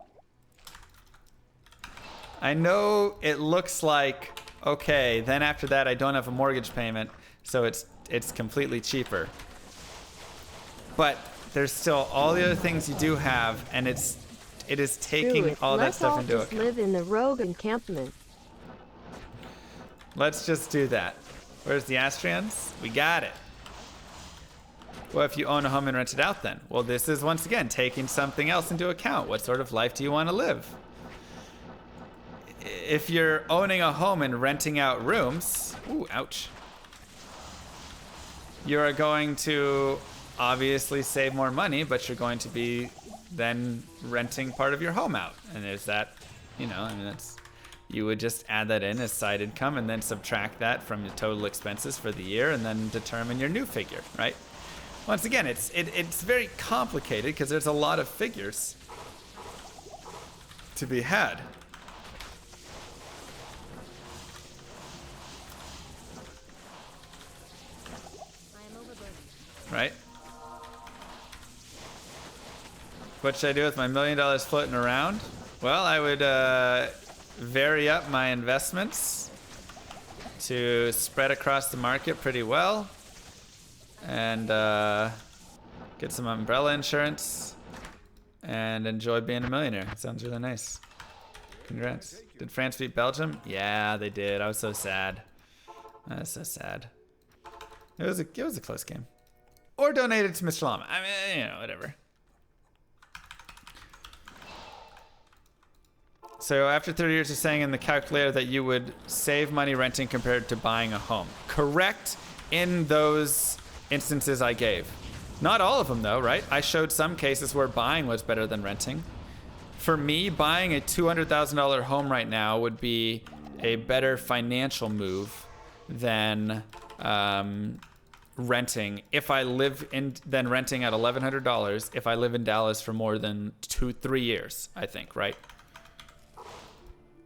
S1: I know it looks like, okay, then after that I don't have a mortgage payment, so it's completely cheaper. But there's still all the other things you do have, and it is taking
S3: Screw it.
S1: all that
S3: Let's
S1: stuff
S3: all
S1: into
S3: just
S1: account.
S3: live in the rogue encampment.
S1: Let's just do that. Where's the Astrians? We got it. Well, if you own a home and rent it out then? Well, this is once again taking something else into account. What sort of life do you want to live? If you're owning a home and renting out rooms, ooh, ouch. You're going to obviously save more money, but you're going to be then renting part of your home out. And is that, you know, I mean, that's, you would just add that in as side income and then subtract that from your total expenses for the year and then determine your new figure, right? Once again, it's very complicated because there's a lot of figures. to be had. Right? What should I do with my $1 million floating around? Well, I would vary up my investments to spread across the market pretty well, and get some umbrella insurance and enjoy being a millionaire. It sounds really nice. Congrats. Did France beat Belgium? Yeah, they did. I was so sad. I was so sad. It was a close game. Or donate it to Mr. Llama. I mean, you know, whatever. So after 30 years of saying in the calculator that you would save money renting compared to buying a home. Correct in those instances I gave. Not all of them though, right? I showed some cases where buying was better than renting. For me, buying a $200,000 home right now would be a better financial move than renting if I live in, than renting at $1,100 if I live in Dallas for more than 2-3 years, I think, right?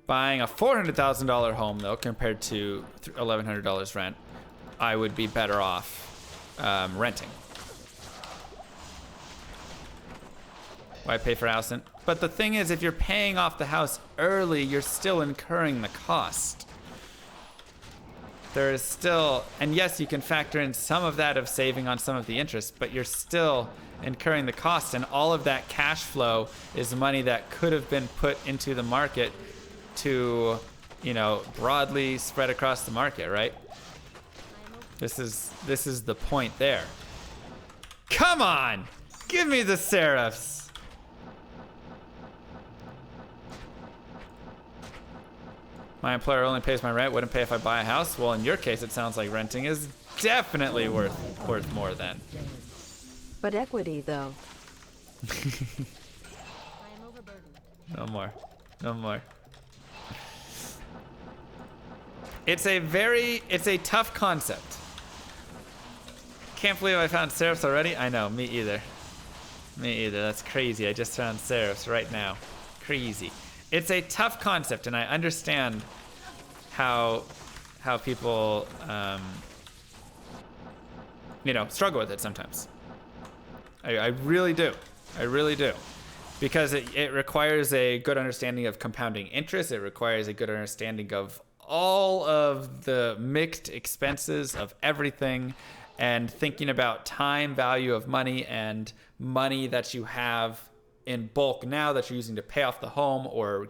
S1: Buying a $400,000 home though, compared to $1,100 rent, I would be better off renting. Why pay for a house? But the thing is, if you're paying off the house early, you're still incurring the cost. There is still, and yes, you can factor in some of that of saving on some of the interest, but you're still incurring the cost, and all of that cash flow is money that could have been put into the market to, you know, broadly spread across the market, right? This is the point there. Come on! Give me the serifs! My employer only pays my rent, wouldn't pay if I buy a house. Well, in your case, it sounds like renting is definitely worth more then.
S3: But equity, though.
S1: No more. No more. It's a tough concept. Can't believe I found serifs already. I know, me either. Me either. That's crazy. I just found serifs right now. Crazy. It's a tough concept, and I understand how people you know, struggle with it sometimes. I really do. I really do. Because it requires a good understanding of compounding interest. It requires a good understanding of all of the mixed expenses of everything, and thinking about time value of money and money that you have in bulk now that you're using to pay off the home or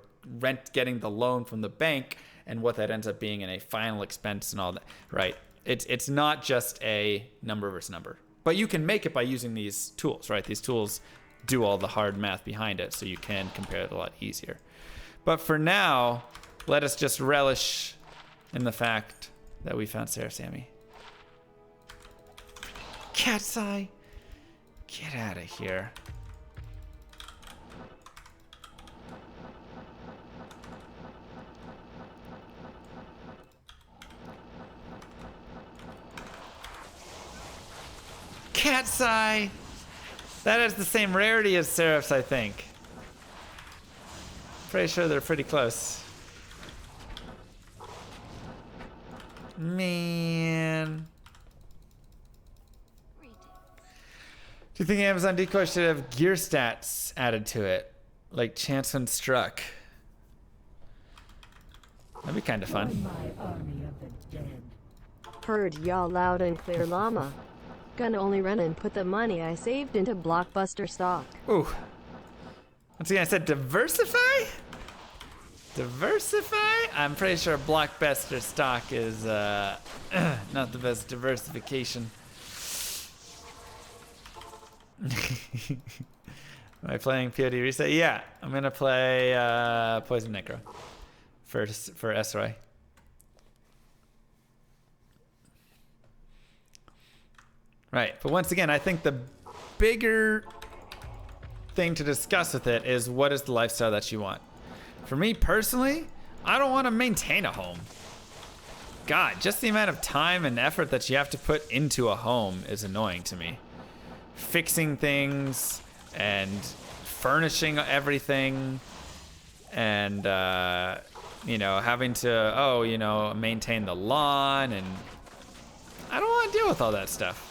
S1: getting the loan from the bank, and what that ends up being in a final expense and all that, right? It's not just a number versus number, but you can make it by using these tools, right? These tools do all the hard math behind it, so you can compare it a lot easier. But for now, let us just relish in the fact that we found Sarah Sammy. Cat's eye, get out of here. Cat's eye. That has the same rarity as serifs, I think. Pretty sure they're pretty close. Man. Do you think Amazon Decoy should have gear stats added to it? Like chance when struck. That'd be kind of fun.
S2: My army of the dead.
S3: Heard y'all loud and clear, llama. Gonna only run and put the money I saved into blockbuster stock.
S1: Ooh. Once again, I said diversify? Diversify? I'm pretty sure blockbuster stock is not the best diversification. Am I playing POD Reset? Yeah, I'm gonna play Poison Necro for Esroy. Right, but once again, I think the bigger thing to discuss with it is, what is the lifestyle that you want? For me personally, I don't want to maintain a home. God, just the amount of time and effort that you have to put into a home is annoying to me. Fixing things and furnishing everything and you know, having to you know, maintain the lawn, and I don't want to deal with all that stuff.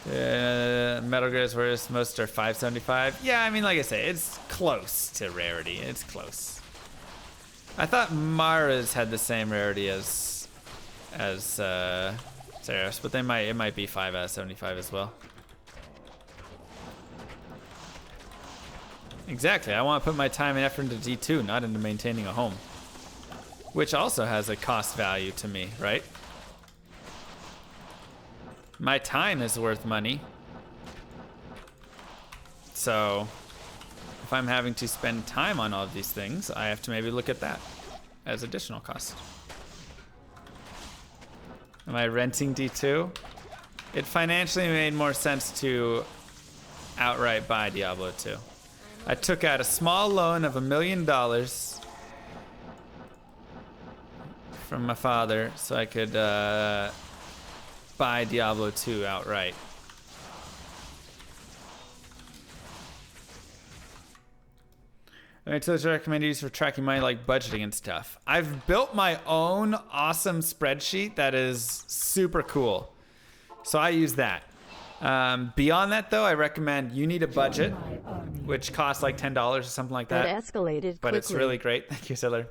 S1: Metal Gear is worse. Most are 575. Yeah, I mean, like I say, it's close to rarity. It's close. I thought Mara's had the same rarity as Ceres, but it might be 5 out of 75 as well. Exactly. I want to put my time and effort into D2, not into maintaining a home, which also has a cost value to me, right? My time is worth money. So if I'm having to spend time on all of these things, I have to maybe look at that as additional cost. Am I renting D2? It financially made more sense to outright buy Diablo 2. I took out a small loan of $1 million from my father so I could buy Diablo 2 outright. Alright, tools I recommend use for tracking money, like budgeting and stuff. I've built my own awesome spreadsheet that is super cool, so I use that. Beyond that, though, I recommend you need a budget, which costs like $10 or something like that.
S3: That escalated
S1: But
S3: quickly.
S1: it's really great. Thank you, Siddler.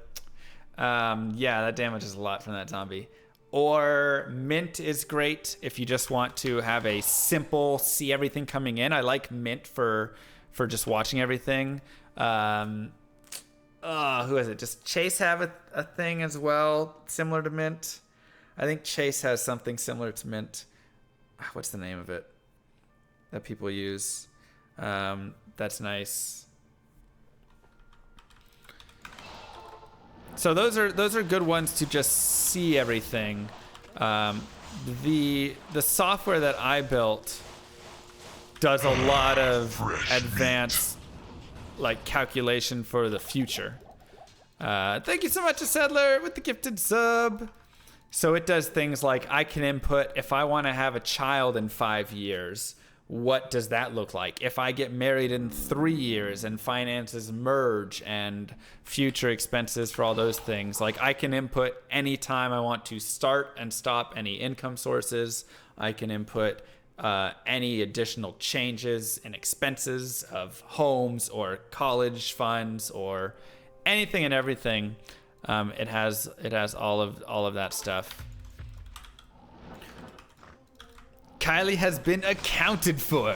S1: Yeah, that damages a lot from that zombie. Or Mint is great if you just want to have a simple see everything coming in. I like Mint for just watching everything. Who is it? Does Chase have a thing as well similar to Mint? I think Chase has something similar to Mint. What's the name of it that people use? That's nice. So those are good ones to just see everything. The software that I built does a lot of advanced like calculation for the future. Thank you so much, Settler, with the gifted sub. So it does things like I can input if I want to have a child in 5 years. What does that look like? If I get married in 3 years and finances merge and future expenses for all those things, like I can input any time I want to start and stop any income sources. I can input any additional changes in expenses of homes or college funds or anything and everything. It has all of that stuff. Kylie has been accounted for.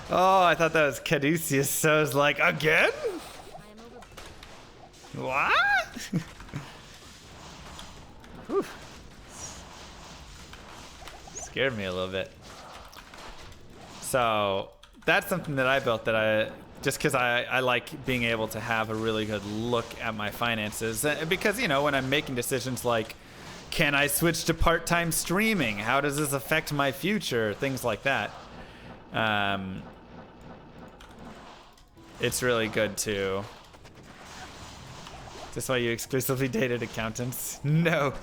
S1: Oh, I thought that was Caduceus, so I was like, again? What? Whew. Scared me a little bit. So that's something that I built that just because I like being able to have a really good look at my finances. Because, you know, when I'm making decisions like, can I switch to part-time streaming? How does this affect my future? Things like that. It's really good to... Is this why you exclusively dated accountants? No.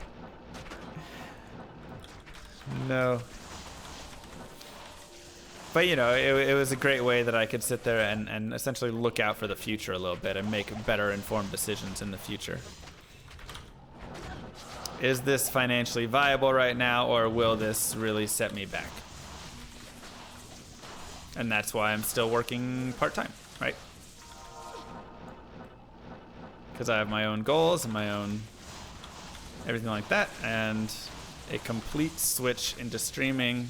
S1: No. But, you know, it was a great way that I could sit there and essentially look out for the future a little bit and make better informed decisions in the future. Is this financially viable right now, or will this really set me back? And that's why I'm still working part-time, right? Because I have my own goals and my own everything like that, and a complete switch into streaming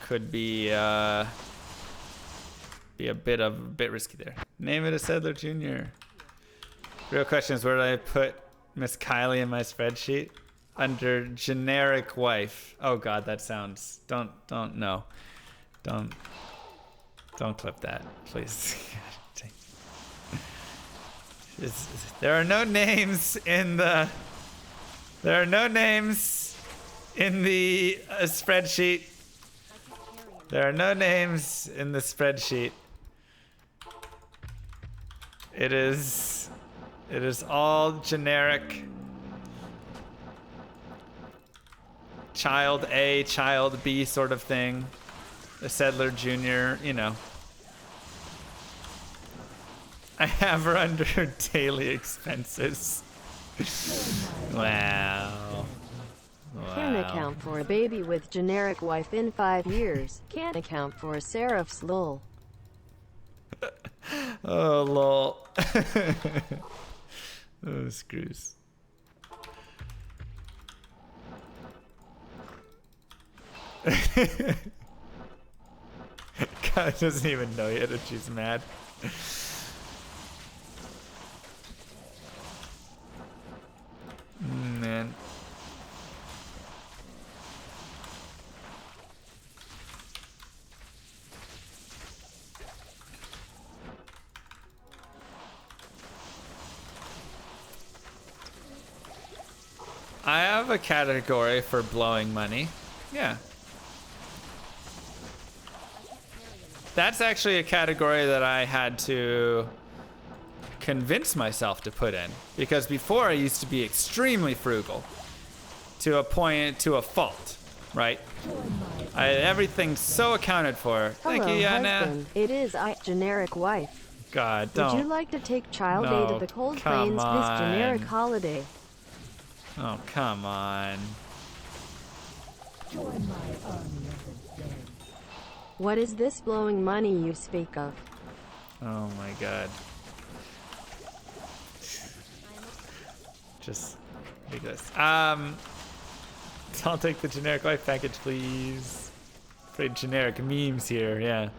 S1: could be a bit risky there. Name it a Settler Jr. Real question is, where do I put Miss Kylie in my spreadsheet? Under generic wife. Oh God, that sounds. Don't no. Don't clip that, please. There are no names in the. There are no names in the spreadsheet. There are no names in the spreadsheet. It is all generic. Child A, child B sort of thing. The Settler Jr., you know. I have her under daily expenses. Wow.
S3: Can
S1: Wow.
S3: account for a baby with generic wife in 5 years. Can't account for a seraph's lol.
S1: Oh, lol. Oh, screws. God doesn't even know yet if she's mad. Man. I have a category for blowing money. Yeah. That's actually a category that I had to convince myself to put in, because before I used to be extremely frugal to a point, to a fault, right? Everything's so accounted for. Thank
S3: Hello,
S1: you, Yana.
S3: husband. It is I, generic wife.
S1: God,
S3: Would you
S1: don't.
S3: like to take child
S1: No,
S3: aid to the Cold
S1: come
S3: Plains this generic
S1: on.
S3: holiday?
S1: Oh, come on.
S2: Join my army of the dead.
S3: What is this blowing money you speak of?
S1: Oh my God. Just ridiculous. I'll take the generic life package, please. Afraid generic memes here, yeah.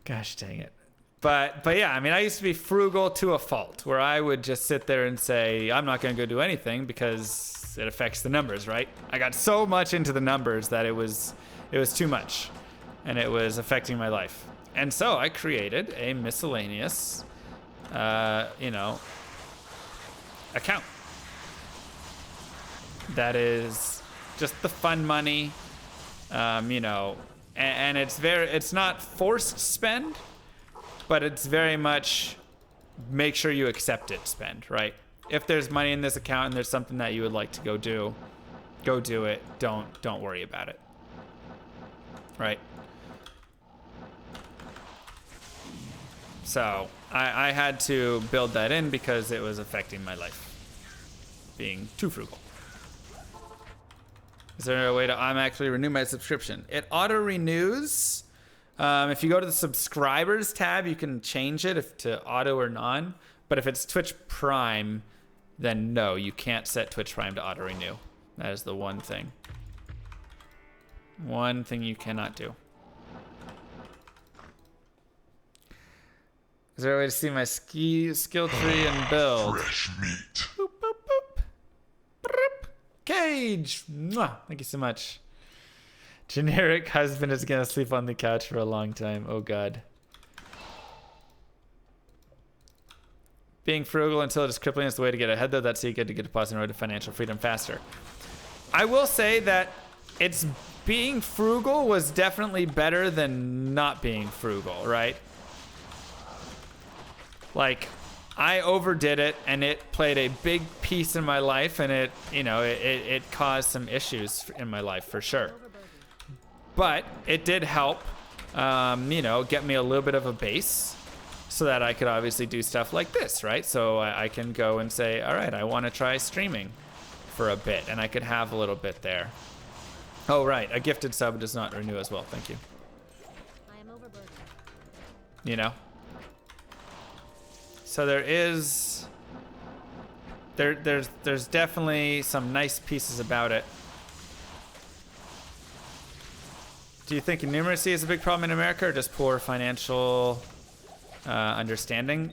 S1: Gosh dang it. But yeah, I mean, I used to be frugal to a fault, where I would just sit there and say, I'm not gonna go do anything because it affects the numbers, right? I got so much into the numbers that it was too much, and it was affecting my life. And so I created a miscellaneous, account that is just the fun money, and it's not forced spend, but it's very much make sure you accept it spend, right? If there's money in this account and there's something that you would like to go do it. Don't worry about it, right? So I had to build that in because it was affecting my life, being too frugal. Is there a way to automatically renew my subscription? It auto renews. If you go to the subscribers tab, you can change it to auto or non. But if it's Twitch Prime, then no, you can't set Twitch Prime to auto renew. That is the one thing. One thing you cannot do. Is there a way to see my skill tree and build?
S5: Fresh meat.
S1: Boop, boop, boop. Boop. Cage. Mwah. Thank you so much. Generic husband is gonna sleep on the couch for a long time. Oh God. Being frugal until it is crippling is the way to get ahead, though. That's how you get to get a positive road to financial freedom faster. I will say that it's being frugal was definitely better than not being frugal, right? Like, I overdid it, and it played a big piece in my life, and it caused some issues in my life for sure. But it did help, get me a little bit of a base, so that I could obviously do stuff like this, right? So I can go and say, all right, I want to try streaming for a bit, and I could have a little bit there. Oh, right, a gifted sub does not renew as well. Thank you.
S3: I am overburdened.
S1: You know? So there's definitely some nice pieces about it. Do you think numeracy is a big problem in America, or just poor financial understanding?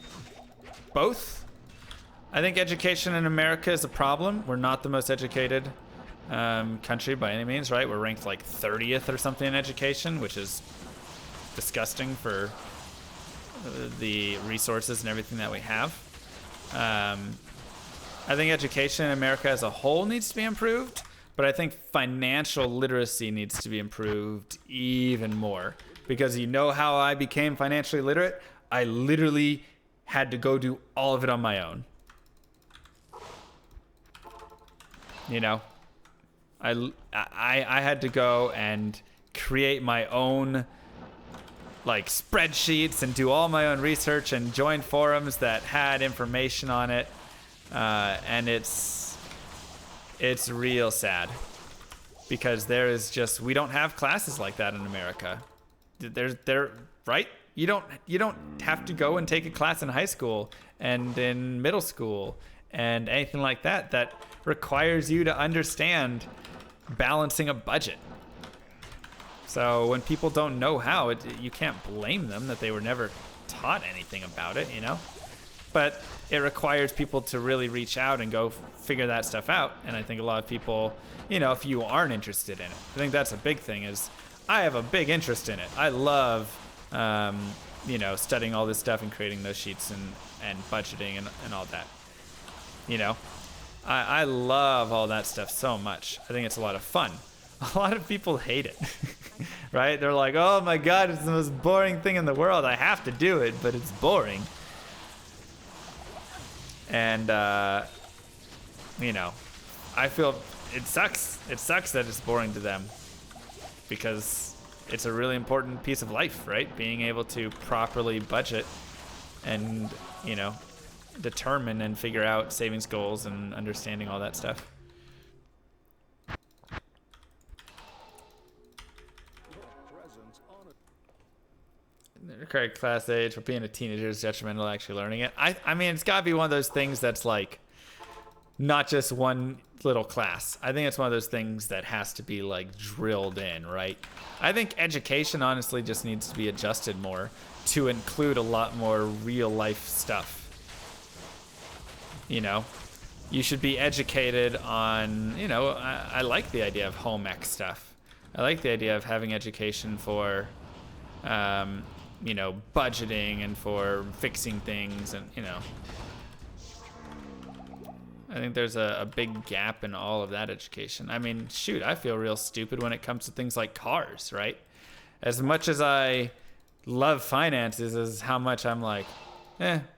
S1: Both. I think education in America is a problem. We're not the most educated country by any means, right? We're ranked like 30th or something in education, which is disgusting for the resources and everything that we have. I think education in America as a whole needs to be improved, but I think financial literacy needs to be improved even more, because you know how I became financially literate? I literally had to go do all of it on my own. You know, I had to go and create my own like spreadsheets and do all my own research and join forums that had information on it, and it's real sad because we don't have classes like that in America. They're right. You don't have to go and take a class in high school and in middle school and anything like that requires you to understand balancing a budget. So when people don't know how, you can't blame them that they were never taught anything about it, you know? But it requires people to really reach out and go figure that stuff out. And I think a lot of people, you know, if you aren't interested in it, I think that's a big thing is I have a big interest in it. I love, you know, studying all this stuff and creating those sheets and budgeting and all that. You know, I love all that stuff so much. I think it's a lot of fun. A lot of people hate it, right? They're like, oh my God, it's the most boring thing in the world. I have to do it, but it's boring. And, you know, I feel it sucks. It sucks that it's boring to them because it's a really important piece of life, right? Being able to properly budget and, you know, determine and figure out savings goals and understanding all that stuff. Correct class age for being a teenager is detrimental to actually learning it. I mean, it's got to be one of those things that's like not just one little class. I think it's one of those things that has to be like drilled in, right? I think education honestly just needs to be adjusted more to include a lot more real life stuff. You know, you should be educated on, you know, I like the idea of home ec stuff. I like the idea of having education for, you know, budgeting and for fixing things and, you know. I think there's a big gap in all of that education. I mean, shoot, I feel real stupid when it comes to things like cars, right? As much as I love finances is how much I'm like,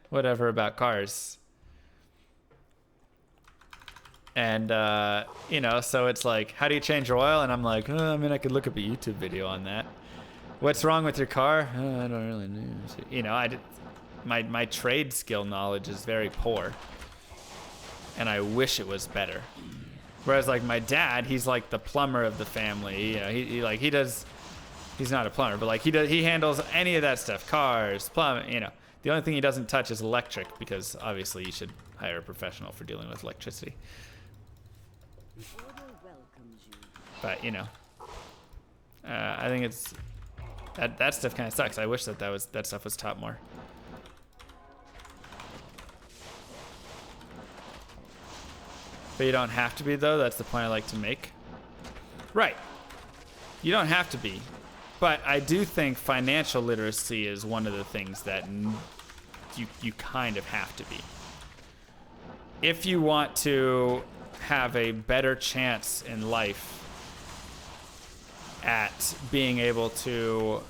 S1: whatever about cars. And, you know, so it's like, how do you change your oil? And I'm like, I mean, I could look up a YouTube video on that. What's wrong with your car? I don't really know. You know, my trade skill knowledge is very poor. And I wish it was better. Whereas like my dad, he's like the plumber of the family. You know, he's not a plumber, but like he handles any of that stuff, cars, plumbing, you know. The only thing he doesn't touch is electric because obviously you should hire a professional for dealing with electricity. But, you know, I think it's that stuff kind of sucks. I wish that stuff was taught more. But you don't have to be, though. That's the point I like to make. Right. You don't have to be. But I do think financial literacy is one of the things that you kind of have to be. If you want to have a better chance in life at being able to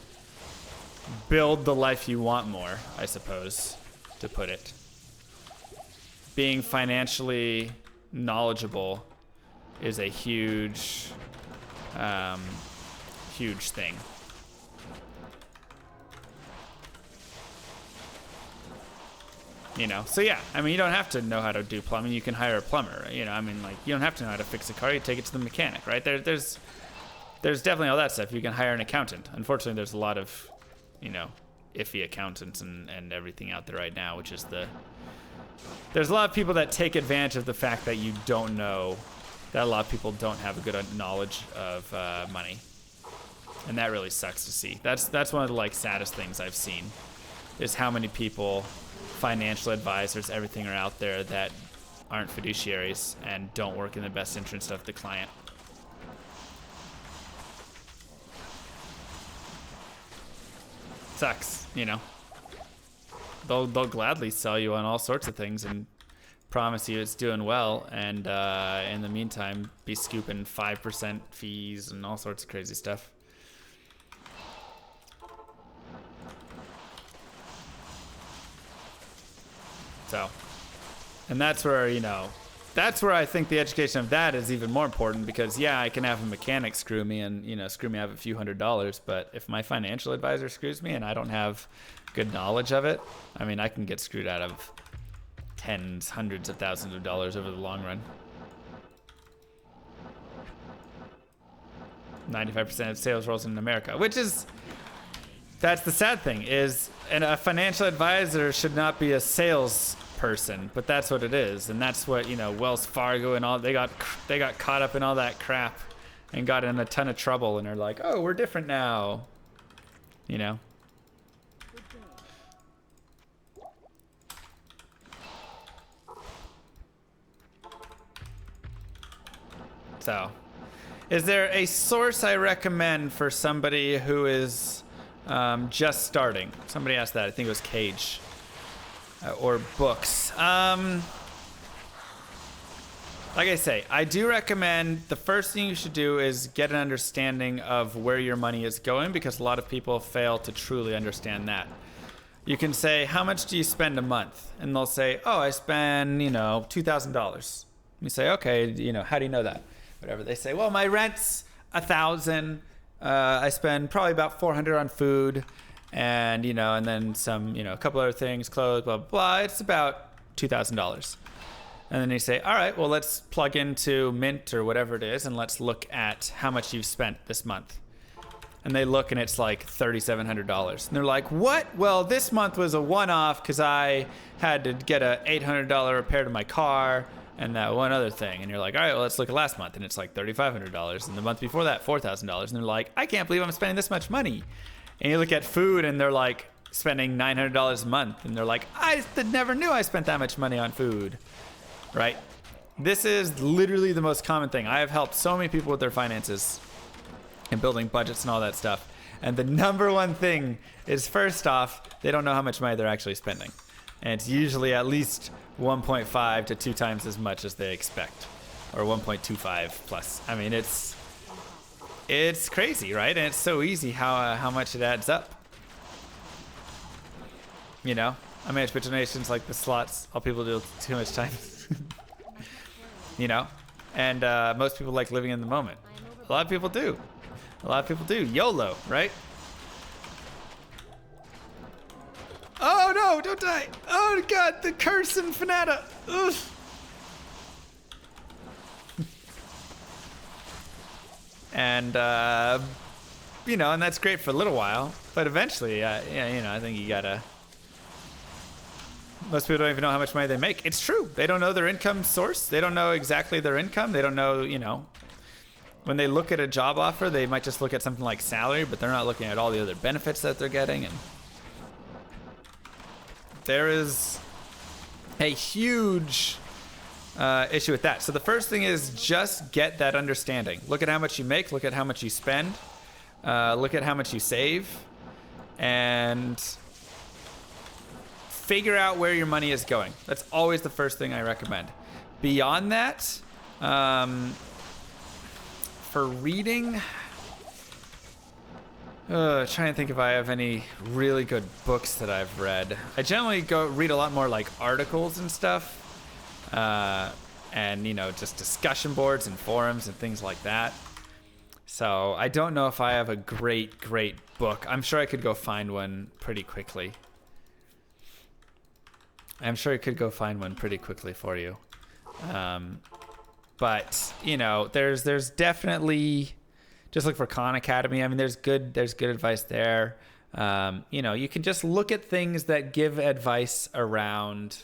S1: build the life you want more, I suppose, to put it, being financially knowledgeable is a huge, huge thing. You know, so yeah, I mean, you don't have to know how to do plumbing. You can hire a plumber, you know, I mean, like, you don't have to know how to fix a car. You take it to the mechanic, right? There's definitely all that stuff. You can hire an accountant. Unfortunately, there's a lot of, you know, iffy accountants and everything out there right now, which is there's a lot of people that take advantage of the fact that you don't know, that a lot of people don't have a good knowledge of money. And that really sucks to see. That's one of the, like, saddest things I've seen, is how many people, financial advisors, everything are out there that aren't fiduciaries and don't work in the best interest of the client. Sucks, you know. They'll gladly sell you on all sorts of things and promise you it's doing well, and in the meantime be scooping 5% fees and all sorts of crazy stuff. So, and that's where, you know, that's where I think the education of that is even more important, because yeah, I can have a mechanic screw me and, you know, screw me out of a few $100s, but if my financial advisor screws me and I don't have good knowledge of it, I mean, I can get screwed out of tens, hundreds of thousands of dollars over the long run. 95% of sales roles in America, which is, that's the sad thing, is, and a financial advisor should not be a salesperson, but that's what it is, and that's what, you know, Wells Fargo and all, they got caught up in all that crap and got in a ton of trouble, and they're like, oh, we're different now, you know. So, is there a source I recommend for somebody who is just starting? Somebody asked that. I think it was Cage. Or books. Like I say, I do recommend the first thing you should do is get an understanding of where your money is going, because a lot of people fail to truly understand that. You can say, how much do you spend a month? And they'll say, oh, I spend, you know, $2,000. You say, okay, you know, how do you know that? Whatever. They say, well, my rent's $1,000. I spend probably about $400 on food, and, you know, and then some, you know, a couple other things, clothes, blah, blah, blah. It's about $2,000. And then you say, all right, well, let's plug into Mint or whatever it is, and let's look at how much you've spent this month. And they look, and it's like $3,700. And they're like, what? Well, this month was a one-off because I had to get a $800 repair to my car and that one other thing. And you're like, all right, well, let's look at last month. And it's like $3,500. And the month before that, $4,000. And they're like, I can't believe I'm spending this much money. And you look at food, and they're like spending $900 a month. And they're like, I never knew I spent that much money on food. Right? This is literally the most common thing. I have helped so many people with their finances and building budgets and all that stuff. And the number one thing is, first off, they don't know how much money they're actually spending. And it's usually at least 1.5 to 2 times as much as they expect, or 1.25 plus. I mean, it's crazy, right? And it's so easy how much it adds up. You know, I manage bit donations like the slots. All people do too much time. You know, and most people like living in the moment. A lot of people do. A lot of people do. YOLO, right? Oh no, don't die. Oh god, the curse and Fanata. Ugh. And, you know, and that's great for a little while. But eventually, yeah, you know, I think you gotta... Most people don't even know how much money they make. It's true. They don't know their income source. They don't know exactly their income. They don't know, you know... When they look at a job offer, they might just look at something like salary, but they're not looking at all the other benefits that they're getting. And there is a huge issue with that. So the first thing is just get that understanding. Look at how much you make. Look at how much you spend. Look at how much you save. And figure out where your money is going. That's always the first thing I recommend. Beyond that... For reading, trying to think if I have any really good books that I've read. I generally go read a lot more like articles and stuff, and you know, just discussion boards and forums and things like that. So I don't know if I have a great book. I'm sure I could go find one pretty quickly. I'm sure I could go find one pretty quickly for you. But, you know, there's definitely, just look for Khan Academy. I mean, there's good advice there. You know, you can just look at things that give advice around.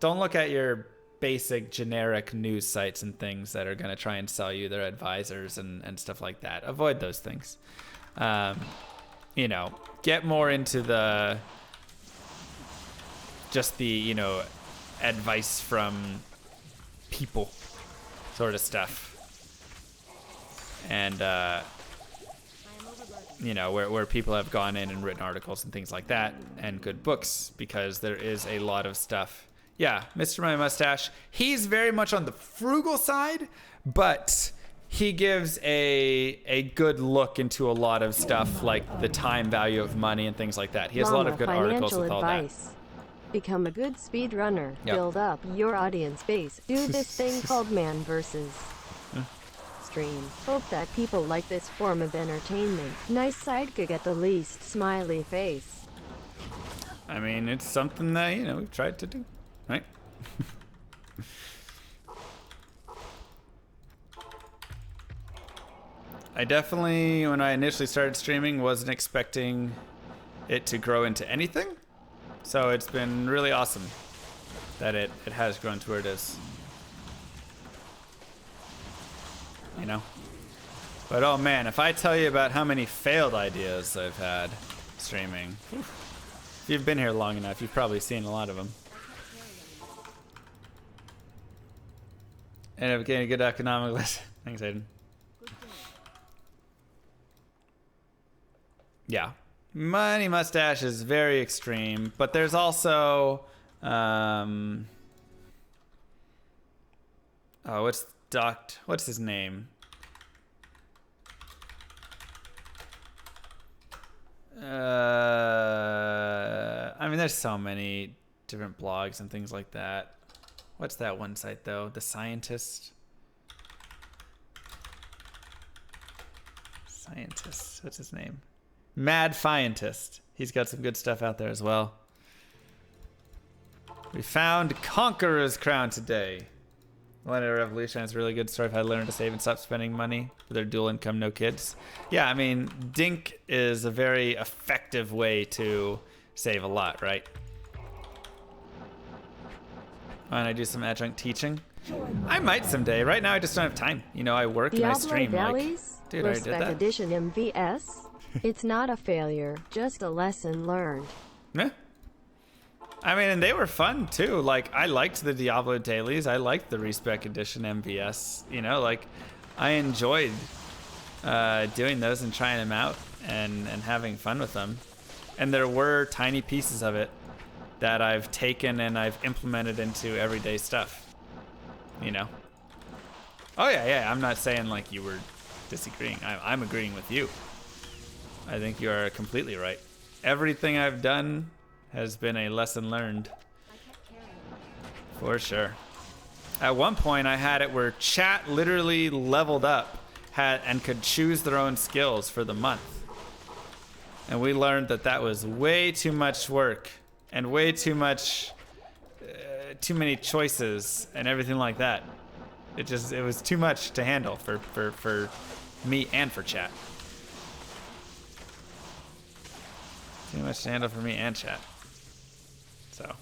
S1: Don't look at your basic generic news sites and things that are going to try and sell you their advisors and stuff like that. Avoid those things. You know, get more into the, just the, you know, advice from people sort of stuff, and you know, where people have gone in and written articles and things like that, and good books, because there is a lot of stuff. Yeah, Mr. My Mustache, he's very much on the frugal side, but he gives a good look into a lot of stuff, like the time value of money and things like that. He has a lot of good articles with all that.
S3: Become a good speedrunner.
S1: Yep.
S3: Build up your audience base. Do this thing called man versus stream. Hope that people like this form of entertainment. Nice side gig at the least. Smiley face.
S1: I mean, it's something that, you know, we've tried to do, right? I definitely, when I initially started streaming, wasn't expecting it to grow into anything. So it's been really awesome that it has grown to where it is. You know? But oh man, if I tell you about how many failed ideas I've had streaming, if you've been here long enough, you've probably seen a lot of them. And it became a good economic list. Thanks, Aiden. Yeah. Money Mustache is very extreme, but there's also oh, what's his name? I mean, there's so many different blogs and things like that. What's that one site though? The Scientist. What's his name? Mad Fientist. He's got some good stuff out there as well. We found Conqueror's Crown today. Millennial Revolution has a really good story of how to learn to save and stop spending money with their dual income, no kids. Yeah, I mean, Dink is a very effective way to save a lot, right? And I do some adjunct teaching. I might someday. Right now, I just don't have time. You know, I work and I stream.
S3: Valleys?
S1: Like, dude, I already did that.
S3: Edition MVS? It's not a failure, just a lesson learned.
S1: Yeah. I mean, and they were fun too. Like, I liked the Diablo dailies. I liked the Respec Edition MVS. You know, like, I enjoyed doing those and trying them out and having fun with them. And there were tiny pieces of it that I've taken and I've implemented into everyday stuff. You know? Oh, yeah. I'm not saying, like, you were disagreeing. I'm agreeing with you. I think you are completely right. Everything I've done has been a lesson learned. For sure. At one point, I had it where chat literally leveled up and could choose their own skills for the month. And we learned that that was way too much work and way too much, too many choices and everything like that. It was too much to handle for me and for chat. Too much to handle for me and chat. So.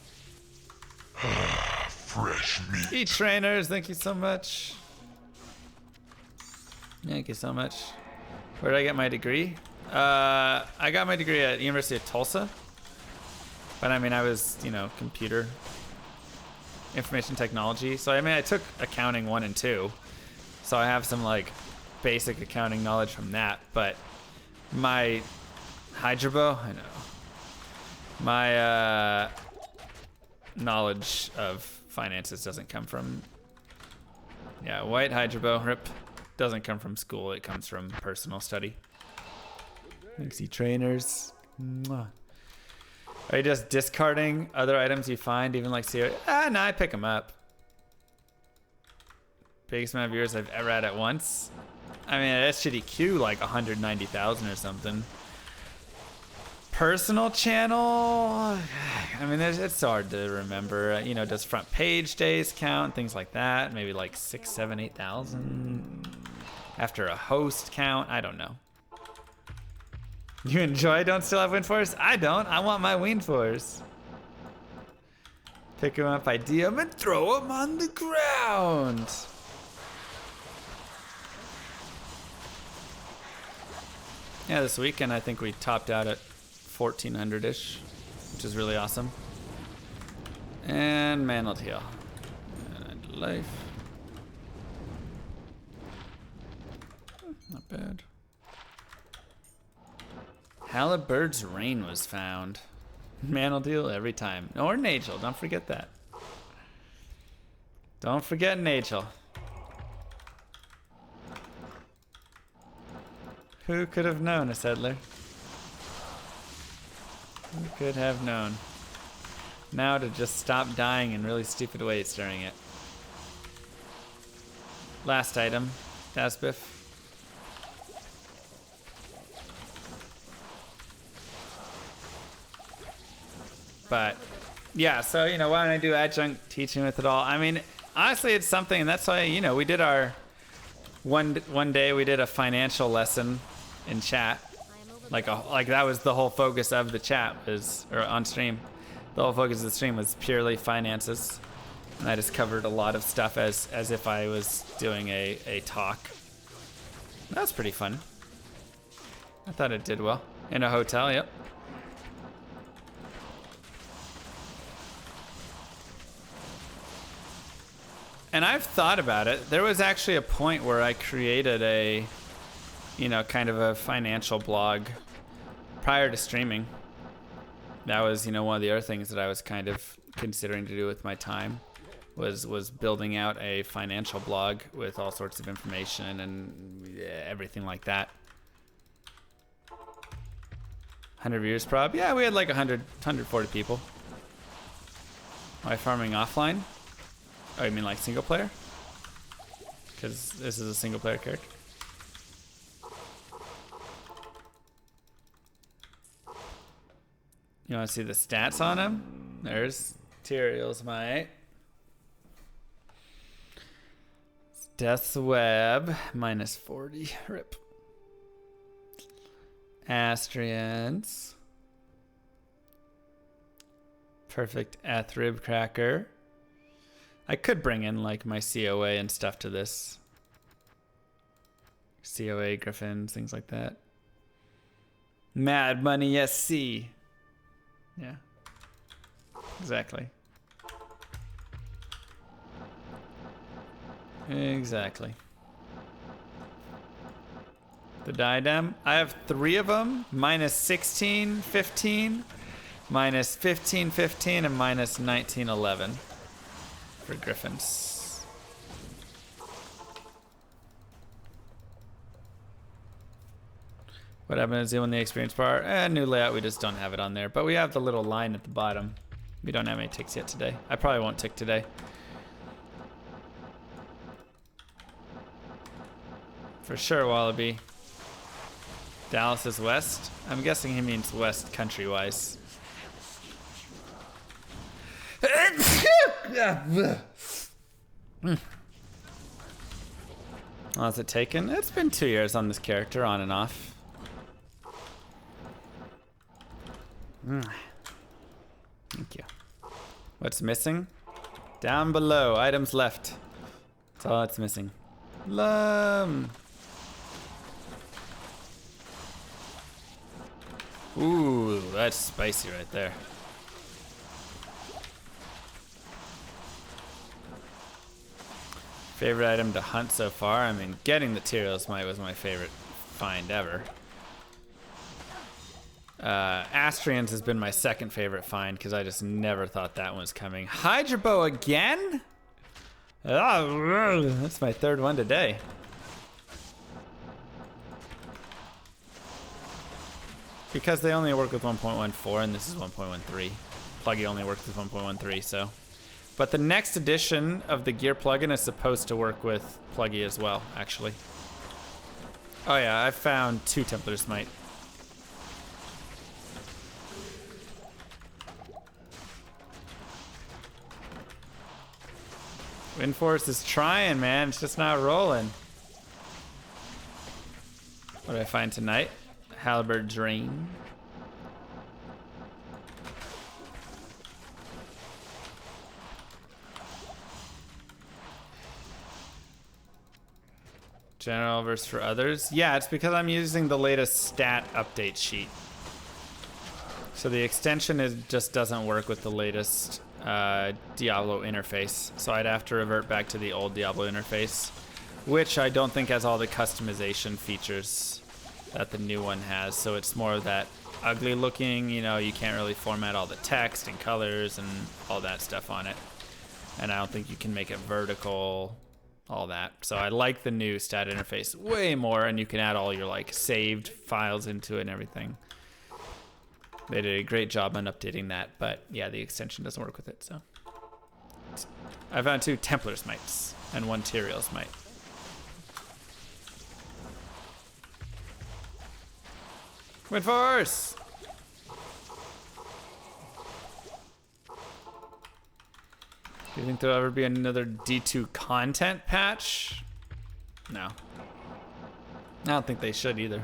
S5: Fresh meat.
S1: E-trainers, thank you so much. Thank you so much. Where did I get my degree? I got my degree at University of Tulsa. But I mean, I was, you know, computer information technology. So I mean, I took accounting 1 and 2. So I have some like basic accounting knowledge from that. But my Hydrobo, I know. My knowledge of finances doesn't come from, yeah, white Hydrobo, rip, doesn't come from school. It comes from personal study. Thanks, trainers. Mwah. Are you just discarding other items you find, even like CO? No, I pick them up. Biggest amount of viewers I've ever had at once. I mean, at SGDQ, like 190,000 or something. Personal channel, I mean, it's hard to remember. You know, does front page days count? Things like that. Maybe like 6, 7, 8,000 after a host count. I don't know. You enjoy Don't Still Have WinForce? I don't. I want my WinForce. Pick him up, ID him, and throw him on the ground. Yeah, this weekend I think we topped out at 1,400-ish, which is really awesome. And Mantled Heal. And life. Not bad. Halliburt's Rain was found. Mantled Heal every time. Or Nagel, don't forget that. Don't forget Nagel. Who could have known, a settler? Who could have known? now to just stop dying in really stupid ways during it. Last item, Dasbiff. But yeah, so you know, why don't I do adjunct teaching with it all? I mean, honestly, it's something, and that's why, you know, we did our one day we did a financial lesson in chat. Like that was the whole focus of the chat was, or on stream. The whole focus of the stream was purely finances. And I just covered a lot of stuff as if I was doing a talk. That was pretty fun. I thought it did well. In a hotel, yep. And I've thought about it. There was actually a point where I created a, you know, kind of a financial blog prior to streaming. That was, you know, one of the other things that I was kind of considering to do with my time was building out a financial blog with all sorts of information and everything like that. 100 viewers prob? Yeah, we had like 140 people. Am I farming offline? Oh, you mean like single player? Because this is a single player character. You want to see the stats on him? There's Tyrael's mate. Death's Web, minus 40. Rip. Astrians. Perfect Athrib Cracker. I could bring in like my COA and stuff to this. COA, Griffins, things like that. Mad Money SC. Yeah. Exactly. Exactly. The diadem. I have 3 of them. Minus 16, 15. Minus 15, 15. And minus 19, 11. For Griffins. What happens when the experience bar? New layout, we just don't have it on there. But we have the little line at the bottom. We don't have any ticks yet today. I probably won't tick today. For sure, Wallaby. Dallas is west. I'm guessing he means west country-wise. Oh, is it taken? It's been 2 years on this character, on and off. Thank you. What's missing? Down below. Items left. That's all that's missing. Ooh, that's spicy right there. Favorite item to hunt so far? I mean, getting the Tyrael's Might was my favorite find ever. Astrians has been my second favorite find because I just never thought that one was coming. Hydra Bow again? Oh, that's my 3rd one today. Because they only work with 1.14 and this is 1.13. Pluggy only works with 1.13, so. But the next edition of the gear plugin is supposed to work with Pluggy as well, actually. Oh yeah, I found 2 Templar's Might. Windforce is trying, man. It's just not rolling. What did I find tonight? Halberd Drain. General versus for others. Yeah, it's because I'm using the latest stat update sheet. So the extension just doesn't work with the latest Diablo interface. So I'd have to revert back to the old Diablo interface, which I don't think has all the customization features that the new one has. So it's more of that ugly looking, you know, you can't really format all the text and colors and all that stuff on it. And I don't think you can make it vertical, all that. So I like the new stat interface way more, and you can add all your like saved files into it and everything. They did a great job on updating that, but yeah, the extension doesn't work with it, so. I found 2 Templar's Mites and 1 Tyrael's Mite. Wind Force! Do you think there'll ever be another D2 content patch? No. I don't think they should either.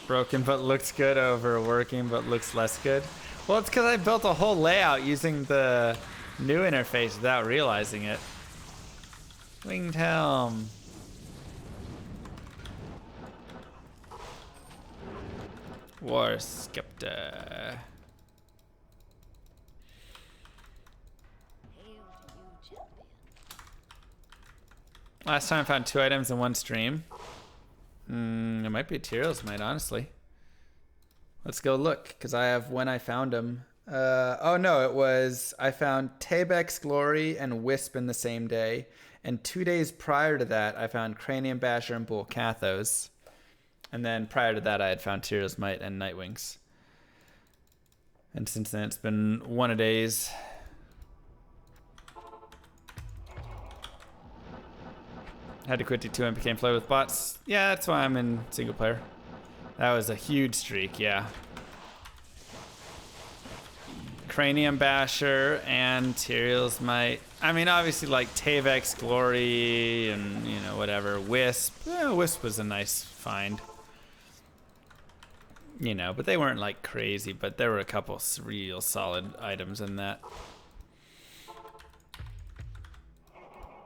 S1: Broken but looks good over working but looks less good. Well, it's because I built a whole layout using the new interface without realizing it. Winged Helm. War Skepta. Last time I found 2 items in 1 stream. It might be Tyrael's Might, honestly. Let's go look, because I have when I found them. Oh no, it was, I found Tabek's Glory and Wisp in the same day. And 2 days prior to that, I found Cranium Basher and Bull Cathos. And then prior to that, I had found Tyrael's Might and Nightwings. And since then, it's been 1 a days. Had to quit D2 and became player with bots. Yeah, that's why I'm in single player. That was a huge streak, yeah. Cranium Basher and Tyrael's Might. I mean, obviously, like Tavek's Glory and, you know, whatever. Wisp. Wisp was a nice find. You know, but they weren't like crazy, but there were a couple real solid items in that.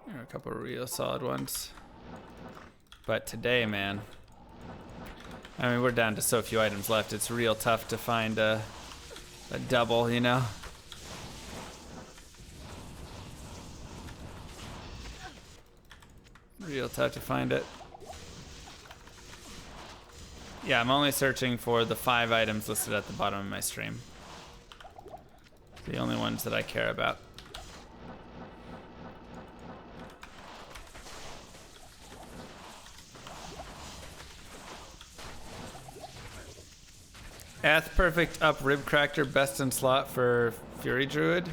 S1: There are a couple of real solid ones. But today, man, I mean, we're down to so few items left. It's real tough to find a double, you know? Real tough to find it. Yeah, I'm only searching for the 5 items listed at the bottom of my stream. The only ones that I care about. Eth Perfect up Rib Cracker, best in slot for Fury Druid?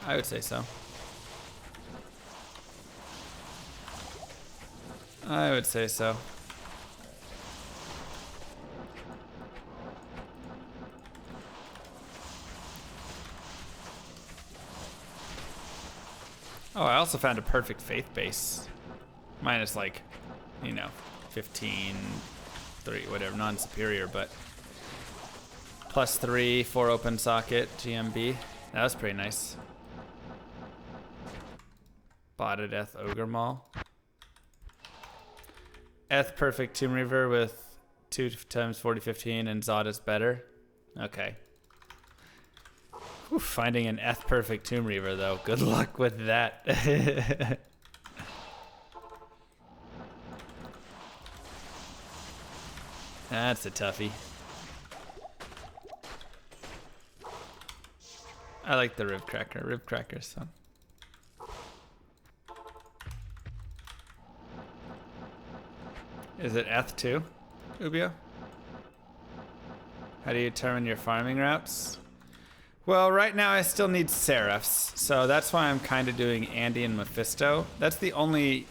S1: I would say so. I would say so. Oh, I also found a perfect faith base. Minus like, you know, 15, 3, whatever, non-superior, but +3 for open socket, GMB. That was pretty nice. Bought at Eth Ogre Mall. Eth Perfect Tomb Reaver with 2 times 40/15 and Zod is better. Okay. Whew, finding an Eth Perfect Tomb Reaver though. Good luck with that. That's a toughie. I like the Rib Cracker. Rib Cracker's fun. Is it Eth too, Ubio? How do you determine your farming routes? Well, right now I still need Seraphs, so that's why I'm kind of doing Andy and Mephisto. That's the only...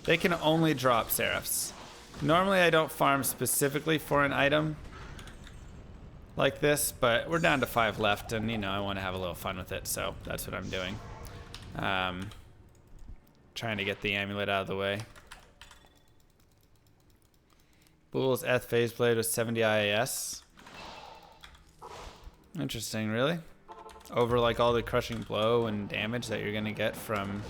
S1: They can only drop Seraphs. Normally I don't farm specifically for an item like this, but we're down to 5 left, and, you know, I want to have a little fun with it, so that's what I'm doing. Trying to get the amulet out of the way. Bull's Eth Phase Blade with 70 IAS. Interesting, really? Over like all the crushing blow and damage that you're gonna get from...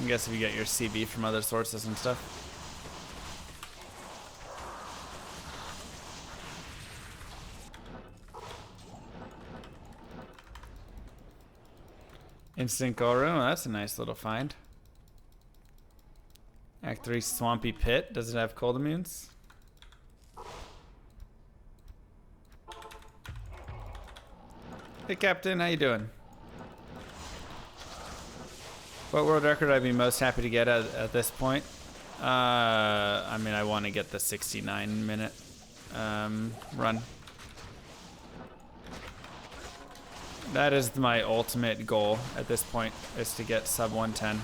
S1: I guess if you get your CB from other sources and stuff. Instant Go Room, well, that's a nice little find. Act 3 Swampy Pit, does it have cold immunes? Hey, Captain, how you doing? What world record I'd be most happy to get at this point? I mean, I want to get the 69-minute run. That is my ultimate goal at this point, is to get sub 110.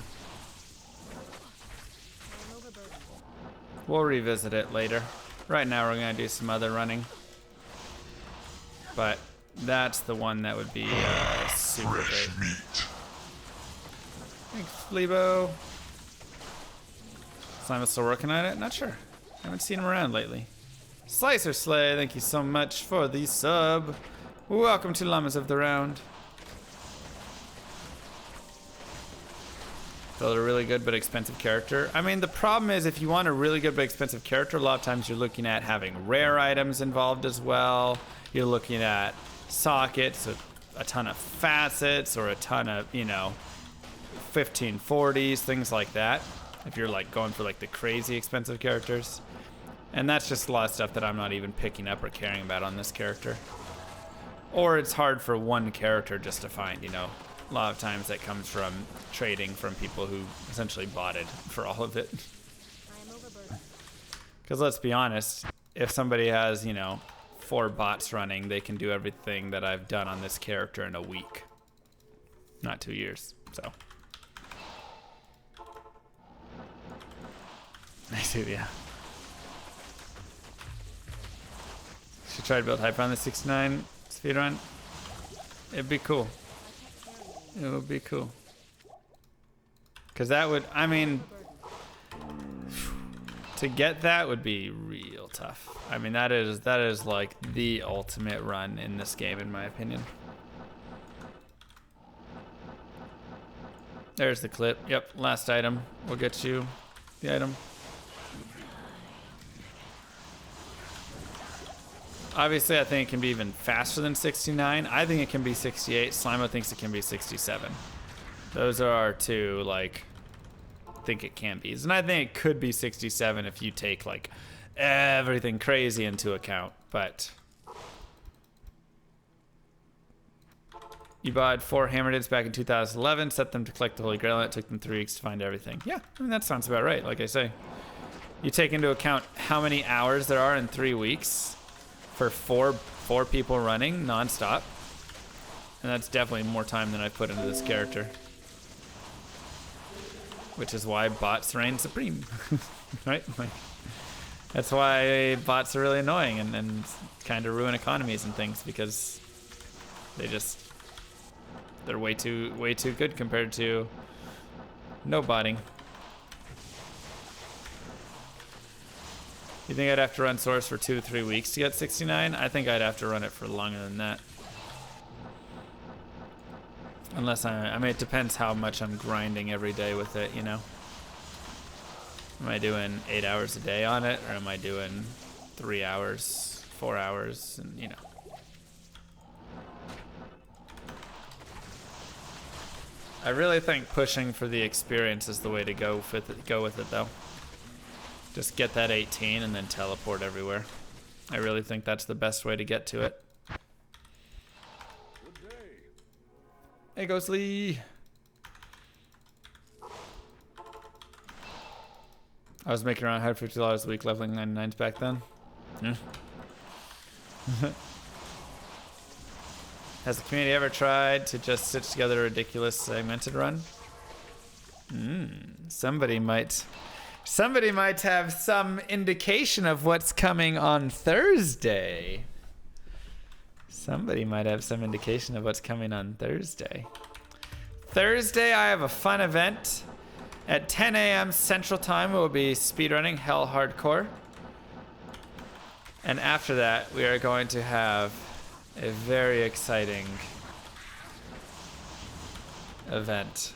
S1: We'll revisit it later. Right now we're gonna do some other running. But that's the one that would be super
S5: Fresh
S1: great.
S5: meat.
S1: Thanks, Flebo. Simon's still working on it? Not sure. Haven't seen him around lately. Slicer Slay, thank you so much for the sub. Welcome to Llamas of the Round. Build a really good but expensive character. I mean, the problem is if you want a really good but expensive character, a lot of times you're looking at having rare items involved as well. You're looking at sockets, a ton of facets, or a ton of, 1540s, things like that. If you're like going for like the crazy expensive characters. And that's just a lot of stuff that I'm not even picking up or caring about on this character. Or it's hard for one character just to find, A lot of times that comes from trading from people who essentially bought it for all of it. Because let's be honest, if somebody has, 4 bots running, they can do everything that I've done on this character in a week. Not 2 years, so. I see, yeah. Should try to build hype on the 69 speedrun. It'd be cool. It would be cool. Because that would, to get that would be real tough. I mean, that is like the ultimate run in this game, in my opinion. There's the clip. Yep, last item. We'll get you the item. Obviously, I think it can be even faster than 69. I think it can be 68. Slimo thinks it can be 67. Those are our two, I think it can be. And I think it could be 67 if you take, everything crazy into account. But you bought 4 Hammerheads back in 2011, set them to collect the Holy Grail, and it took them 3 weeks to find everything. Yeah, that sounds about right, like I say. You take into account how many hours there are in 3 weeks. For four people running non-stop. And that's definitely more time than I put into this character. Which is why bots reign supreme. Right? That's why bots are really annoying and kind of ruin economies and things, because they're way too good compared to no botting. You think I'd have to run Source for 2 to 3 weeks to get 69? I think I'd have to run it for longer than that. Unless it depends how much I'm grinding every day with it, Am I doing 8 hours a day on it, or am I doing 3 hours, 4 hours, and I really think pushing for the experience is the way to go with it though. Just get that 18 and then teleport everywhere. I really think that's the best way to get to it. Hey, Ghostly. I was making around $150 a week leveling 99s back then. Yeah. Has the community ever tried to just stitch together a ridiculous segmented run? Somebody might have some indication of what's coming on Thursday. Thursday, I have a fun event. At 10 a.m. Central Time, we'll be speedrunning Hell Hardcore. And after that, we are going to have a very exciting event.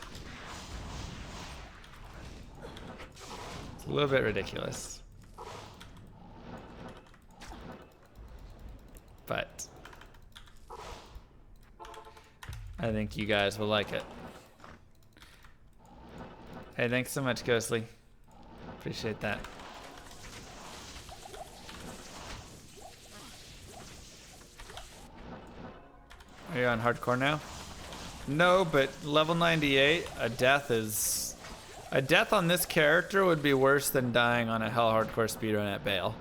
S1: It's a little bit ridiculous. But I think you guys will like it. Hey, thanks so much, Ghostly. Appreciate that. Are You're on hardcore now? No, but level 98, a death on this character would be worse than dying on a hell hardcore speedrun at Bale.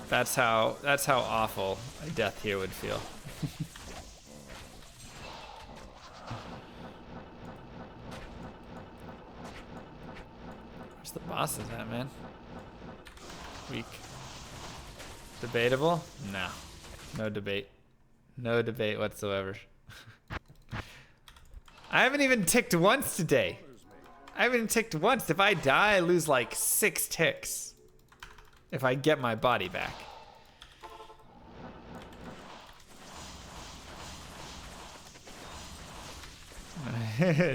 S1: That's how awful a death here would feel. Where's the bosses at, man? Weak. Debatable? No. No debate. No debate whatsoever. I haven't even ticked once today. I haven't even ticked once. If I die, I lose like 6 ticks. If I get my body back.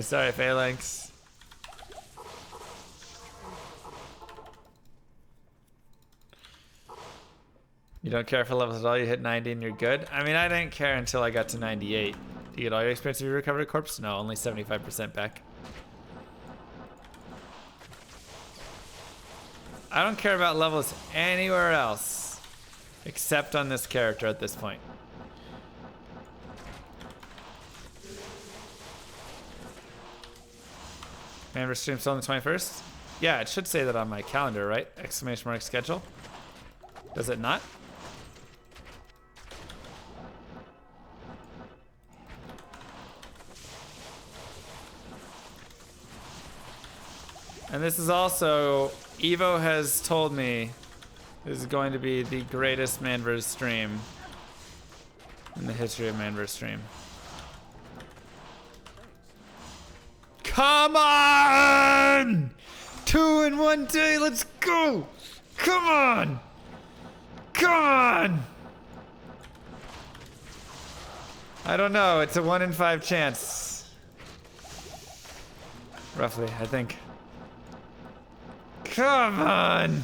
S1: Sorry, Phalanx. You don't care for levels at all, you hit 90 and you're good? I mean, I didn't care until I got to 98. Do you get all your experience if you recover a corpse? No, only 75% back. I don't care about levels anywhere else, except on this character at this point. Member stream still on the 21st? Yeah, it should say that on my calendar, right? Exclamation mark schedule. Does it not? And this is also, Evo has told me this is going to be the greatest Manverse stream in the history of Manverse stream. Come on! 2 in 1 day, let's go! Come on! Come on! I don't know, it's a 1 in 5 chance. Roughly, I think. Come on!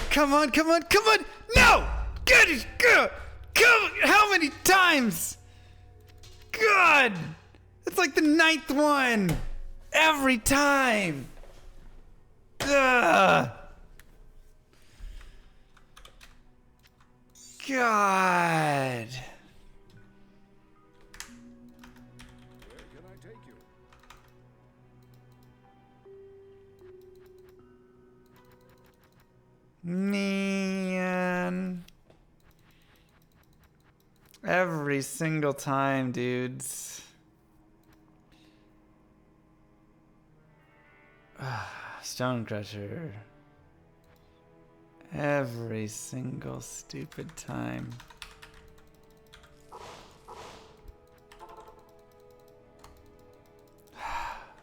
S1: Come on, come on, come on! No! Good! Good! Come! How many times? God! It's like the 9th one! Every time! Ugh. God! Man. Every single time, dudes. Stone Crusher. Every single stupid time.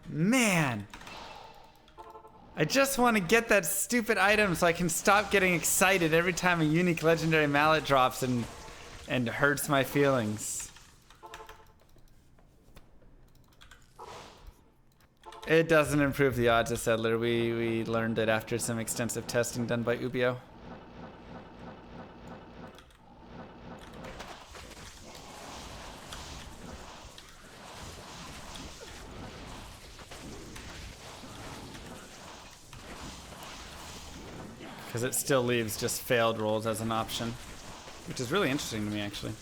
S1: Man! I just want to get that stupid item so I can stop getting excited every time a unique legendary mallet drops and hurts my feelings. It doesn't improve the odds of Settler. We learned it after some extensive testing done by Ubio. Because it still leaves just failed rolls as an option, which is really interesting to me, actually.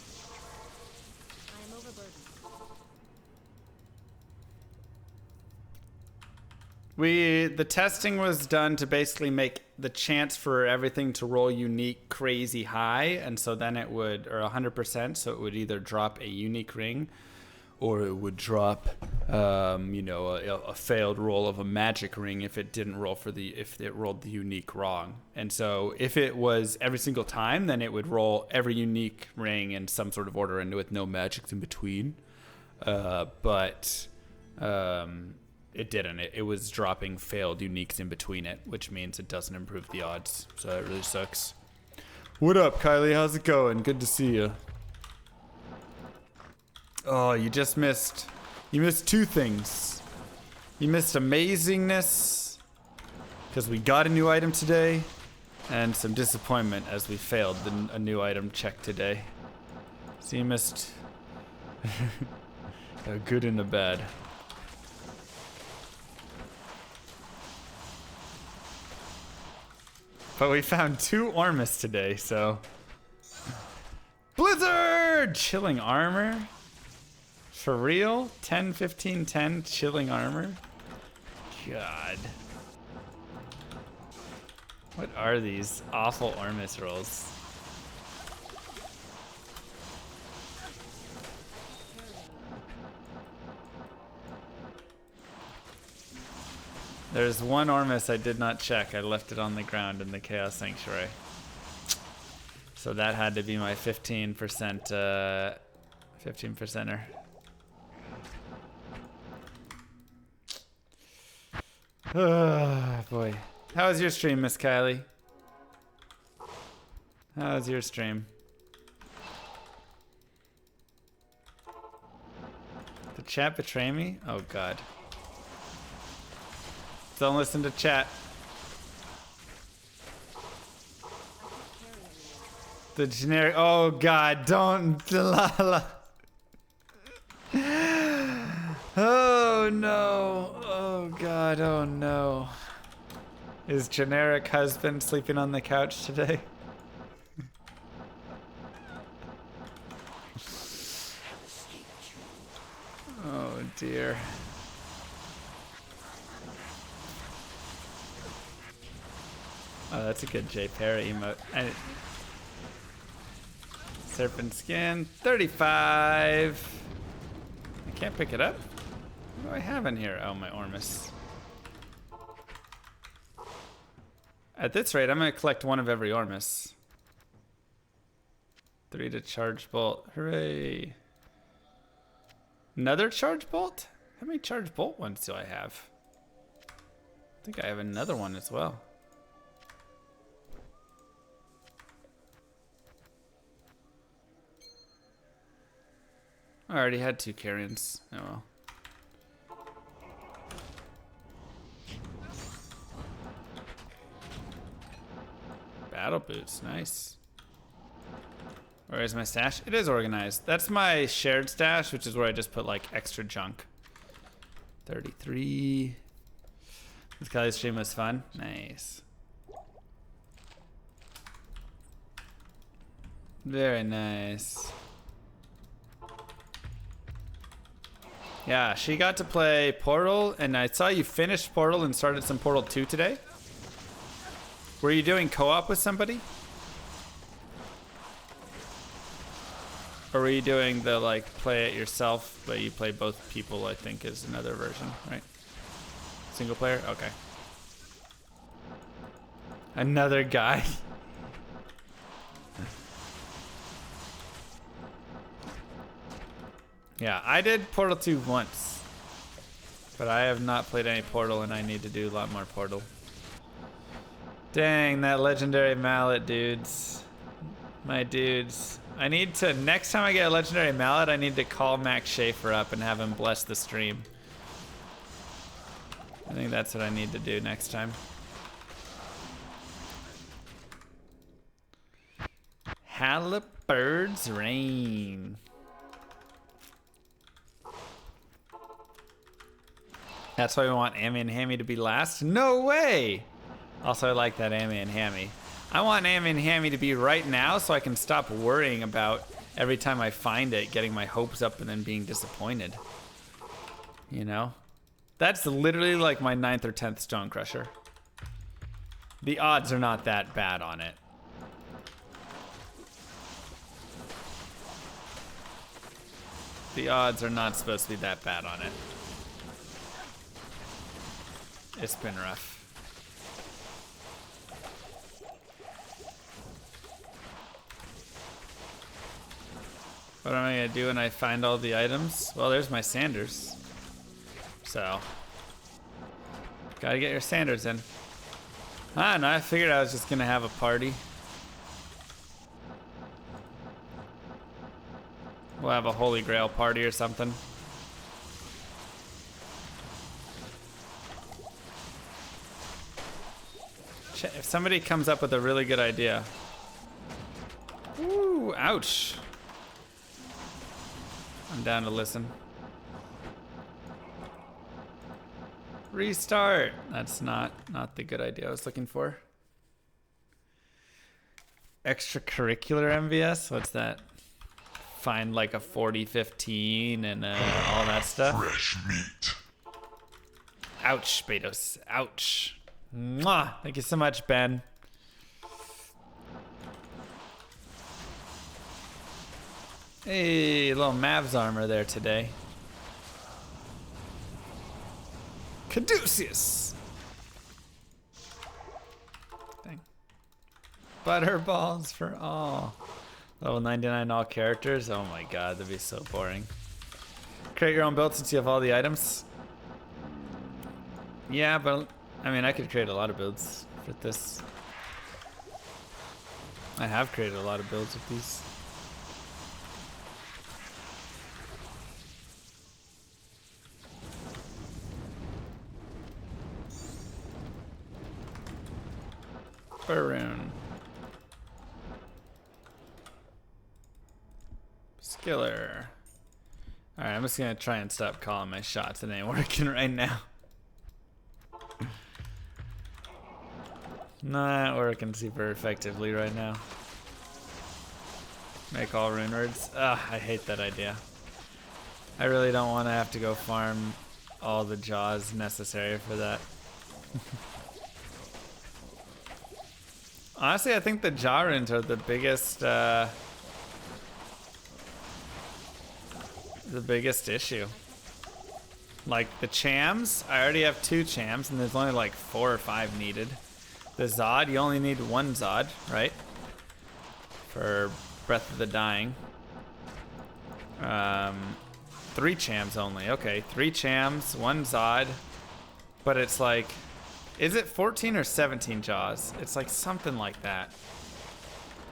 S4: I am overburdened.
S1: The testing was done to basically make the chance for everything to roll unique crazy high, and so then it would, or 100%, so it would either drop a unique ring, or it would drop, a failed roll of a magic ring if it didn't roll if it rolled the unique wrong. And so if it was every single time, then it would roll every unique ring in some sort of order and with no magics in between. But it didn't. It was dropping failed uniques in between it, which means it doesn't improve the odds. So it really sucks. What up, Kylie? How's it going? Good to see you. Oh, you just missed. You missed 2 things. You missed amazingness, because we got a new item today. And some disappointment as we failed a new item check today. So you missed a good and a bad. But we found 2 Ormus today, so. Blizzard! Chilling armor? For real? 10, 15, 10 chilling armor? God. What are these awful Ormus rolls? There's one Ormus I did not check. I left it on the ground in the Chaos Sanctuary. So that had to be my 15%, 15%er. Oh, boy. How was your stream, Miss Kylie? How was your stream? Did chat betray me? Oh, God. Don't listen to chat. The generic. Oh God! Don't. Oh no! Oh God! Oh no! Is generic husband sleeping on the couch today? Oh dear. Oh, that's a good J Parra emote. Serpent skin, 35. I can't pick it up. What do I have in here? Oh, my Ormus. At this rate, I'm gonna collect one of every Ormus. 3 to charge bolt. Hooray! Another charge bolt? How many charge bolt ones do I have? I think I have another one as well. I already had 2 carrions. Oh well. Battle boots, nice. Where is my stash? It is organized. That's my shared stash, which is where I just put like extra junk. 33. This Kylie's stream was fun. Nice. Very nice. Yeah, she got to play Portal, and I saw you finished Portal and started some Portal 2 today. Were you doing co-op with somebody? Or were you doing the, like, play it yourself, but you play both people, I think, is another version, right? Single player? Okay. Another guy. Yeah, I did Portal 2 once, but I have not played any Portal, and I need to do a lot more Portal. Dang, that legendary mallet, dudes. My dudes. I need to, next time I get a legendary mallet, I need to call Max Schaefer up and have him bless the stream. I think that's what I need to do next time. Halliburt's Rain. That's why we want Amy and Hammy to be last? No way! Also, I like that Amy and Hammy. I want Amy and Hammy to be right now so I can stop worrying about every time I find it, getting my hopes up and then being disappointed. You know? That's literally like my 9th or 10th Stone Crusher. The odds are not that bad on it. The odds are not supposed to be that bad on it. It's been rough. What am I gonna do when I find all the items? Well, there's my Sanders. So, gotta get your Sanders in. I don't know, I figured I was just gonna have a party. We'll have a Holy Grail party or something. If somebody comes up with a really good idea. Ooh, ouch. I'm down to listen. Restart. That's not the good idea I was looking for. Extracurricular MVS? What's that? Find like a 40-15 and all that stuff.
S5: Fresh meat.
S1: Ouch, Betos. Ouch. Mwah. Thank you so much, Ben. Hey, a little Mavs armor there today. Caduceus. Dang. Butterballs for all. Level 99 all characters. Oh my god, that'd be so boring. Create your own build since you have all the items. Yeah, but I mean, I could create a lot of builds with this. I have created a lot of builds with these. Barun. Skiller. Alright, I'm just gonna try and stop calling my shots. It ain't working right now. Not working super effectively right now. Make all rune words. Ugh, I hate that idea. I really don't want to have to go farm all the jaws necessary for that. Honestly, I think the jaw runes are the biggest issue. Like the chams, I already have 2 chams and there's only like 4 or 5 needed. The Zod, you only need 1 Zod, right? For Breath of the Dying. 3 chams only. Okay, 3 chams, 1 Zod. But it's like, is it 14 or 17 jaws? It's like something like that.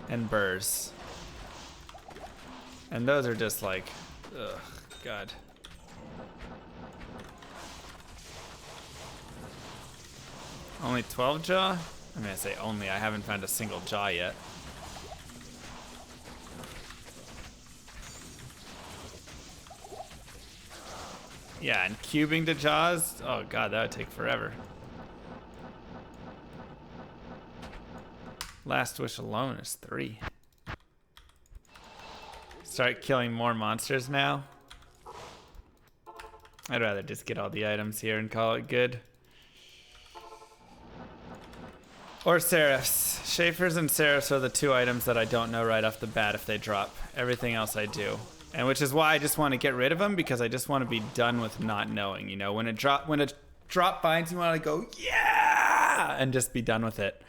S1: And burrs. And those are just like, ugh, God. Only 12 jaw? I'm gonna say only. I haven't found a single jaw yet. Yeah, and cubing to jaws? Oh god, that would take forever. Last wish alone is 3. Start killing more monsters now? I'd rather just get all the items here and call it good. Or Seraphs. Schaefer's and Seraphs are the 2 items that I don't know right off the bat if they drop. Everything else I do. And which is why I just want to get rid of them, because I just want to be done with not knowing. You know, when a drop finds you, want to go, yeah, and just be done with it.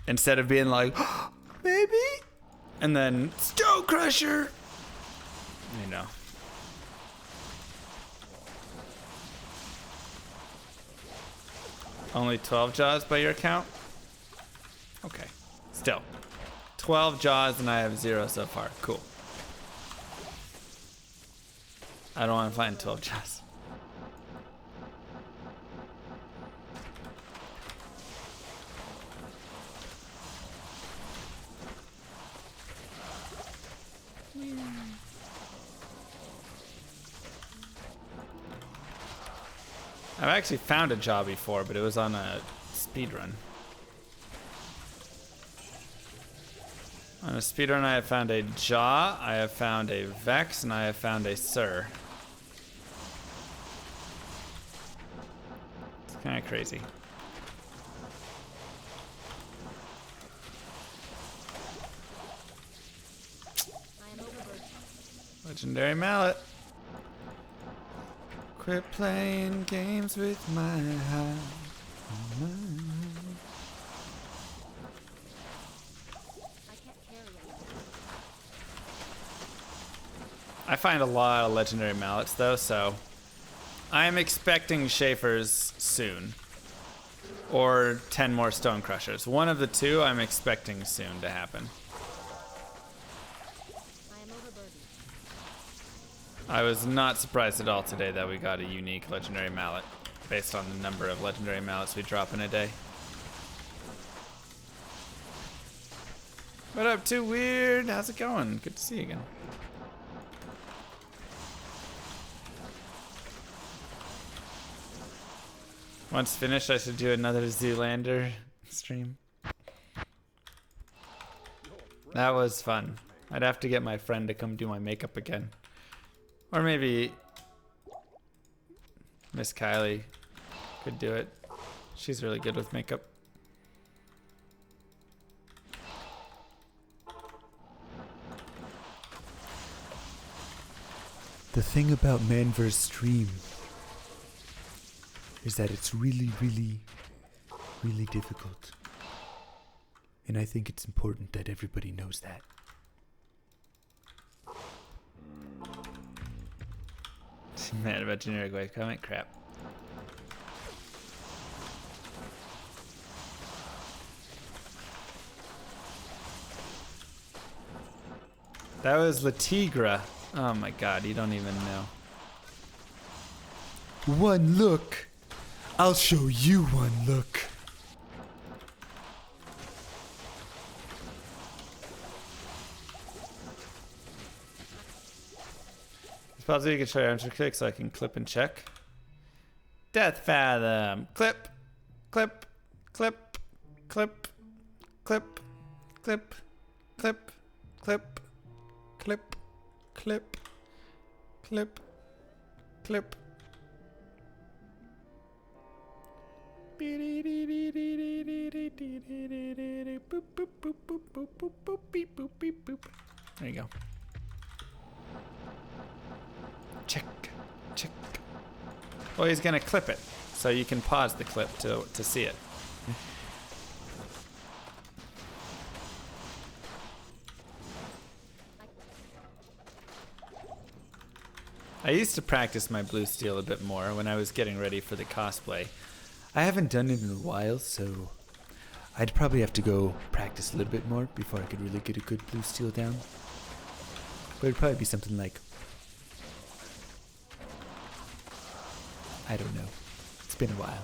S1: Instead of being like, oh, maybe, and then Stone Crusher, you know. Only 12 jaws by your count? Okay, still. 12 jaws and I have 0 so far. Cool. I don't want to find 12 jaws. I've actually found a jaw before, but it was on a speed run. On a speedrun, I have found a jaw, I have found a Vex, and I have found a Sir. It's kind of crazy.
S4: I am overburdened.
S1: Legendary mallet. Quit playing games with my heart. I find a lot of legendary mallets though, so I'm expecting Schaefer's soon. Or 10 more Stone Crushers. One of the 2 I'm expecting soon to happen.
S4: I am overburdened.
S1: I was not surprised at all today that we got a unique legendary mallet. based on the number of legendary mallets we drop in a day. What up, Too Weird? How's it going? Good to see you again. Once finished, I should do another Zoolander stream. That was fun. I'd have to get my friend to come do my makeup again. Or maybe Miss Kylie could do it. She's really good with makeup.
S6: The thing about Man vs. Stream is that it's really, really, really difficult. And I think it's important that everybody knows that.
S1: Mad about generic wave comment? Crap. That was Latigra. Oh my god, you don't even know.
S6: One look. I'll show you one look.
S1: It's possible you can show your answer click so I can clip and check. Death Fathom. Clip. Clip. Clip. Clip. Clip. Clip. Clip. Clip. Clip. Clip. Clip. Clip. There you go. Check. Check. Well, he's gonna clip it, so you can pause the clip to see it. I used to practice my blue steel a bit more when I was getting ready for the cosplay.
S6: I haven't done it in a while, so I'd probably have to go practice a little bit more before I could really get a good blue steel down. But it'd probably be something like, I don't know. It's been a while.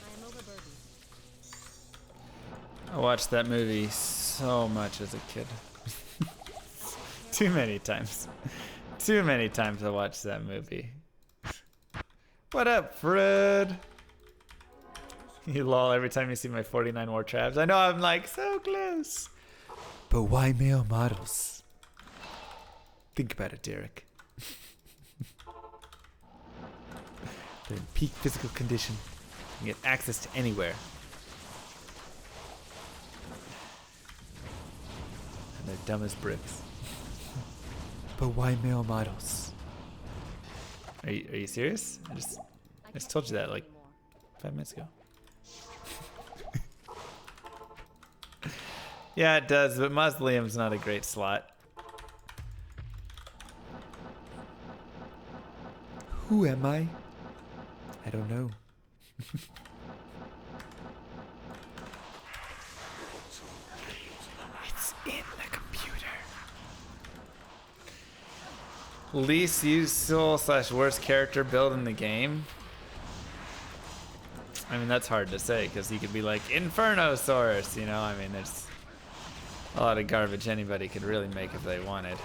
S4: I am overburdened.
S1: I watched that movie so much as a kid. Too many times. Too many times I watched that movie. What up, Fred? You lol every time you see my 49 war traps. I know I'm like so close.
S6: But why male models? Think about it, Derek.
S1: They're in peak physical condition. You get access to anywhere. And they're dumb as bricks.
S6: But why male models?
S1: Are you serious? I just told you that like 5 minutes ago. Yeah, it does, but Mausoleum's not a great slot.
S6: Who am I? I don't know.
S1: It's in the computer. Least useful / worst character build in the game? I mean, that's hard to say, because you could be like, Infernosaurus, you know? I mean, there's a lot of garbage anybody could really make if they wanted.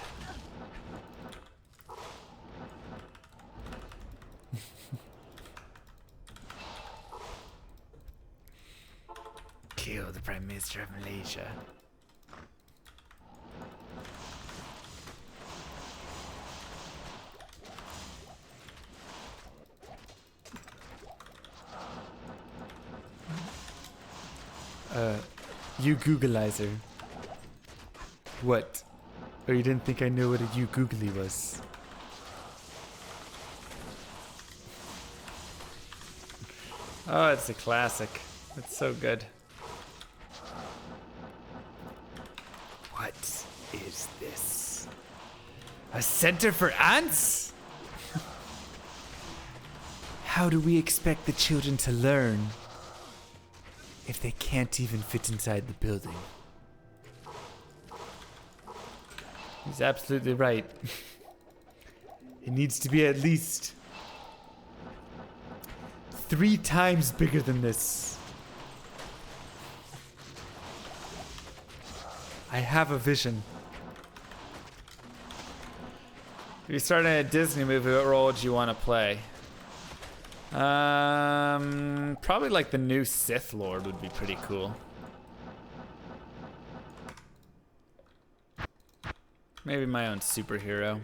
S1: Kill the Prime Minister of Malaysia.
S6: You Googleizer. What? Or you didn't think I knew what a you googly was?
S1: Oh, it's a classic. It's so good.
S6: What is this? A center for ants? How do we expect the children to learn if they can't even fit inside the building? He's absolutely right. It needs to be at least 3 times bigger than this. I have a vision.
S1: If you started a Disney movie, what role would you want to play? Probably like the new Sith Lord would be pretty cool. Maybe my own superhero.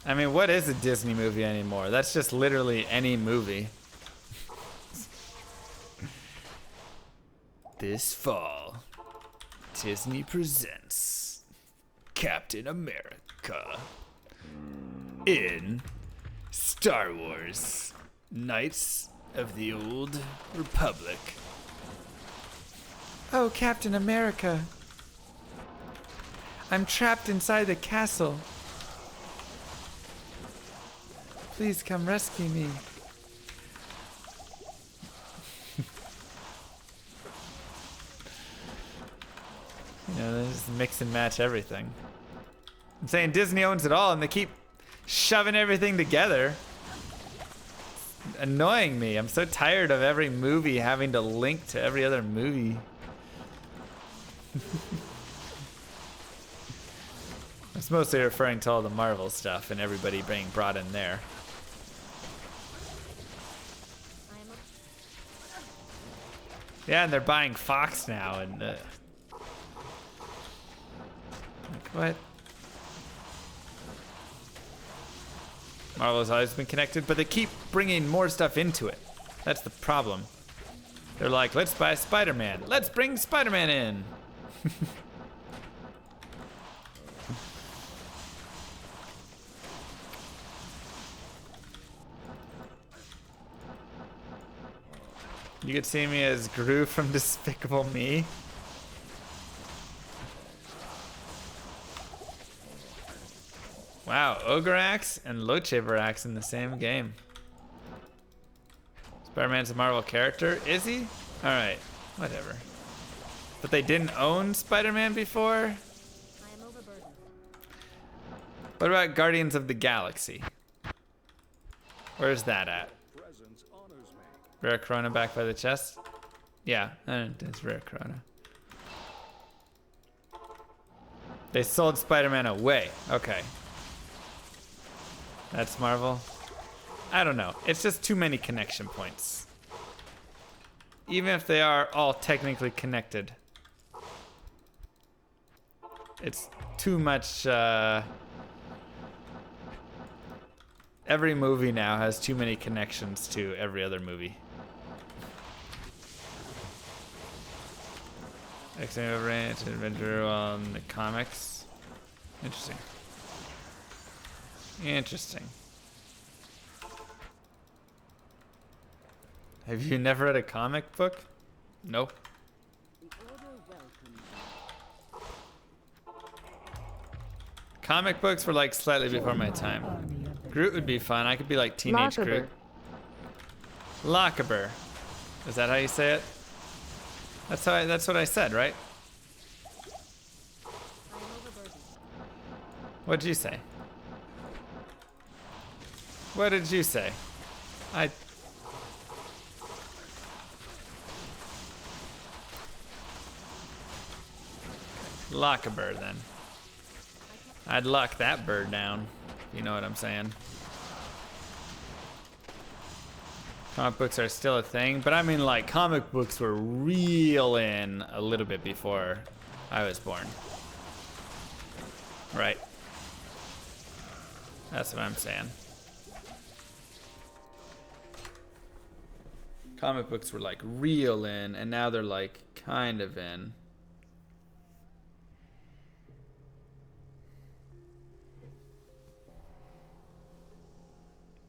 S1: I mean, what is a Disney movie anymore? That's just literally any movie. This fall, Disney presents Captain America in Star Wars: Knights of the Old Republic.
S6: Oh, Captain America. I'm trapped inside the castle. Please come rescue me.
S1: You know, they just mix and match everything. I'm saying Disney owns it all and they keep shoving everything together. It's annoying me. I'm so tired of every movie having to link to every other movie. I was mostly referring to all the Marvel stuff and everybody being brought in there. Yeah, and they're buying Fox now, and like what? Marvel's always been connected, but they keep bringing more stuff into it. That's the problem. They're like, let's buy Spider-Man. Let's bring Spider-Man in. You could see me as Gru from Despicable Me. Wow, Ogreax and Locheverax in the same game. Spider-Man's a Marvel character. Is he? Alright, whatever. But they didn't own Spider-Man before?
S4: I am overburdened.
S1: What about Guardians of the Galaxy? Where's that at? Rare Corona back by the chest? Yeah, it's Rare Corona. They sold Spider-Man away. Okay. That's Marvel. I don't know. It's just too many connection points. Even if they are all technically connected. It's too much, every movie now has too many connections to every other movie. X-Men Overrange Adventure on the comics. Interesting. Interesting. Have you never read a comic book? Nope. Comic books were like slightly before my time. Groot would be fun. I could be like teenage Groot. Lochaber. Is that how you say it? That's what I said, right? What did you say? What did you say? Lochaber then. I'd lock that bird down. You know what I'm saying? Comic books are still a thing, but I mean like comic books were real in a little bit before I was born. Right. That's what I'm saying. Comic books were like real in, and now they're like kind of in.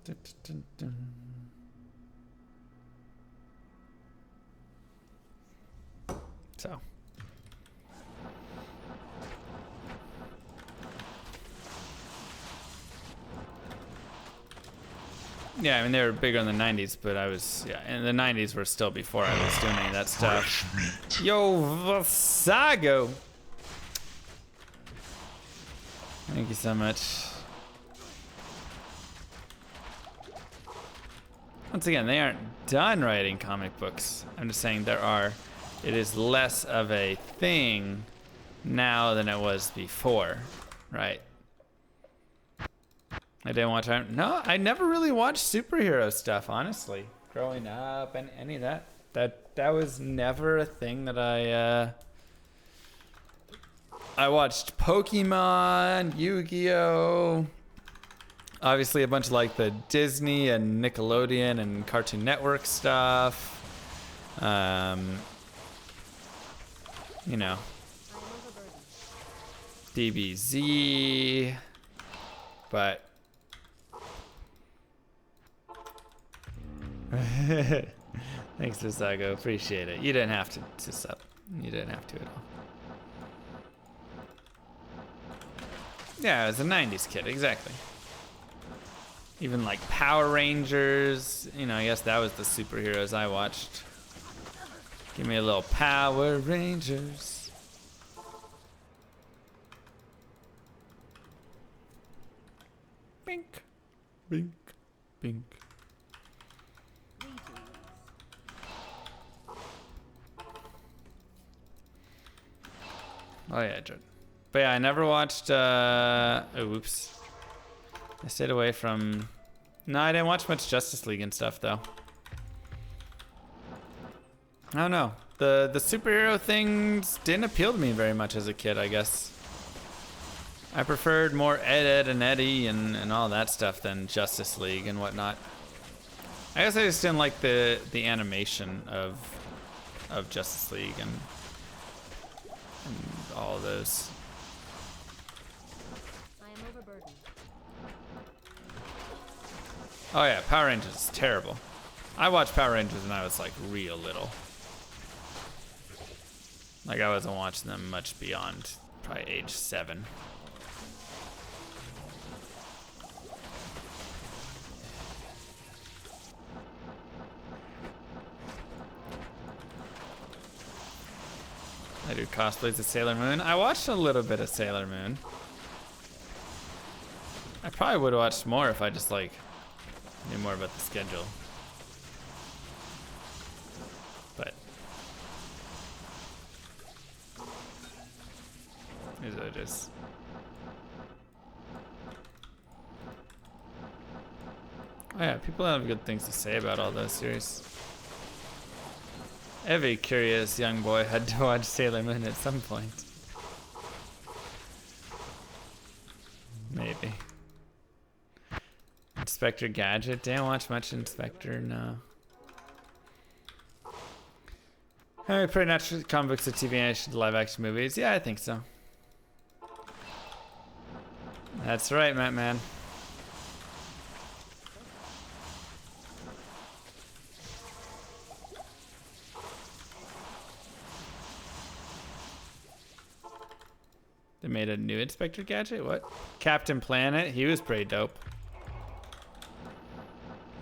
S1: Dun, dun, dun, dun. So. Yeah, I mean, they were bigger in the 90s, but in the 90s were still before I was doing any of that stuff.
S5: Fresh meat.
S1: Yo, Vasago! Thank you so much. Once again, they aren't done writing comic books. I'm just saying it is less of a thing now than it was before, right? I didn't watch. No, I never really watched superhero stuff, honestly. Growing up and any of that. That was never a thing that I watched Pokemon, Yu-Gi-Oh! Obviously a bunch of like the Disney and Nickelodeon and Cartoon Network stuff. You know, DBZ, but thanks, Visago. Appreciate it. You didn't have to sub. You didn't have to at all. Yeah, I was a 90s kid, exactly. Even like Power Rangers, you know, I guess that was the superheroes I watched. Give me a little Power Rangers. Bink, bink, bink. Oh yeah, Jordan. But yeah, I never watched, oops. I stayed away from, no, I didn't watch much Justice League and stuff though. I don't know. The superhero things didn't appeal to me very much as a kid, I guess. I preferred more Ed, and Eddie and all that stuff than Justice League and whatnot. I guess I just didn't like the animation of Justice League and all those.
S4: I am overburdened.
S1: Oh yeah, Power Rangers is terrible. I watched Power Rangers when I was like real little. Like I wasn't watching them much beyond probably age 7. I do cosplays of Sailor Moon. I watched a little bit of Sailor Moon. I probably would have watched more if I just like knew more about the schedule. But here's what it is. Oh yeah, people have good things to say about all those series. Every curious young boy had to watch Sailor Moon at some point. Maybe. Inspector Gadget. Didn't watch much Inspector, no. Pretty natural comic books to TV animation to live action movies. Yeah, I think so. That's right, Matt Man. They made a new Inspector Gadget? What? Captain Planet? He was pretty dope.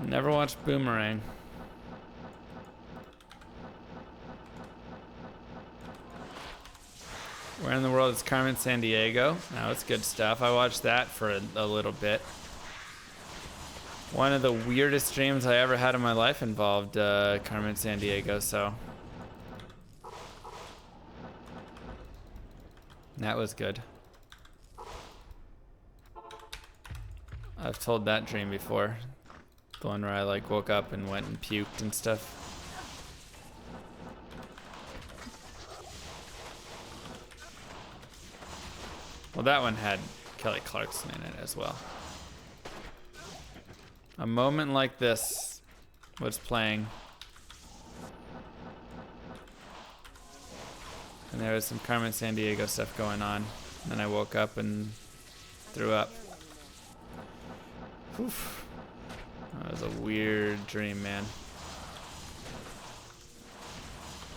S1: Never watched Boomerang. Where in the world is Carmen Sandiego? Now it's good stuff. I watched that for a little bit. One of the weirdest dreams I ever had in my life involved Carmen Sandiego, so that was good. I've told that dream before. The one where I like woke up and went and puked and stuff. Well, that one had Kelly Clarkson in it as well. A Moment Like This was playing. And there was some Carmen Sandiego stuff going on. And then I woke up and threw up. Oof. That was a weird dream, man.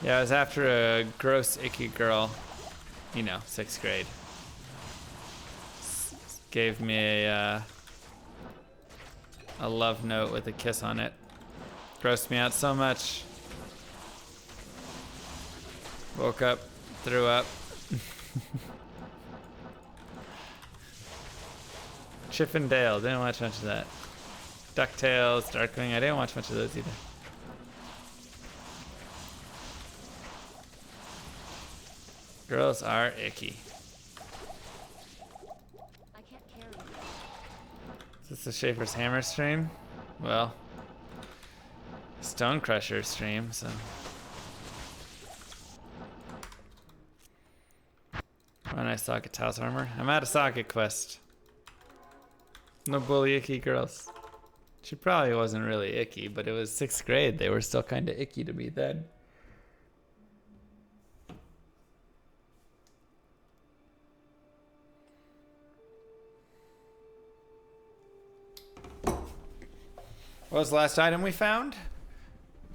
S1: Yeah, I was after a gross, icky girl. You know, 6th grade. Gave me a love note with a kiss on it. Grossed me out so much. Woke up, threw up. Chip and Dale, didn't watch much of that. DuckTales, Darkwing, I didn't watch much of those either. Girls are icky.
S4: I can't carry it.
S1: Is this the Schaefer's Hammer stream? Well, Stone Crusher stream, so. When I socket Taos armor. I'm at a socket quest. No bully icky girls. She probably wasn't really icky, but it was 6th grade. They were still kind of icky to me then. What was the last item we found?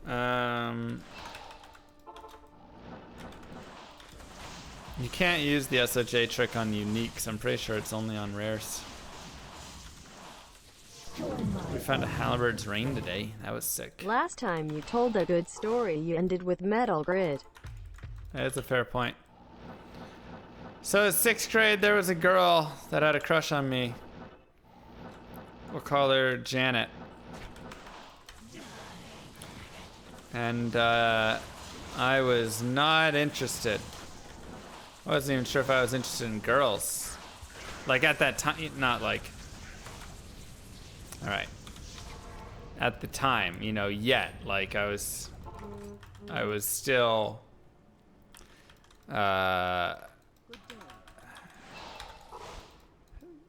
S1: You can't use the SOJ trick on uniques. I'm pretty sure it's only on rares. We found a Halberd's Rain today. That was sick.
S3: Last time you told a good story, you ended with Metal Grid.
S1: That's a fair point. So in 6th grade, there was a girl that had a crush on me. We'll call her Janet. And I was not interested. I wasn't even sure if I was interested in girls. Like at that time, not like. All right. At the time, you know, yet. Like I was still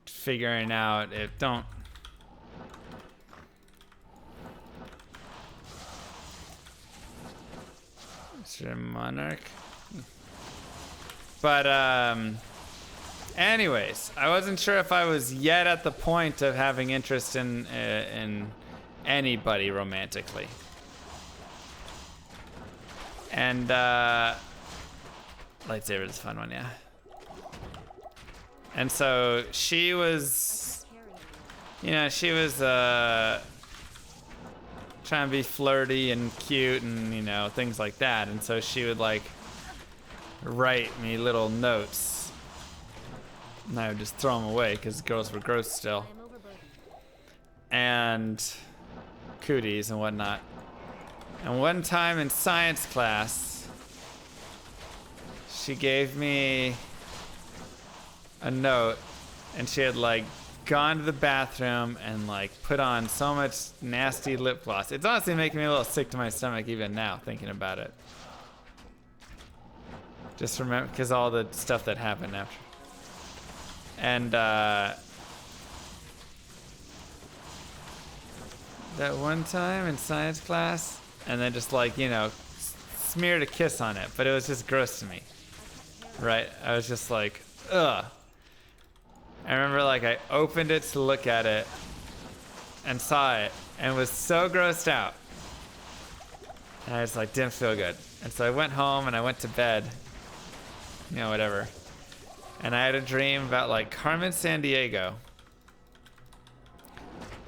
S1: figuring out if don't. Monarch. But anyways, I wasn't sure if I was yet at the point of having interest in anybody romantically. And lightsaber is a fun one, yeah. And so she was, you know, she was trying to be flirty and cute and, you know, things like that. And so she would like write me little notes and I would just throw them away because girls were gross still.
S4: I'm overburdened.
S1: And cooties and whatnot. And one time in science class, she gave me a note and she had like gone to the bathroom and like put on so much nasty lip gloss. It's honestly making me a little sick to my stomach even now thinking about it. Just remember, because all the stuff that happened after. And that one time in science class, and then just like, you know, smeared a kiss on it, but it was just gross to me. Right? I was just like, ugh. I remember like I opened it to look at it and saw it and was so grossed out. And I just like didn't feel good. And so I went home and I went to bed. You know, whatever. And I had a dream about like Carmen Sandiego.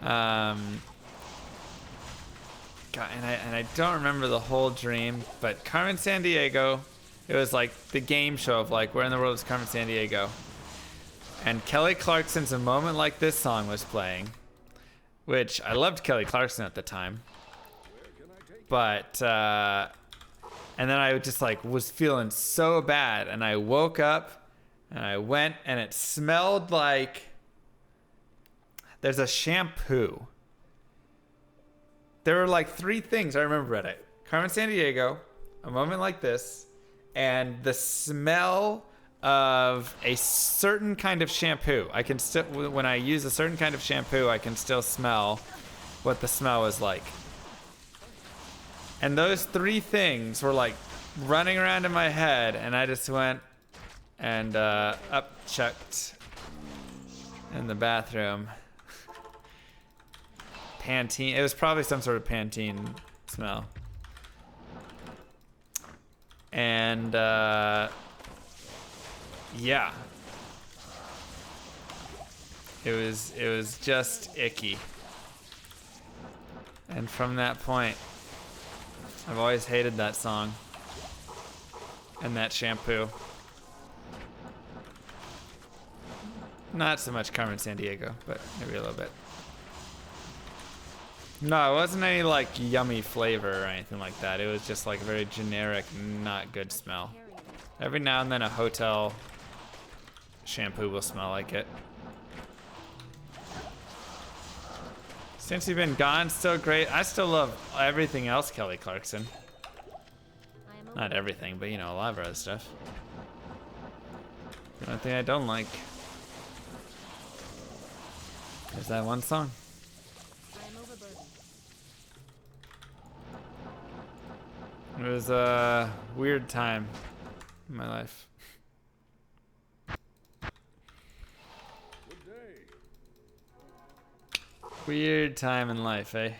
S1: God, and I don't remember the whole dream, but Carmen Sandiego, it was like the game show of like where in the world is Carmen Sandiego? And Kelly Clarkson's A Moment Like This song was playing, which I loved Kelly Clarkson at the time. But, and then I just like was feeling so bad and I woke up and I went and it smelled like, there's a shampoo. There were like 3 things I remember at it. Carmen Sandiego, A Moment Like This, and the smell of a certain kind of shampoo. I can still, when I use a certain kind of shampoo, I can still smell what the smell was like. And those 3 things were like running around in my head, and I just went and checked in the bathroom. Pantene. It was probably some sort of Pantene smell. And yeah, it was just icky. And from that point, I've always hated that song and that shampoo. Not so much Carmen Sandiego, but maybe a little bit. No, it wasn't any like yummy flavor or anything like that. It was just like a very generic, not good smell. Every now and then a hotel shampoo will smell like it. Since you've been gone, still great. I still love everything else Kelly Clarkson. Not everything, but you know, a lot of her other stuff. The only thing I don't like is that one song. It was a weird time in my life. Weird time in life, eh?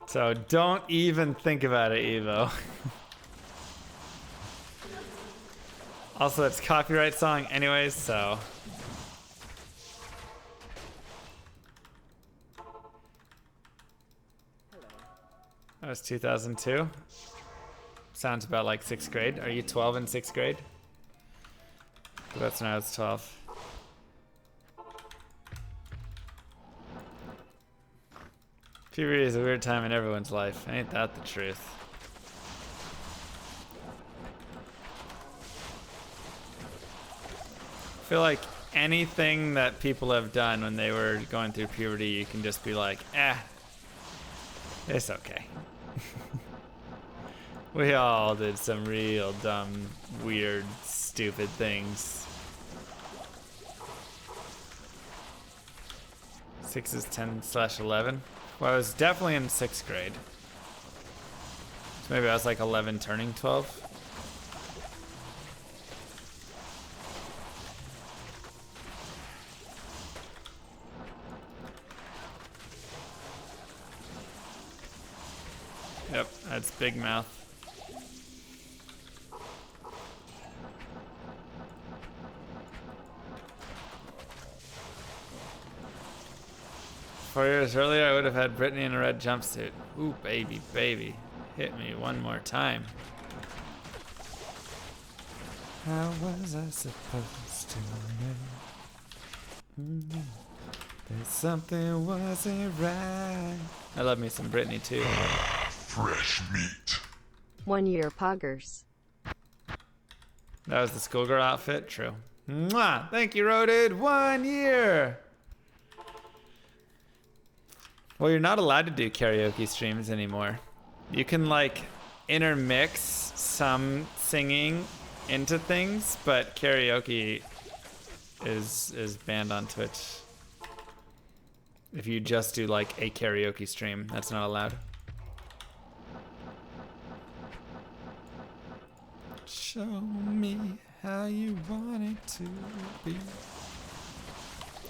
S1: So don't even think about it, Evo. Also, it's a copyright song anyways, so. That was 2002. Sounds about like 6th grade. Are you 12 in 6th grade? That's when I was 12. Puberty is a weird time in everyone's life. Ain't that the truth? I feel like anything that people have done when they were going through puberty, you can just be like, it's okay. We all did some real dumb, weird, stupid things. 6 is 10/11. Well, I was definitely in 6th grade. So maybe I was like 11 turning 12. Yep, that's Big Mouth. Four years earlier, I would have had Britney in a red jumpsuit. Ooh, baby, baby. Hit me one more time. How was I supposed to know that something wasn't right? I love me some Britney, too.
S5: Fresh meat.
S3: 1 year poggers.
S1: That was the schoolgirl outfit? True. Mwah! Thank you, Rodid. 1 year! Well, you're not allowed to do karaoke streams anymore. You can like intermix some singing into things, but karaoke is banned on Twitch. If you just do like a karaoke stream, that's not allowed. Show me how you want it to be.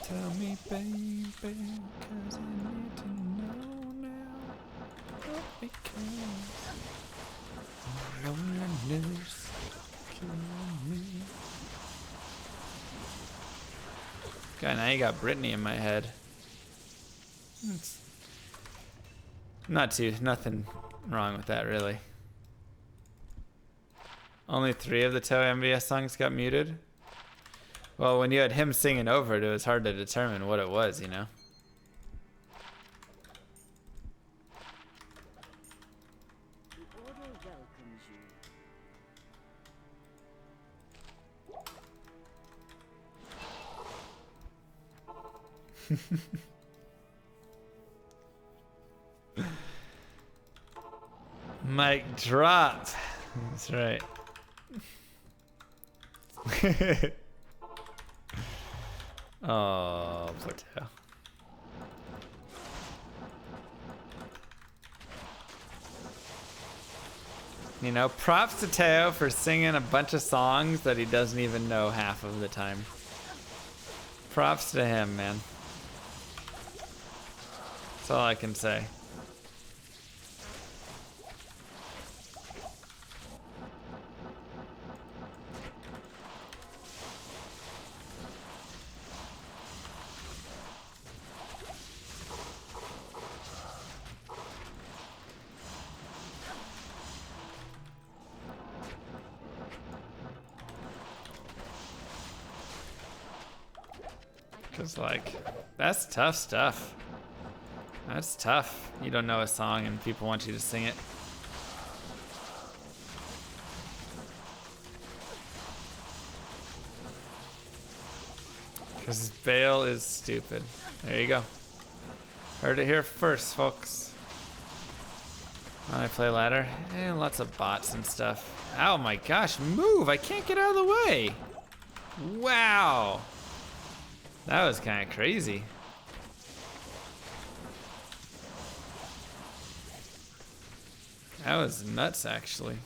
S1: Tell me, baby, 'cause I need to know now. Because loneliness killing me. God, now you got Britney in my head. It's nothing wrong with that, really. Only 3 of the Toe MVS songs got muted. Well, when you had him singing over it, it was hard to determine what it was, you know? Mic drop. That's right. Oh, poor Teo. You know, props to Teo for singing a bunch of songs that he doesn't even know half of the time. Props to him, man. That's all I can say. Cause like, that's tough stuff. That's tough. You don't know a song and people want you to sing it. Cause Bale is stupid. There you go. Heard it here first, folks. When I play ladder, and lots of bots and stuff. Oh my gosh, move! I can't get out of the way. Wow. That was kind of crazy. That was nuts, actually.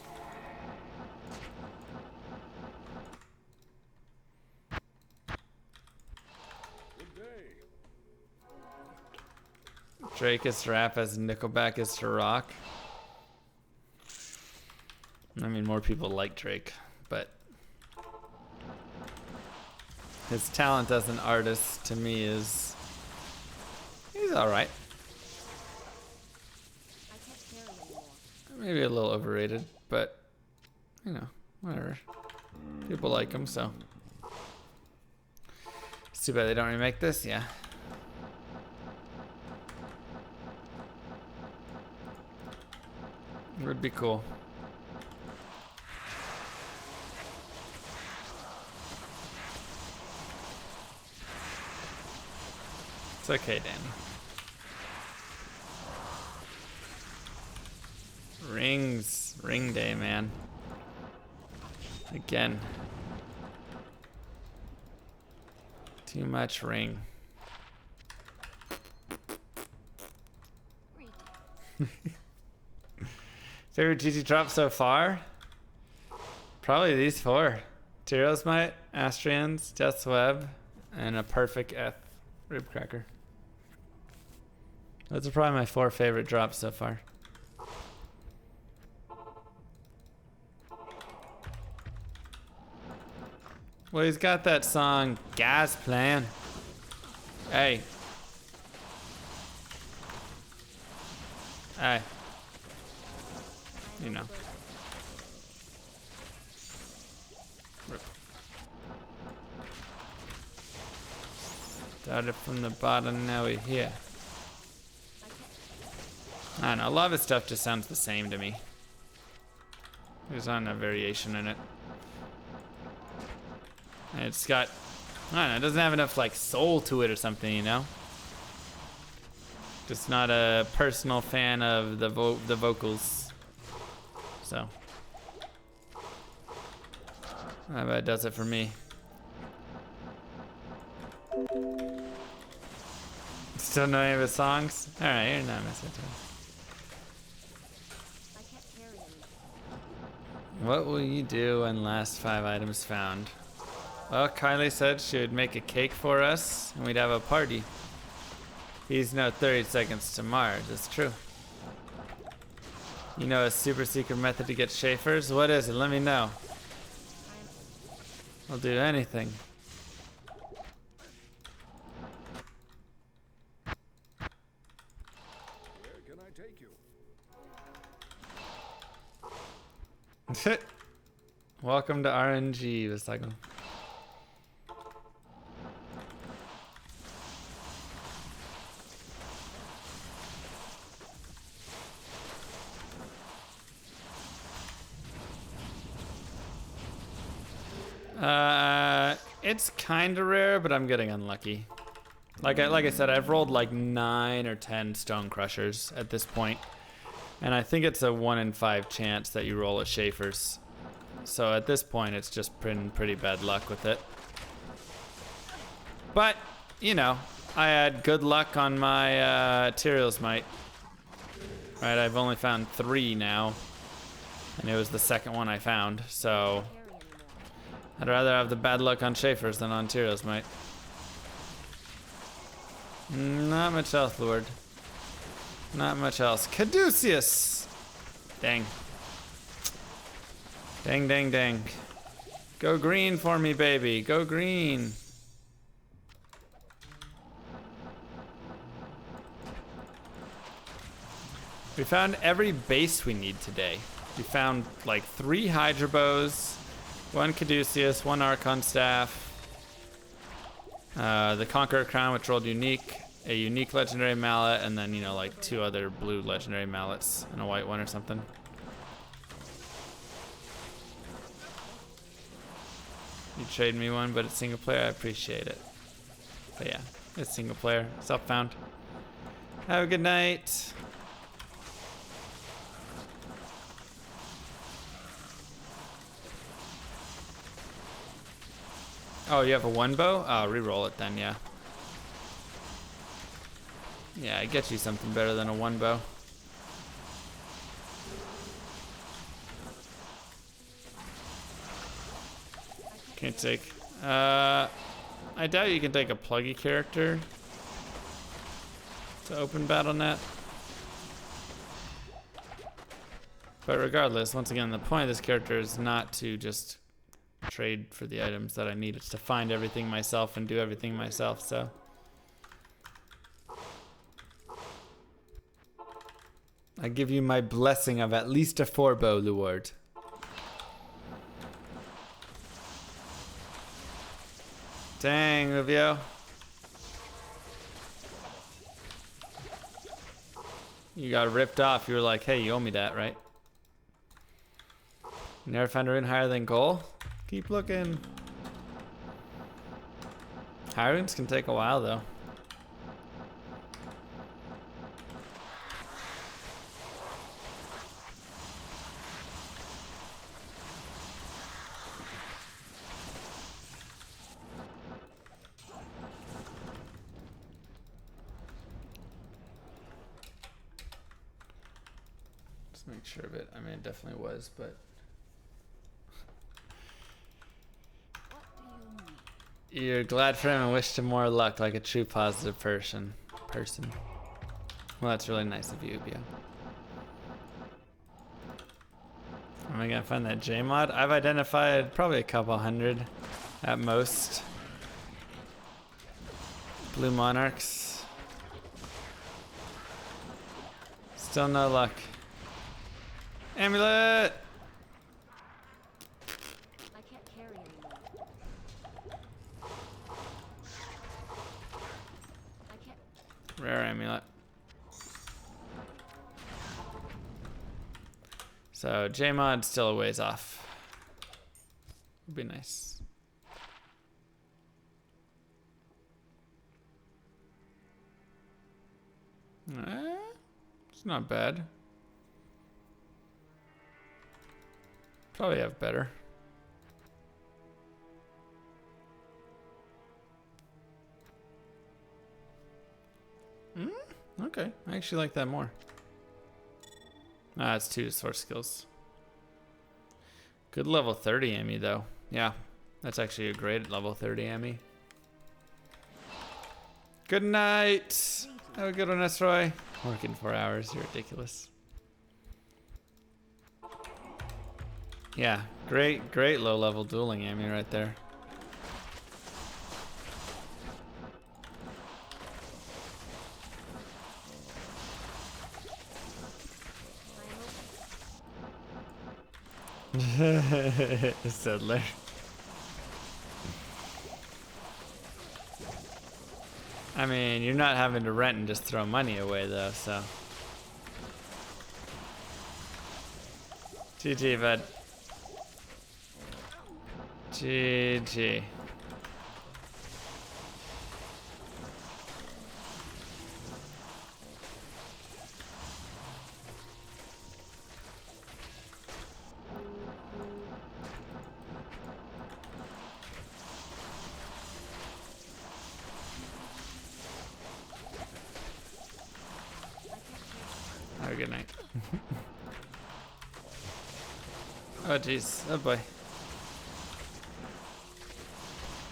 S1: Drake is to rap as Nickelback is to rock. I mean, more people like Drake, but his talent as an artist to me is, he's all right.
S4: I can't carry anymore.
S1: Maybe a little overrated, but you know, whatever. People like him, so. It's too bad they don't remake this, yeah. It would be cool. It's okay, Danny. Rings. Ring day, man. Again. Too much ring. Favorite GG drop so far? Probably these four. Tyros Might, Astrians, Death's Web, and a perfect F Rib Cracker. Those are probably my 4 favorite drops so far. Well, he's got that song, Gas Plan. Hey. Hey. You know. Rip. Started from the bottom, now we're here. I don't know, a lot of his stuff just sounds the same to me. There's not a variation in it. And it's got, I don't know, it doesn't have enough like soul to it or something, you know? Just not a personal fan of the vocals. So, I bet it does it for me. Still know any of his songs? Alright, you're not messing with
S4: I can't carry anymore.
S1: What will you do when last 5 items found? Well, Kylie said she would make a cake for us and we'd have a party. He's no 30 seconds to Mars, it's true. You know a super secret method to get Schaefer's? What is it? Let me know. I'll do anything.
S7: Where can I take you?
S1: Welcome to RNG, was like. It's kind of rare, but I'm getting unlucky. Like I said, I've rolled like 9 or 10 Stone Crushers at this point, and I think it's a 1 in 5 chance that you roll a Schaefer's. So at this point, it's just been pretty bad luck with it. But you know, I had good luck on my Tyros Might. Right, I've only found 3 now, and it was the second one I found. So. I'd rather have the bad luck on Schaefer's than on Tyros Might. Not much else, Lord. Not much else. Caduceus! Dang. Dang, dang, dang. Go green for me, baby. Go green. We found every base we need today. We found like 3 Hydra Bows, 1 Caduceus, 1 Archon Staff, The Conqueror Crown, which rolled unique, a unique legendary mallet, and then, you know, like 2 other blue legendary mallets and a white one or something. You trade me one, but it's single player. I appreciate it. But yeah, it's single player. Self-found. Have a good night. Oh, you have a 1 bow? Oh, re-roll it then, yeah. Yeah, I get you something better than a 1 bow. Can't take. I doubt you can take a pluggy character to open BattleNet. But regardless, once again, the point of this character is not to just trade for the items that I need. It's to find everything myself and do everything myself, so. I give you my blessing of at least a 4 bow, Luard. Dang, Rubio. You got ripped off. You were like, hey, you owe me that, right? Never found a rune higher than goal? Keep looking. High runes can take a while, though. Just make sure of it. I mean, it definitely was, but... You're glad for him and wish him more luck like a true positive person. Well, that's really nice of you, Ubio. Am I gonna find that J mod? I've identified probably a couple hundred at most. Blue Monarchs. Still no luck. Amulet!
S4: I can't carry anymore. I can't.
S1: Rare amulet. So J-Mod still a ways off. Would be nice. It's not bad. Probably have better. Okay, I actually like that more. Ah, it's 2 Sorc skills. Good level 30 Emmy though. Yeah, that's actually a great level 30 Emmy. Good night. Have a good one, Esroy. Working 4 hours, you're ridiculous. Yeah, great low level dueling Emmy right there. Settler. I mean, you're not having to rent and just throw money away though, so. GG, bud. GG. Have a good night. Oh jeez, oh boy.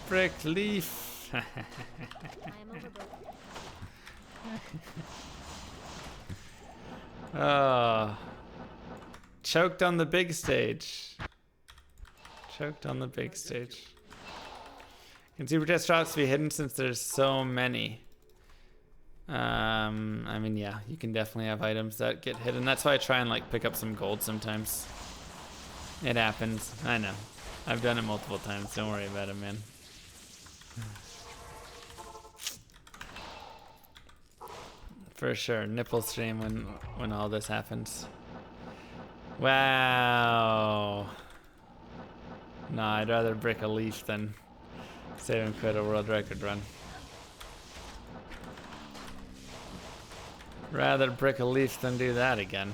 S1: Brick leaf.
S4: I am overbroken.
S1: Oh. Choked on the big stage. Choked on the big stage. Can super chest drops be hidden since there's so many? I mean, yeah, you can definitely have items that get hidden. That's why I try and like pick up some gold sometimes. It happens. I know. I've done it multiple times. Don't worry about it, man. For sure. Nipple stream when all this happens. Wow. Nah, I'd rather break a leaf than save and quit a world record run. Rather break a leaf than do that again.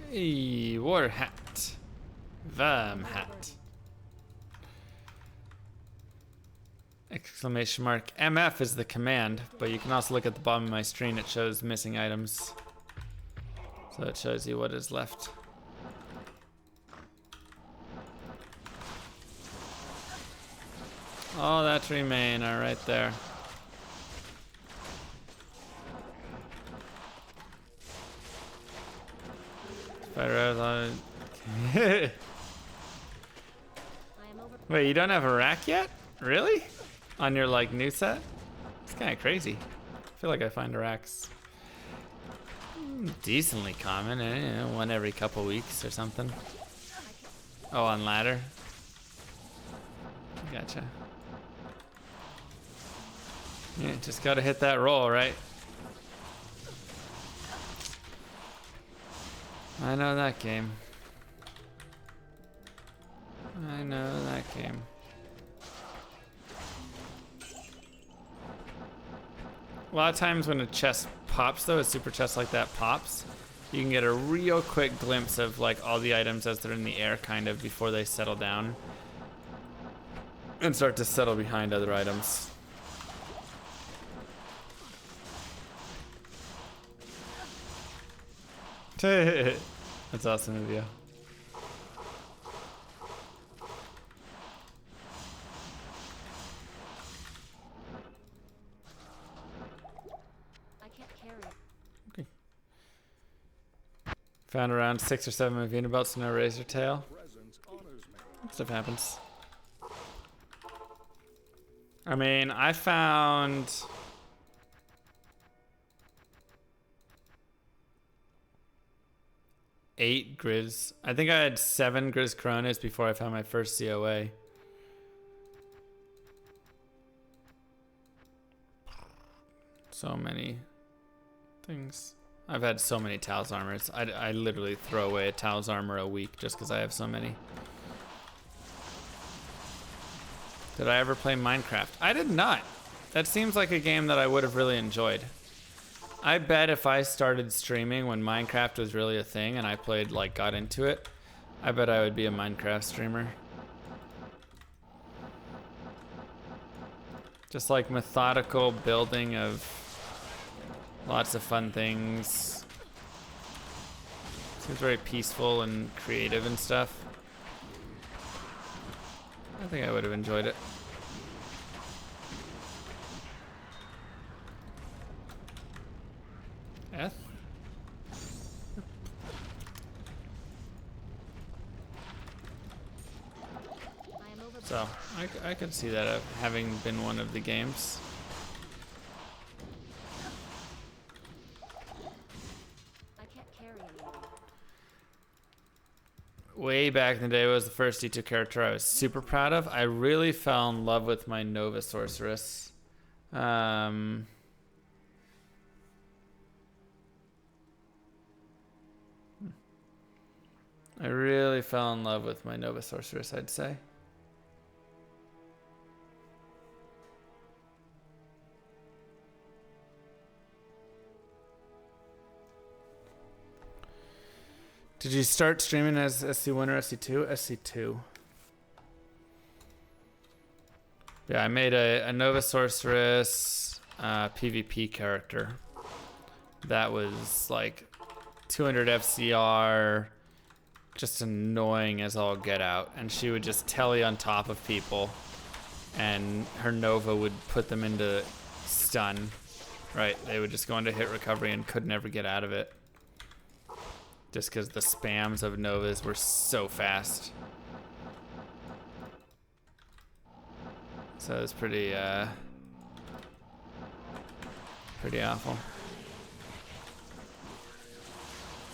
S1: Hey, war hat. Verm hat. Exclamation mark. MF is the command, but you can also look at the bottom of my screen. It shows missing items. So it shows you what is left. All that remain are right there. Spider
S4: I am over.
S1: Wait, you don't have a rack yet? Really? On your like new set? It's kind of crazy. I feel like I find racks decently common, you know, one every couple weeks or something. Oh, on ladder. Gotcha. Yeah, just gotta hit that roll, right? I know that game. I know that game. A lot of times when a chest pops though, a super chest like that pops, you can get a real quick glimpse of like all the items as they're in the air kind of before they settle down and start to settle behind other items. That's awesome of you.
S4: I can't carry it.
S1: Okay. Found around 6 or 7 Mavina belts, no razor tail.
S7: Presence honors me.
S1: Stuff happens. I mean, I found 8 Grizz. I think I had 7 Grizz Coronas before I found my first COA. So many things. I've had so many Tal's armors. I literally throw away a Tal's armor a week just because I have so many. Did I ever play Minecraft? I did not. That seems like a game that I would have really enjoyed. I bet if I started streaming when Minecraft was really a thing and I played, like, got into it, I bet I would be a Minecraft streamer. Just like methodical building of lots of fun things. Seems very peaceful and creative and stuff. I think I would have enjoyed it. F?
S4: I am over.
S1: So, I could see that having been one of the games.
S4: I can't carry anymore.
S1: Way back in the day was the first D2 character I was super proud of. I really fell in love with my Nova Sorceress. I really fell in love with my Nova Sorceress, I'd say. Did you start streaming as SC1 or SC2? SC2. Yeah, I made a Nova Sorceress PvP character. That was like 200 FCR, just annoying as all get out. And she would just telly on top of people, and her Nova would put them into stun. Right, they would just go into hit recovery and could never get out of it. Just because the spams of Novas were so fast. So it was pretty awful.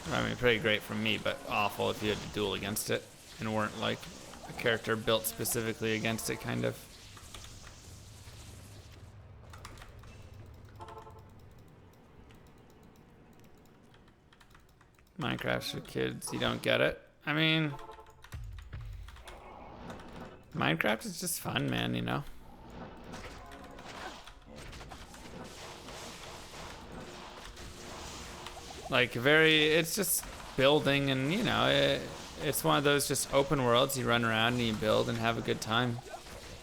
S1: I mean, pretty great from me, but awful if you had to duel against it and weren't like a character built specifically against it, kind of. Minecraft's for kids, you don't get it. I mean, Minecraft is just fun, man, you know? Like, it's just building, and, you know, it's one of those just open worlds. You run around and you build and have a good time.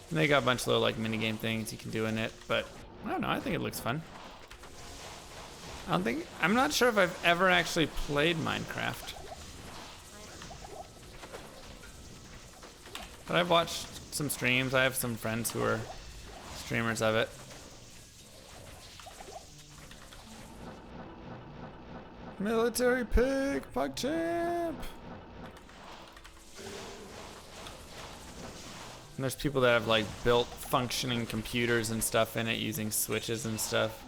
S1: And they got a bunch of little, like, minigame things you can do in it, but I don't know, I think it looks fun. I'm not sure if I've ever actually played Minecraft. But I've watched some streams. I have some friends who are streamers of it. Military pig, PogChamp! And there's people that have like built functioning computers and stuff in it using switches and stuff.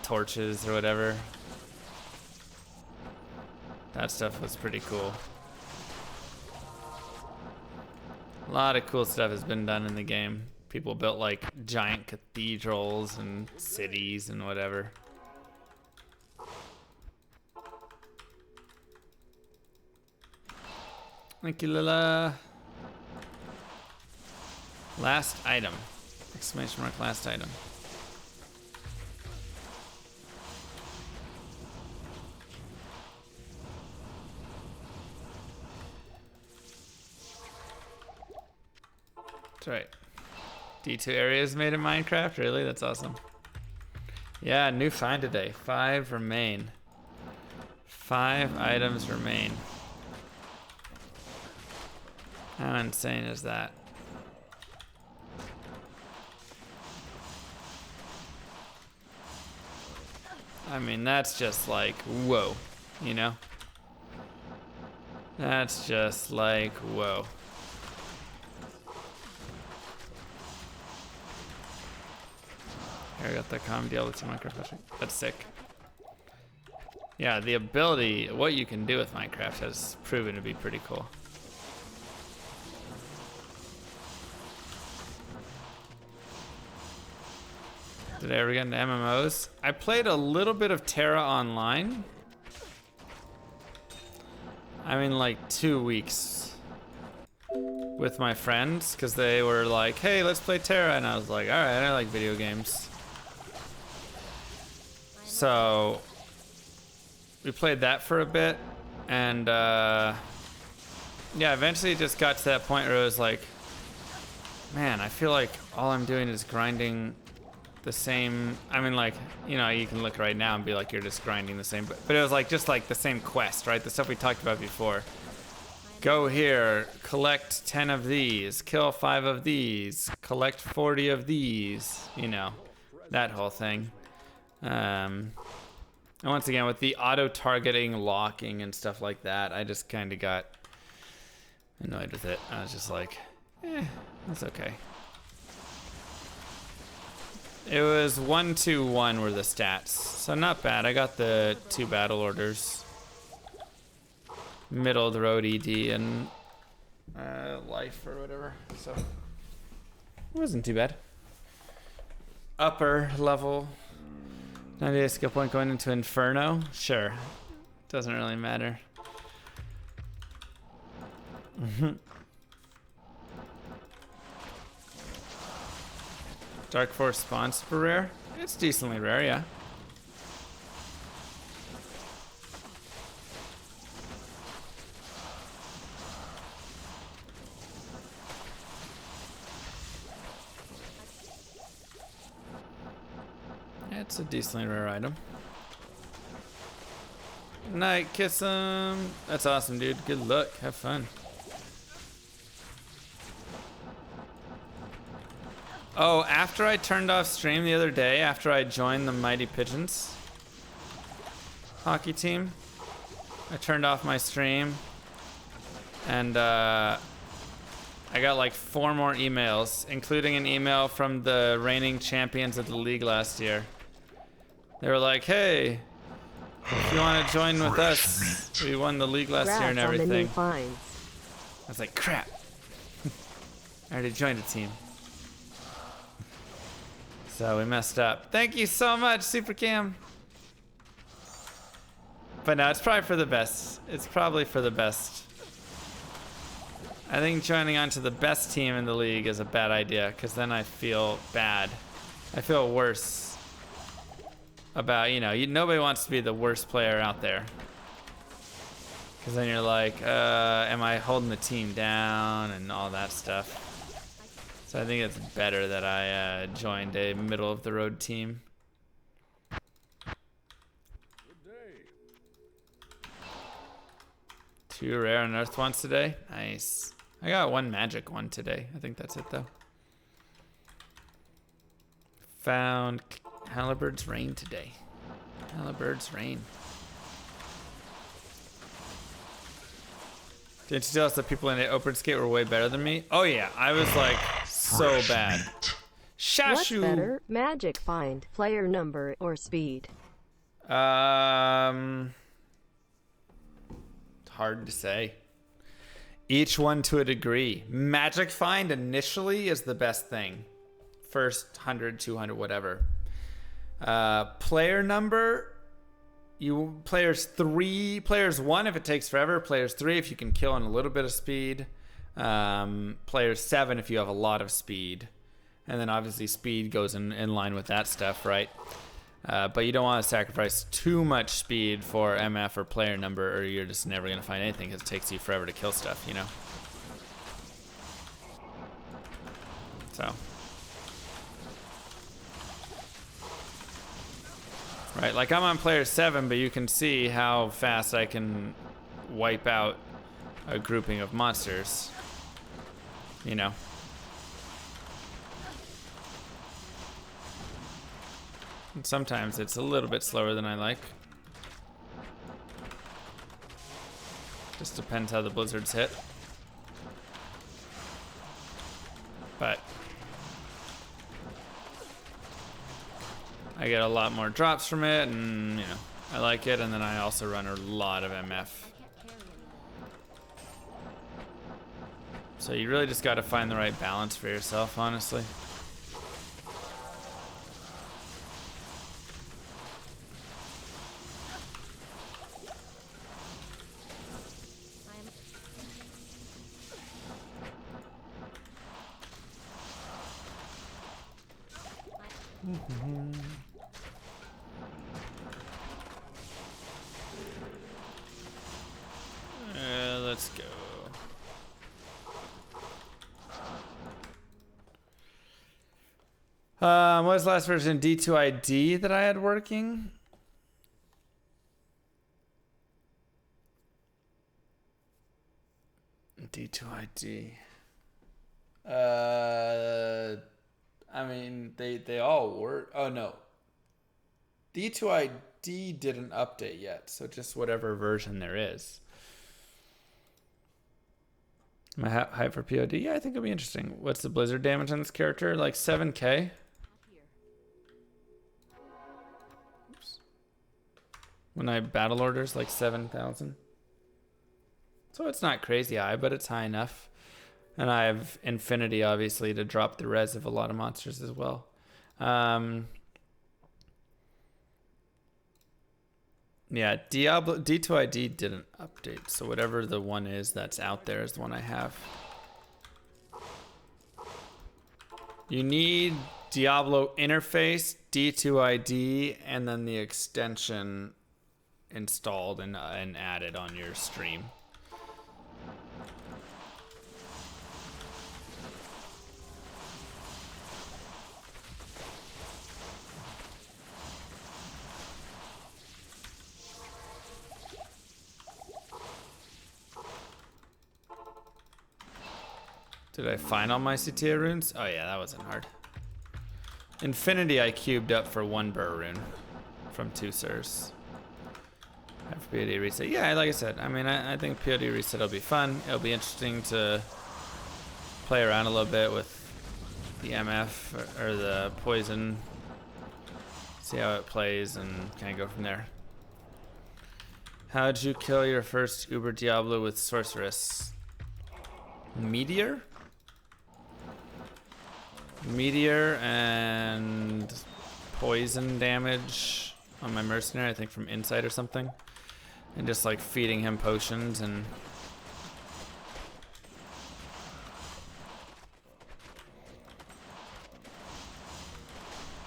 S1: Torches or whatever. That stuff was pretty cool. A lot of cool stuff has been done in the game. People built like giant cathedrals and cities and whatever. Thank you, Lila. Last item. Exclamation mark, last item. That's right. D2 areas made in Minecraft? Really? That's awesome. Yeah, new find today. 5 remain. 5 items remain. How insane is that? I mean, that's just like, whoa, you know? That's just like, whoa. Here, I got that common Diablo 2 Minecraft question. That's sick. Yeah, the ability, what you can do with Minecraft has proven to be pretty cool. Did I ever get into MMOs? I played a little bit of Terra Online. I mean, like 2 weeks with my friends, because they were like, hey, let's play Terra. And I was like, all right, I like video games. So we played that for a bit. And yeah, eventually it just got to that point where it was like, man, I feel like all I'm doing is grinding the same. I mean, like, you know, you can look right now and be like, you're just grinding the same, but it was like just like the same quest, right? The stuff we talked about before. Go here, collect 10 of these, kill 5 of these, collect 40 of these, you know, that whole thing. And once again, with the auto-targeting, locking, and stuff like that, I just kind of got annoyed with it. I was just like, that's okay. It was 1-2-1 were the stats, so not bad. I got the 2 battle orders. Middle of the road ED and life or whatever, so it wasn't too bad. Upper level. 98 skill point going into Inferno? Sure. Doesn't really matter. Dark Force spawn super rare? It's decently rare, yeah. It's a decently rare item. Night, kiss him. That's awesome, dude. Good luck. Have fun. Oh, after I turned off stream the other day, after I joined the Mighty Pigeons hockey team, I turned off my stream, and I got like 4 more emails, including an email from the reigning champions of the league last year. They were like, hey, If you want to join with us, we won the league last year and
S3: Congrats on the new
S1: everything.
S3: finds.
S1: I was like, crap. I already joined a team. So we messed up. Thank you so much, Supercam. But no, it's probably for the best. It's probably for the best. I think joining onto the best team in the league is a bad idea, because then I feel bad. I feel worse about, nobody wants to be the worst player out there. Because then you're like, am I holding the team down and all that stuff. So I think it's better that I joined a middle of the road team.
S7: Good day.
S1: 2 rare and earth ones today. Nice. I got 1 magic one today. I think that's it though. Found Halbert's Rain today. Halbert's Rain. Did you tell us that people in the open skate were way better than me? Oh yeah, I was like so bad.
S3: What's
S1: Shashu.
S3: better, magic find, player number, or speed?
S1: Hard to say. Each one to a degree. Magic find initially is the best thing. First 100, 200, whatever. Player number. Players 1 if it takes forever. Players 3 if you can kill in a little bit of speed. Players 7 if you have a lot of speed. And then obviously speed goes in line with that stuff, right? But you don't want to sacrifice too much speed for MF or player number, or you're just never going to find anything because it takes you forever to kill stuff, So. Right, like I'm on player 7, but you can see how fast I can wipe out a grouping of monsters. And sometimes it's a little bit slower than I like. Just depends how the blizzards hit. But I get a lot more drops from it, and I like it, and then I also run a lot of MF. So you really just got to find the right balance for yourself, honestly. Let's go. What was the last version? D2ID that I had working? D2ID. I mean, they all work. Oh no. D2ID didn't update yet, so just whatever version there is. Am I hype for POD? Yeah, I think it'll be interesting. What's the blizzard damage on this character? Like 7k? Oops. When I battle orders, like 7,000. So it's not crazy high, but it's high enough. And I have infinity, obviously, to drop the res of a lot of monsters as well. Yeah, Diablo D2ID didn't update, so whatever the one is that's out there is the one I have. You need Diablo interface, D2ID, and then the extension installed and added on your stream. Did I find all my CTA runes? Oh yeah, that wasn't hard. Infinity I cubed up for 1 burr rune from 2 Sirs. After POD reset. Yeah, like I said, I mean, I think POD reset will be fun. It'll be interesting to play around a little bit with the MF or the poison. See how it plays and kind of go from there. How'd you kill your first Uber Diablo with Sorceress? Meteor? Meteor and poison damage on my mercenary, I think from inside or something. And just like feeding him potions and...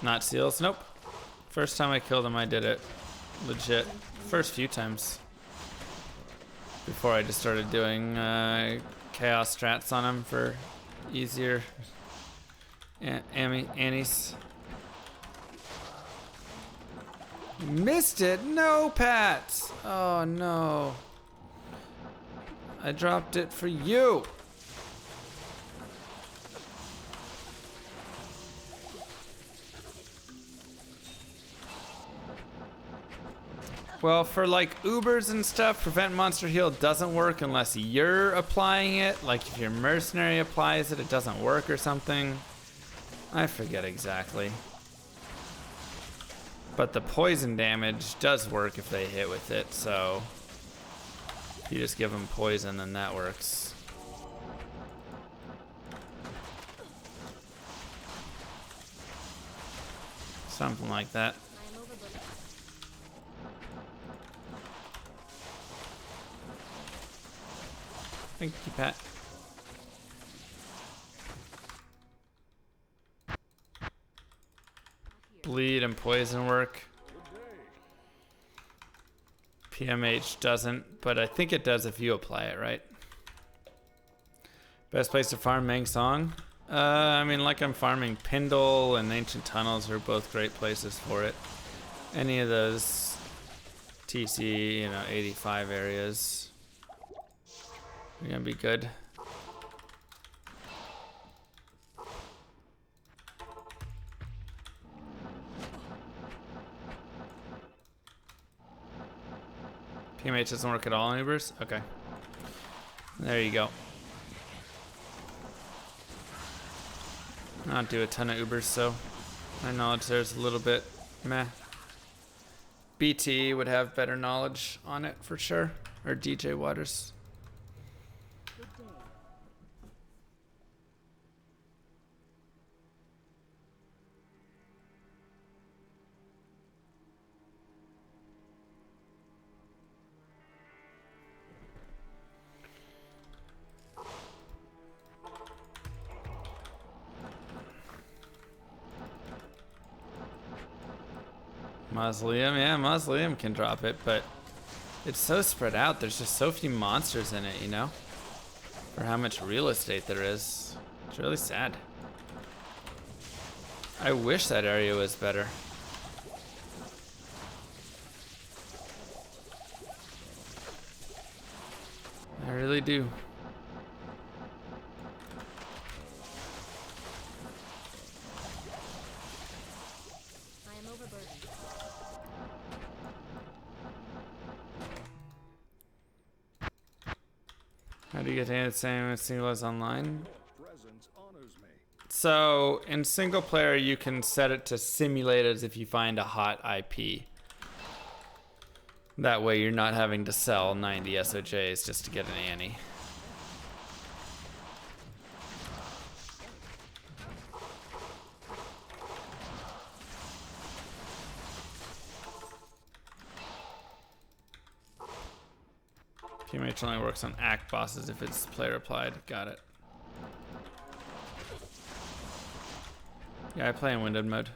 S1: Not seals? Nope. First time I killed him, I did it legit. First few times. Before I just started doing chaos strats on him for easier annies. Missed it? No, Pat! Oh no. I dropped it for you. Well, for like Ubers and stuff, Prevent Monster Heal doesn't work unless you're applying it. Like if your mercenary applies it, it doesn't work or something. I forget exactly. But the poison damage does work if they hit with it, so if you just give them poison, then that works. Something like that.
S4: I am overbooked.
S1: Thank you, Pat. Bleed and poison work. PMH doesn't, but I think it does if you apply it, right? Best place to farm Mang Song? I mean, like I'm farming Pindle and Ancient Tunnels are both great places for it. Any of those TC, 85 areas are gonna be good. PMH doesn't work at all on Ubers? Okay. There you go. I don't do a ton of Ubers, so my knowledge there's a little bit meh. BT would have better knowledge on it for sure. Or DJ Waters. Mausoleum, yeah, Mausoleum can drop it, but it's so spread out. There's just so few monsters in it, for how much real estate there is. It's really sad. I wish that area was better. I really do.
S4: I am overburdened.
S1: How do you get the same as single as online?
S7: Presence honors me.
S1: So in single player, you can set it to simulate as if you find a hot IP. That way you're not having to sell 90 SOJs just to get an Annie. PMH only works on act bosses if it's player applied. Got it. Yeah, I play in windowed mode.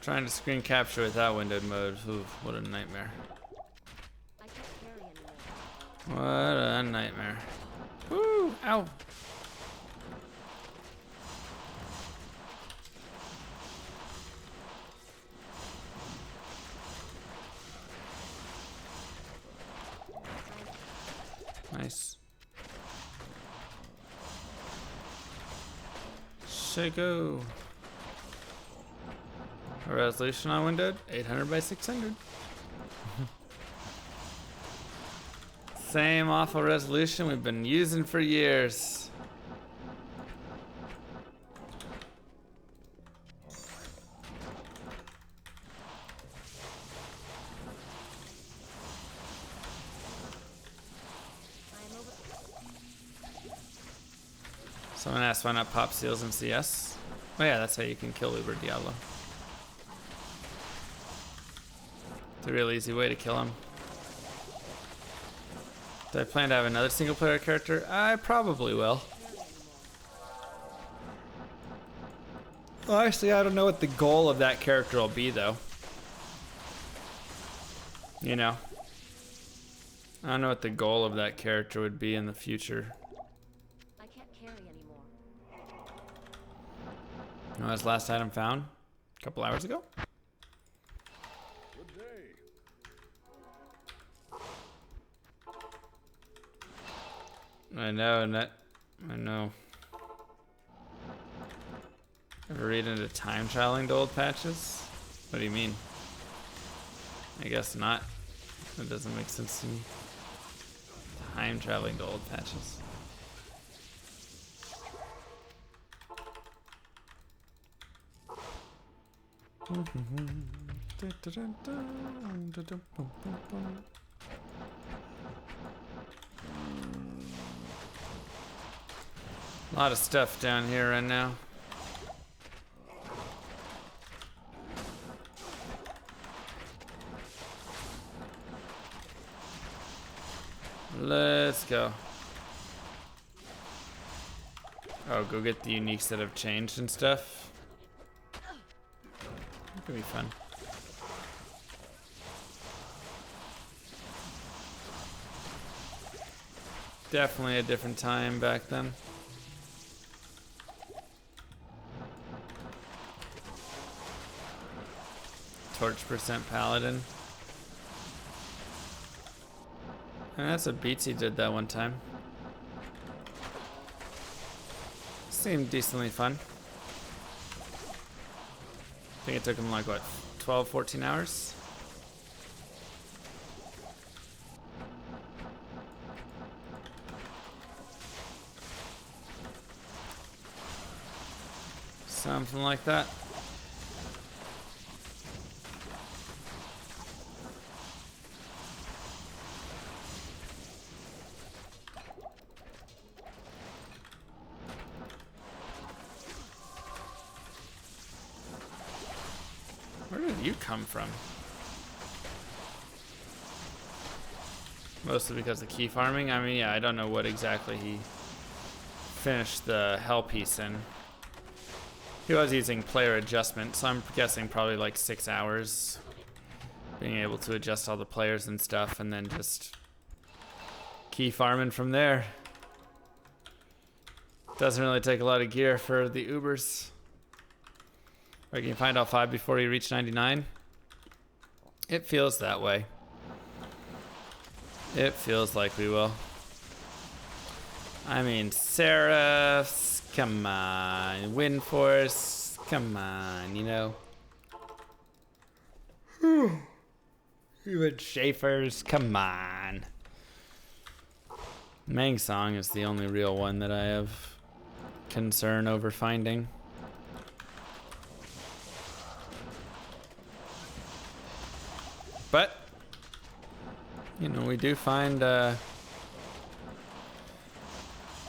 S1: Trying to screen capture without windowed mode. Ooh, what a nightmare.
S4: I can't carry anymore.
S1: What a nightmare. Woo! Ow! Nice. Shago. A resolution on windowed? 800 by 600. Same awful resolution we've been using for years. Someone asked why not pop seals in CS. Oh yeah, that's how you can kill Uber Diablo. It's a real easy way to kill him. Do I plan to have another single player character? I probably will. Honestly, I don't know what the goal of that character will be though. You know? I don't know what the goal of that character would be in the future.
S4: I can't carry anymore.
S1: You know, his last item found a couple hours ago.
S7: Good day.
S1: I know. Ever read into time traveling to old patches? What do you mean? I guess not. That doesn't make sense to me. Time traveling to old patches. A lot of stuff down here right now. Let's go. Oh, go get the uniques that have changed and stuff. That could be fun. Definitely a different time back then. Torch percent paladin. And that's what Beatsy did that one time. Seemed decently fun. I think it took him like what, 12, 14 hours? Something like that. Where did you come from? Mostly because of key farming? I mean, yeah, I don't know what exactly he finished the hell piece in. He was using player adjustment, so I'm guessing probably like 6 hours. Being able to adjust all the players and stuff, and then just key farming from there. Doesn't really take a lot of gear for the Ubers. Or you can find all 5 before you reach 99. It feels that way. It feels like we will. I mean, Seraphs, come on. Wind Force, come on, you know. Even Schaefer's, come on. Mang Song is the only real one that I have concern over finding. But, you know, we do find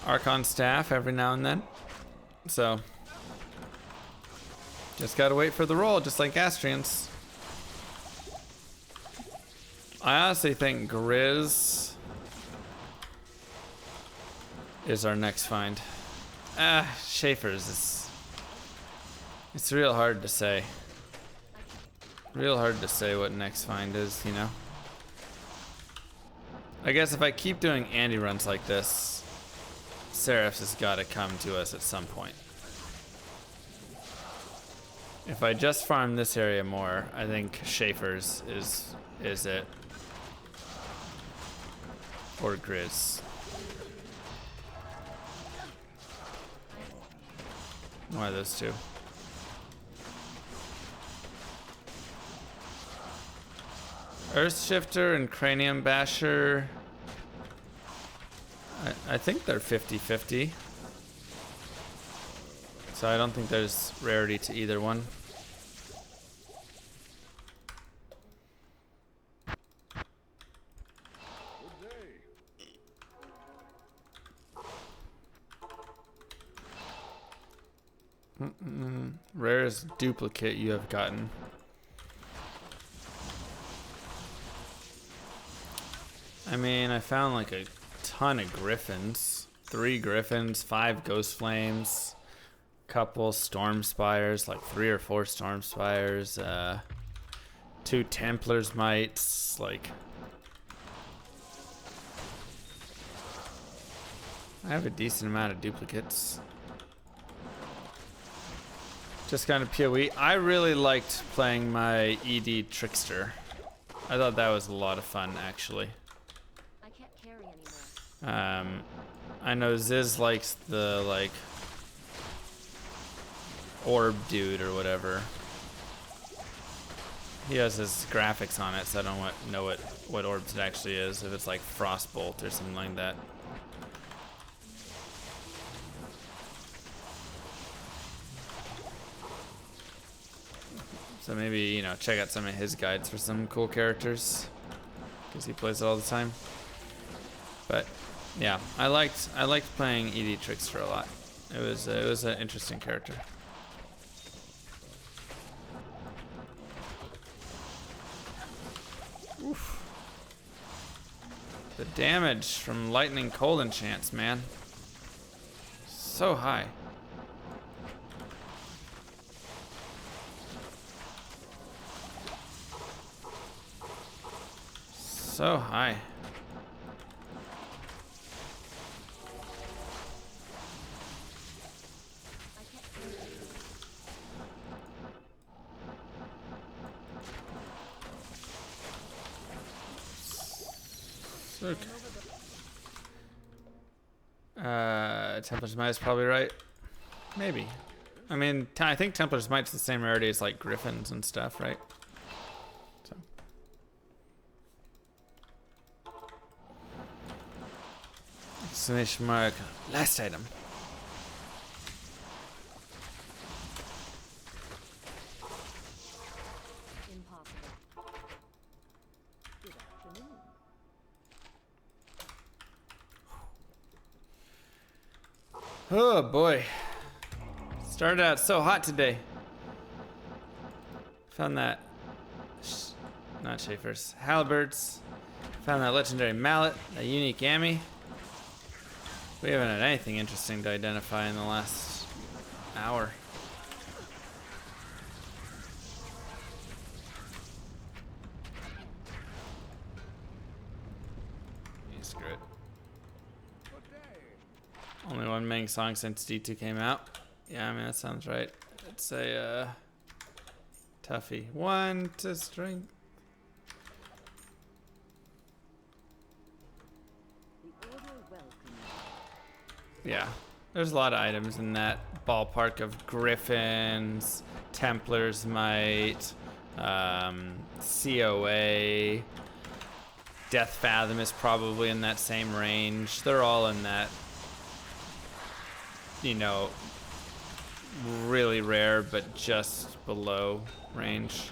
S1: Archon staff every now and then. So, just gotta wait for the roll, just like Gastrians. I honestly think Grizz is our next find. Schaefer's is... It's real hard to say. Real hard to say what next find is, you know? I guess if I keep doing Andy runs like this, Seraphs has got to come to us at some point. If I just farm this area more, I think Schaefer's is it. Or Grizz. One of those two. Earthshifter and Cranium Basher. I think they're 50-50. So I don't think there's rarity to either one.
S7: Good day.
S1: Rarest duplicate you have gotten. I mean, I found like a ton of griffins. 3 griffins, 5 ghost flames, couple storm spires, like 3 or 4 storm spires, 2 Templar's mites, like. I have a decent amount of duplicates. Just kind of PoE. I really liked playing my ED Trickster. I thought that was a lot of fun, actually.
S4: I can't carry anymore.
S1: I know Ziz likes the, like, orb dude or whatever. He has his graphics on it, so I don't know what orbs it actually is. If it's like Frostbolt or something like that. So maybe, you know, check out some of his guides for some cool characters, because he plays it all the time. But yeah, I liked playing ED Trickster a lot. It was an interesting character. Oof. The damage from lightning cold enchants, man, so high. So high. Sorc. Templar's Might is probably right. Maybe. I mean, I think Templar's Might's the same rarity as like Griffins and stuff, right? So. Exclamation mark. Last item.
S4: Impossible. Good afternoon.
S1: Oh boy. Started out so hot today. Found that. Not Schaefer's. Halberds. Found that legendary mallet. That unique Ami. We haven't had anything interesting to identify in the last hour. Screw it. Only one Mang song since D2 came out. Yeah, I mean, that sounds right. It's a toughie. 1 to strength. Yeah, there's a lot of items in that ballpark of Griffins, Templar's Might, COA, Death Fathom is probably in that same range. They're all in that, you know, really rare but just below range.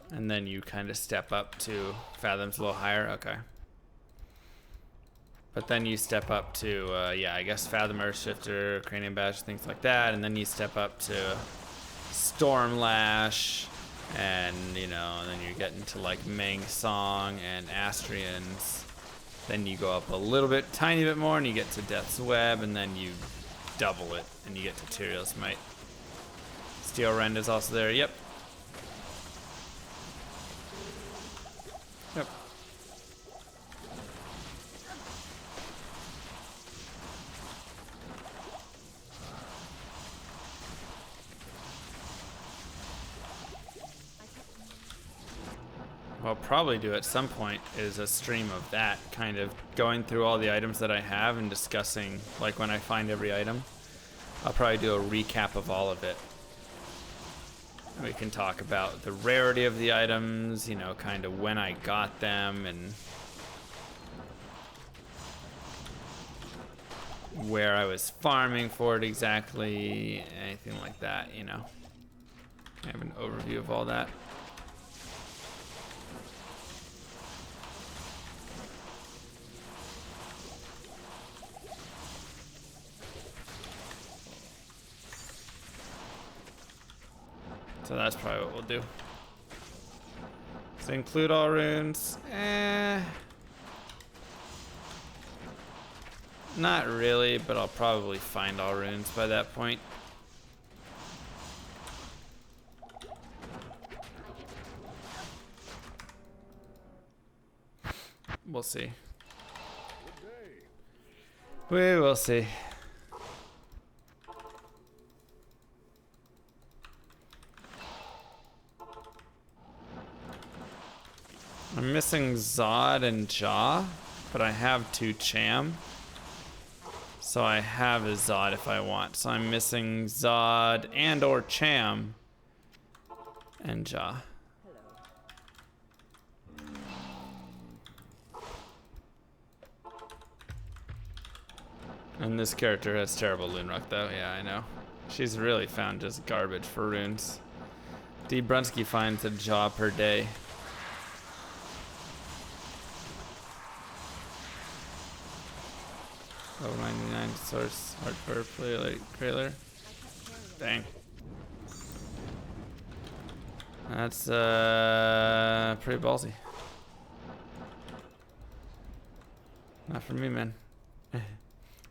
S1: And then you kind of step up to Fathom's a little higher. Okay. But then you step up to, yeah, I guess Fathom, Earthshifter, Cranium Bash, things like that. And then you step up to Stormlash. And, you know, and then you're getting to like Mang Song and Astrians. Then you go up a little bit, tiny bit more, and you get to Death's Web. And then you double it, and you get to Tyrael's Might. Steel Rend is also there. Yep. Yep. What I'll probably do at some point is a stream of that, kind of going through all the items that I have and discussing, like when I find every item, I'll probably do a recap of all of it. We can talk about the rarity of the items, you know, kind of when I got them and where I was farming for it exactly, anything like that, you know. I have an overview of all that. So that's probably what we'll do. So include all runes. Not really, but I'll probably find all runes by that point. We'll see. We will see. I'm missing Zod and Jaw, but I have 2 Cham. So I have a Zod if I want. So I'm missing Zod and or Cham and Jaw. And this character has terrible rune luck though. Yeah, I know. She's really found just garbage for runes. D. Brunsky finds a Jaw per day. Level 99 source hardcore play like Grailer. Dang. That's pretty ballsy. Not for me, man.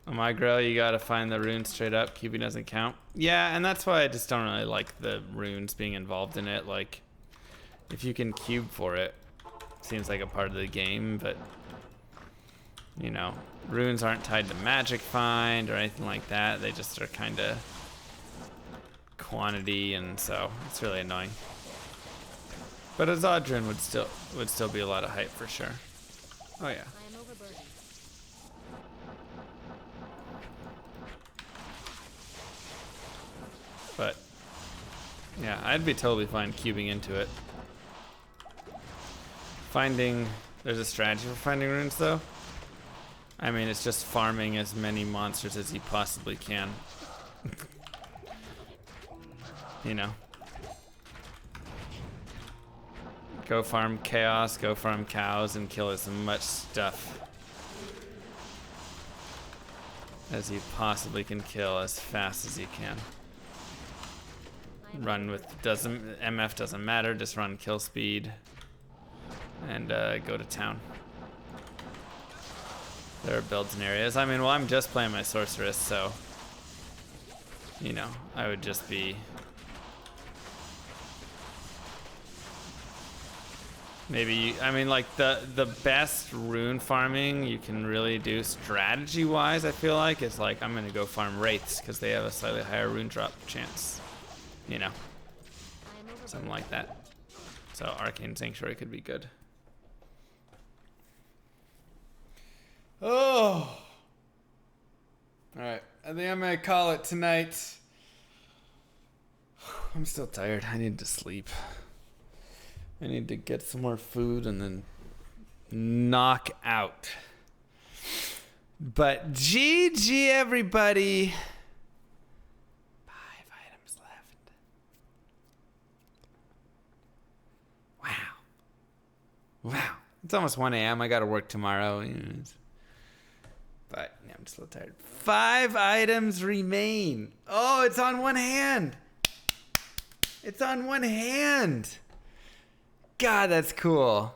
S1: On my Grail, you gotta find the runes straight up. Cubing doesn't count. Yeah, and that's why I just don't really like the runes being involved in it. Like, if you can cube for it, seems like a part of the game, but you know, runes aren't tied to magic find or anything like that. They just are kind of quantity, and so it's really annoying. But a Zodrun would still be a lot of hype for sure. Oh yeah.
S4: I am overburdened.
S1: But yeah, I'd be totally fine cubing into it. There's a strategy for finding runes though. I mean, it's just farming as many monsters as you possibly can. You know. Go farm chaos, go farm cows, and kill as much stuff as you possibly can kill as fast as you can. Run with MF doesn't matter, just run kill speed and go to town. There are builds and areas. I mean, well, I'm just playing my sorceress, so you know, I would just be maybe, I mean, like the best rune farming you can really do strategy wise, I feel like, is like I'm gonna go farm wraiths because they have a slightly higher rune drop chance. You know, something like that. So Arcane Sanctuary could be good. Oh, all right. I think I'm gonna call it tonight. I'm still tired. I need to sleep. I need to get some more food and then knock out. But GG everybody. 5 items left. Wow. It's almost 1 a.m. I gotta work tomorrow. But yeah, I'm just a little tired. 5 items remain. Oh, it's on one hand. It's on one hand. God, that's cool.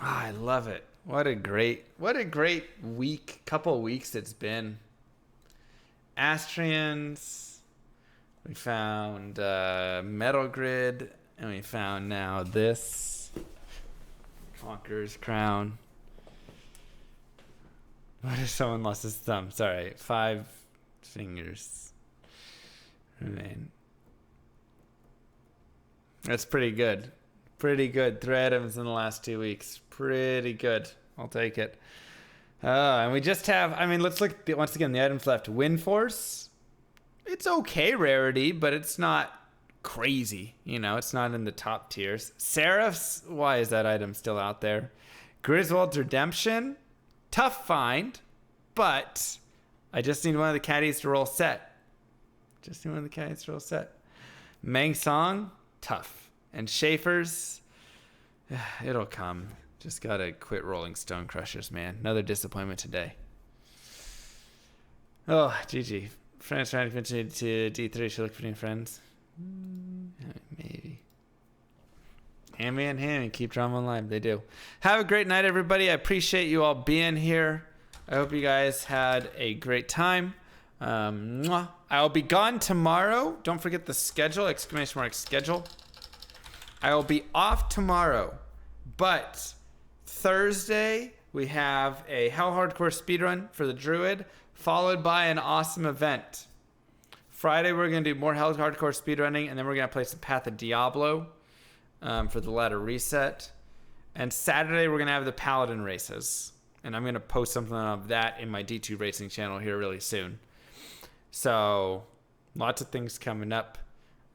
S1: Oh, I love it. What a great week, couple weeks it's been. Astrians. We found Metal Grid, and we found now this Conqueror's Crown. What if someone lost his thumb? Sorry, 5 fingers remain. That's pretty good. Pretty good. 3 items in the last 2 weeks. Pretty good. I'll take it. And we just have, I mean, let's look at once again the items left. Wind Force. It's okay rarity, but it's not crazy. You know, it's not in the top tiers. Seraphs. Why is that item still out there? Griswold's Redemption. Tough find, but I just need one of the caddies to roll set. Mang Song, tough. And Schaefer's, it'll come. Just gotta quit rolling Stone Crushers, man. Another disappointment today. Oh, GG. Friends trying to continue to D3 should look for new friends. Maybe. Hammy and Hammy keep drama alive. They do. Have a great night, everybody. I appreciate you all being here. I hope you guys had a great time. I'll be gone tomorrow. Don't forget the schedule, exclamation mark schedule. I will be off tomorrow, but Thursday we have a Hell Hardcore speedrun for the Druid, followed by an awesome event. Friday we're going to do more Hell Hardcore speedrunning, and then we're going to play some Path of Diablo for the ladder reset. And Saturday we're going to have the Paladin races, and I'm going to post something of that in my D2 Racing channel here really soon. So, lots of things coming up.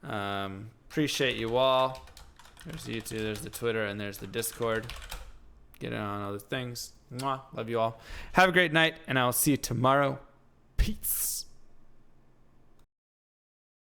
S1: Appreciate you all. There's the YouTube, there's the Twitter, and there's the Discord. Get on all the things. Mwah. Love you all. Have a great night, and I will see you tomorrow. Peace.